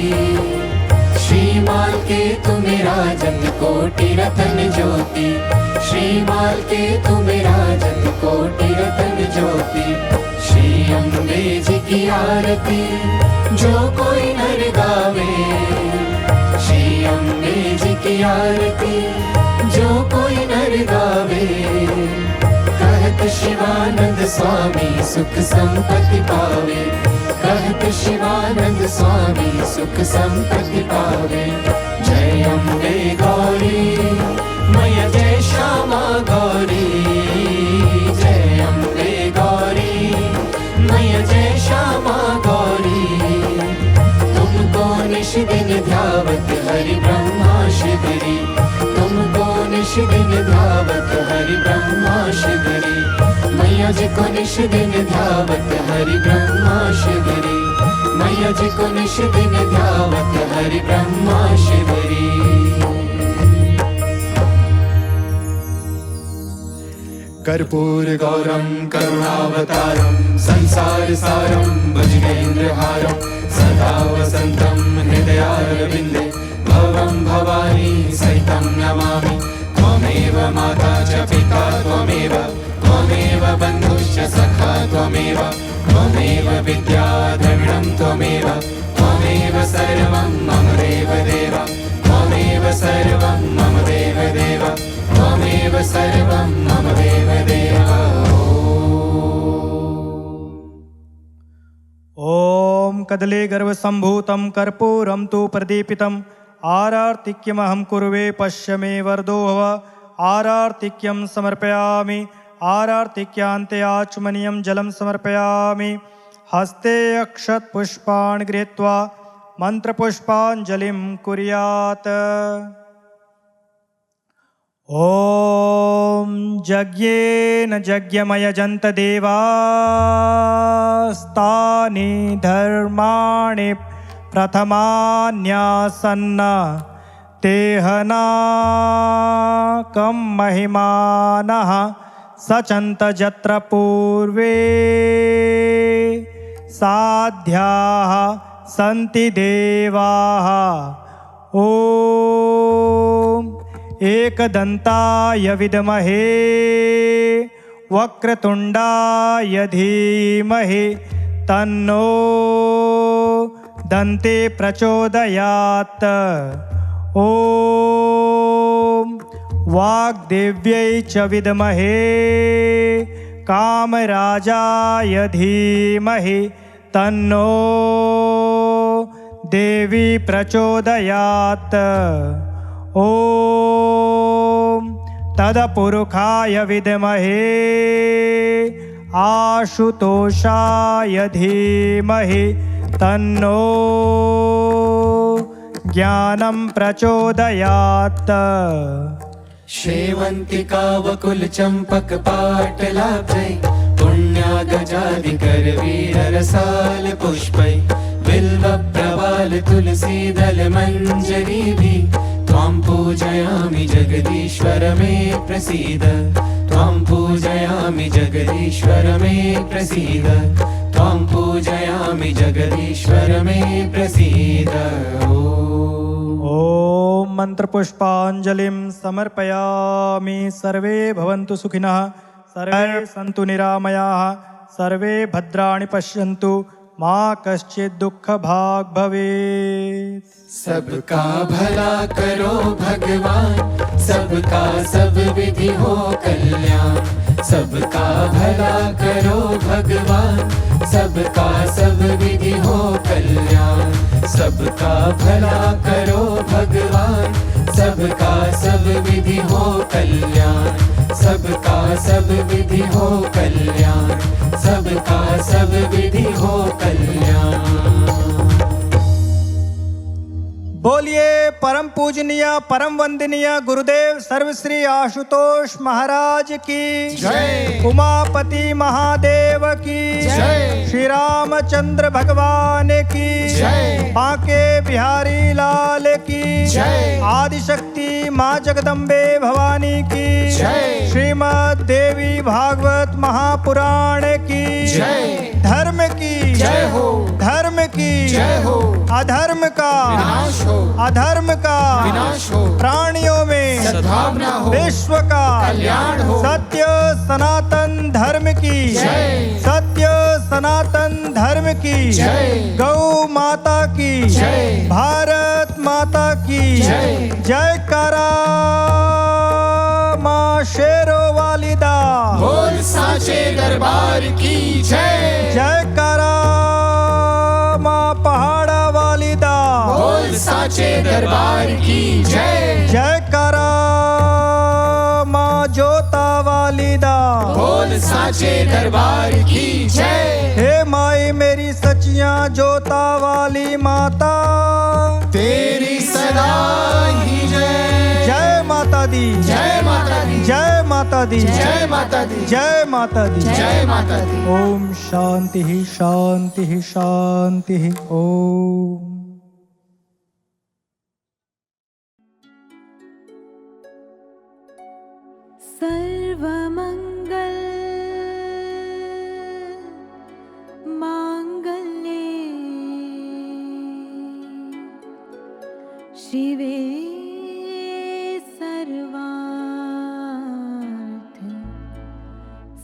श्रीमाल के तुम राजत कोटि रतन ज्योति, श्रीमाल के तुम राजत कोटि रतन ज्योति। श्री अम्बे जी की आरती जो कोई नर गावे, श्री अम्बे जी की आरती जो कोई नर गावे। कहत शिवानंद स्वामी सुख संपत्ति पावे, कहत शिवानंद स्वामी सुख संपत्ति पावे। जय अम्बे गौरी मैया जय श्यामा गौरी, जय अम्बे गौरी मैया जय श्यामा गौरी। तुमको निश दिन ध्यावत हरि ब्रह्मा शिवरी, तुमको निश दिन ध्यावत हरि ब्रह्मा शिवरी। मैया जी को निश दिन ध्यावत हरि ब्रह्मा शिवरी, मैया जी को निश दिन ध्यावत हरि ब्रह्मा शिवरी। कर्पूर गौरम करुणावतारम संसार सारम भुजगेन्द्रहारम। सदा वसंतम हृदयारविंदे भवम भवानी सहितं नमामि। त्वमेव माता च पिता त्वमेव, त्वमेव बन्धुश्च सखा त्वमेव, त्वमेव विद्या द्रविणं त्वमेव, त्वमेव सर्वं मम देवदेव, त्वमेव सर्वं मम देवदेव, त्वमेव सर्वं मम देवदेव। ॐ कदले गर्भसम्भूतं कर्पूरं तु प्रदीपितम् आरार्तिक्यमहं कुर्वे पश्य मे वरदो भव। आरार्तिक्यं समर्पयामि, आरार्तिक्यान्ते आचमनीयं जलं समर्पयामि। हस्ते अक्षतपुष्पाणि गृहीत्वा मन्त्रपुष्पाञ्जलिं कुर्यात्। ॐ यज्ञेन यज्ञमयजन्त देवास्तानि धर्माणि प्रथमान्यासन्न तेहनाकं महिमानः सचन्त यत्र पूर्वे साध्याः सन्ति देवाः। ॐ एकदन्ताय विद्महे वक्रतुण्डाय धीमहि तन्नो दन्ते प्रचोदयात्। ॐ वाग्देव्यै च विद्महे कामराजाय धीमहि तन्नो देवी प्रचोदयात्। ॐ तदपुरुखाय विद्महे आशुतोषाय धीमहि तन्नो ज्ञानं प्रचोदयात्। शेवन्तिका वकुल चंपक पाटलाभै पुण्या गजादिकर वीर रसाल पुष्पै बिल्व प्रवाल तुलसी दल मंजरी भी त्वां पूजयामि जगदीश्वर मे प्रसीद, त्वां पूजयामि जगदीश्वर मे प्रसीद, त्वां पूजयामि जगदीश्वर मे प्रसीद। ॐ मन्त्रपुष्पाञ्जलिं समर्पयामि। सर्वे भवन्तु सुखिनः, सर्वे सन्तु निरामयाः, सर्वे भद्राणि पश्यन्तु, मा कश्चित् दुःखभाग् भवेत्। सबका भला करो भगवान, सबका सब विधि हो कल्याण, सबका भला करो भगवान, सबका सब विधि हो कल्याण। सबका भला करो भगवान, सबका सब विधि हो कल्याण। सबका सब विधि हो कल्याण, सबका सब विधि हो कल्याण। बोलिए परम पूजनीय परम वंदनीय गुरुदेव सर्वश्री आशुतोष महाराज की जय। उमापति महादेव की जय। श्री रामचंद्र भगवान की जय। बांके बिहारी लाल की जय। आदिशक्ति माँ जगदम्बे भवानी की जय। श्रीमद् देवी भागवत महापुराण की जय। धर्म की जय हो, धर्म की जय हो, अधर्म का विनाश हो, अधर्म का विनाश हो, प्राणियों में सद्भावना हो, विश्व का कल्याण हो। सत्य सनातन धर्म की जय। सत्य सनातन धर्म की जय। गौ माता की जय। भारत माता की जय। जयकारा माँ शेरो वालिदा। बोल साचे दरबार की जय। जयकारा माँ पहाड़ा वालिदा। बोल साचे दरबार की जय। जयकारा माँ जोता वालिदा। बोल साचे दरबार की जय। हे माई मेरी सचियां जोता वाली माता, तेरी सदा ही जय। जय माता दी, जय माता दी, जय माता दी, जय माता दी, जय माता दी, जय माता दी। ओम शांति ही शांति ही शांति ही ओम। सर्वमंगल मांगल्ये शिवे सर्वार्थ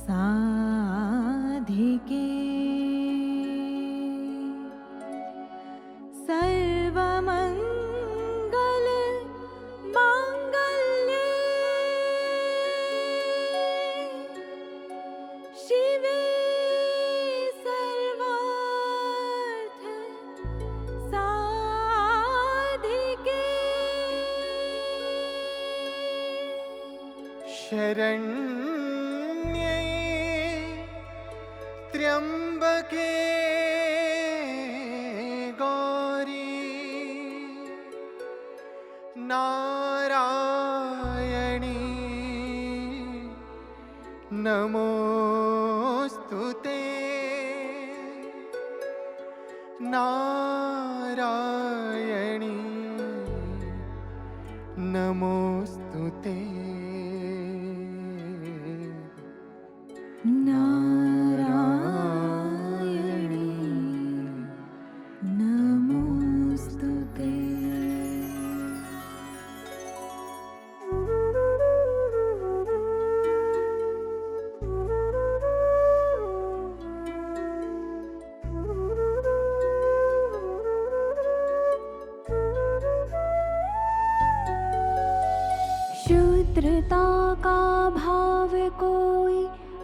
साधिके सर्वमंगल मांगल्ये शिवे सर्वार्थ साधिके शरण्ये त्र्यंबके गौरी नारायणी नमोस्तुते। नारायणी नमोस्तुते। नारायणी नमोस्तुते। शूद्रता का भाव कोई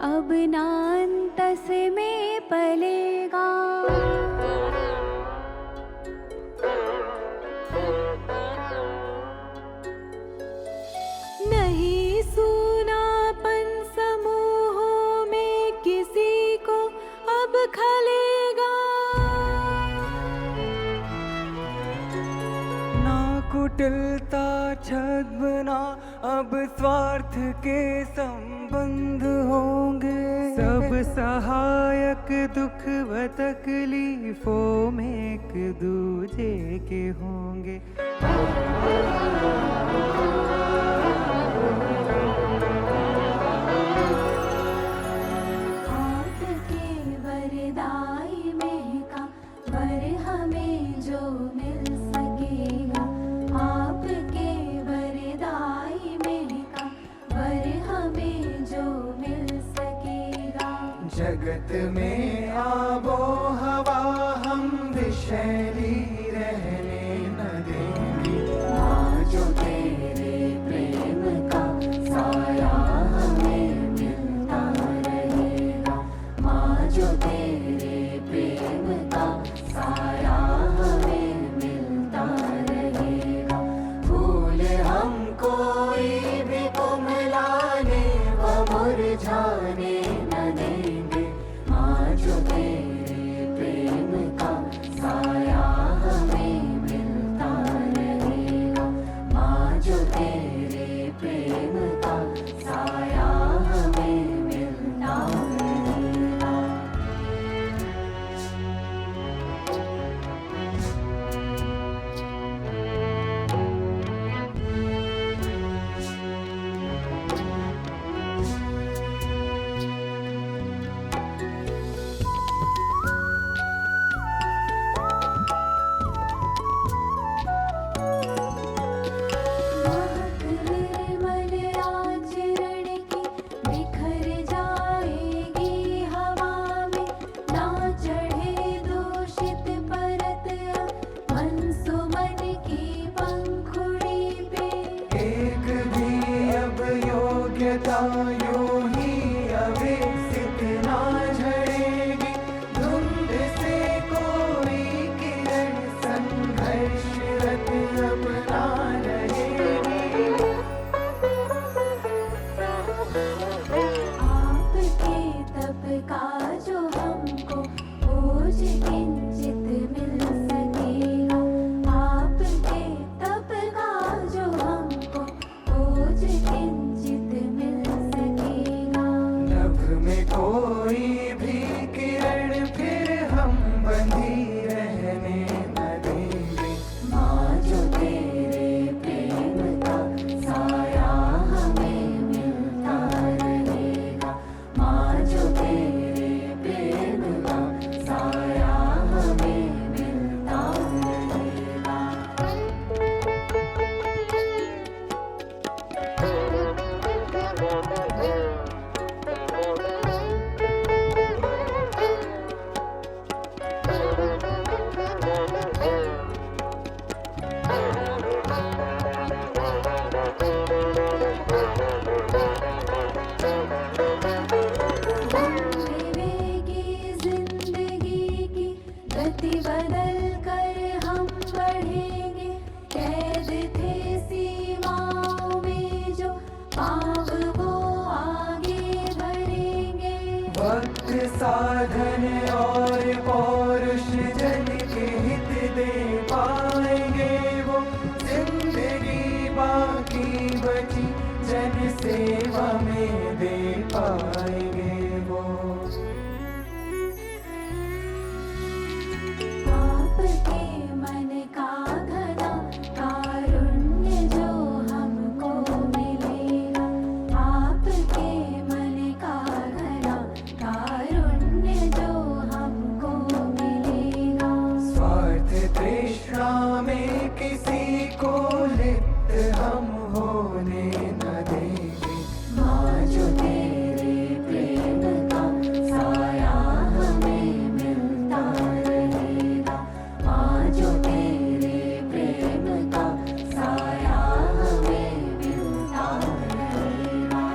अब नान्तस में पलेगा। नहीं सूनापन समूहों में किसी को अब खलेगा। ना कुटिलता छद्मना अब स्वार्थ के संबंध होंगे। सब सहायक दुख व तकलीफों में एक दूजे के होंगे। आपके वरदाई में का वर हमें जो मिल सकेगा। आपके वरदाई में का वर हमें जो मिल सकेगा। जगत में आबो हवा हम विषैली रहने न देंगे। माँ जो तेरे प्रेम का साया हमें मिलता रहेगा। माँ जो तेरे गति बदल कर हम बढ़ेंगे, कैद थे सीमाओं में जो पाँव वो आगे बढ़ेंगे। वक्त साधन और पौरुष जन के हित दे पाएंगे वो, जिंदगी बाकी बची जन सेवा में दे पाएंगे वो। आपके मन का घना कारुण्य जो हमको मिलेगा, आपके मन का घना कारुण्य जो हमको मिलेगा। स्वार्थ तृष्णा में किसी को लिप्त हम होने न देंगे। माँ जो तेरे प्रेम का साया हमें मिलता रहेगा, माँ जो तेरे प्रेम का साया हमें मिलता रहेगा।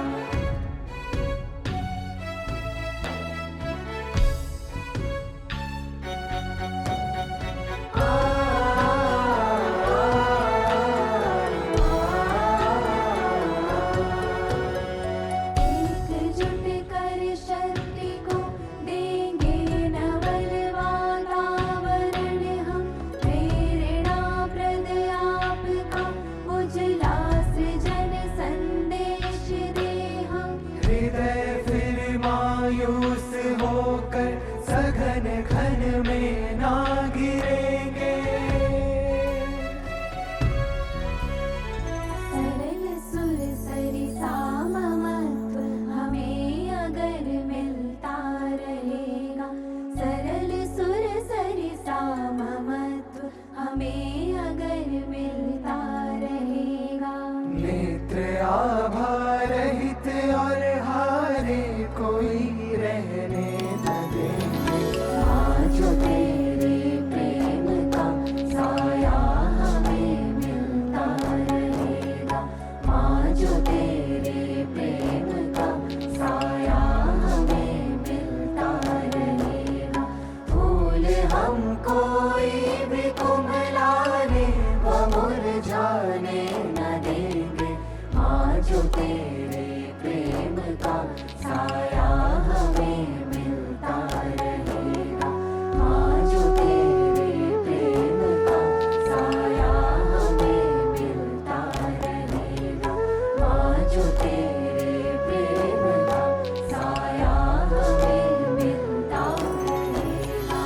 एकजुट कर शक्ति को देंगे नवल वातावरण हम, प्रेरणा प्रद आपका उजला सृजन संदेश दे हम। हृदय फिर मायूस होकर सघन घन में ना गिरेंगे। सरल सुर सरिसा ममत्व हमें अगर मिलता रहेगा, सरल सुर सरिसा ममत्व हमें अगर मिलता रहेगा। नेत्र आभा रहित और हारे कोई रहने न देंगे। माँ जो तेरे प्रेम का साया हमें मिलता रहेगा, माँ जो तेरे प्रेम का साया हमें मिलता रहेगा। फूल हम कोई भी कुम्हलाने व मुरझाने न देंगे, माँ जो तेरे प्रेम का साया हमें मिलता रहेगा, माँ जो तेरे प्रेम का साया हमें मिलता रहेगा, माँ जो तेरे प्रेम का साया हमें मिलता रहेगा।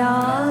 माया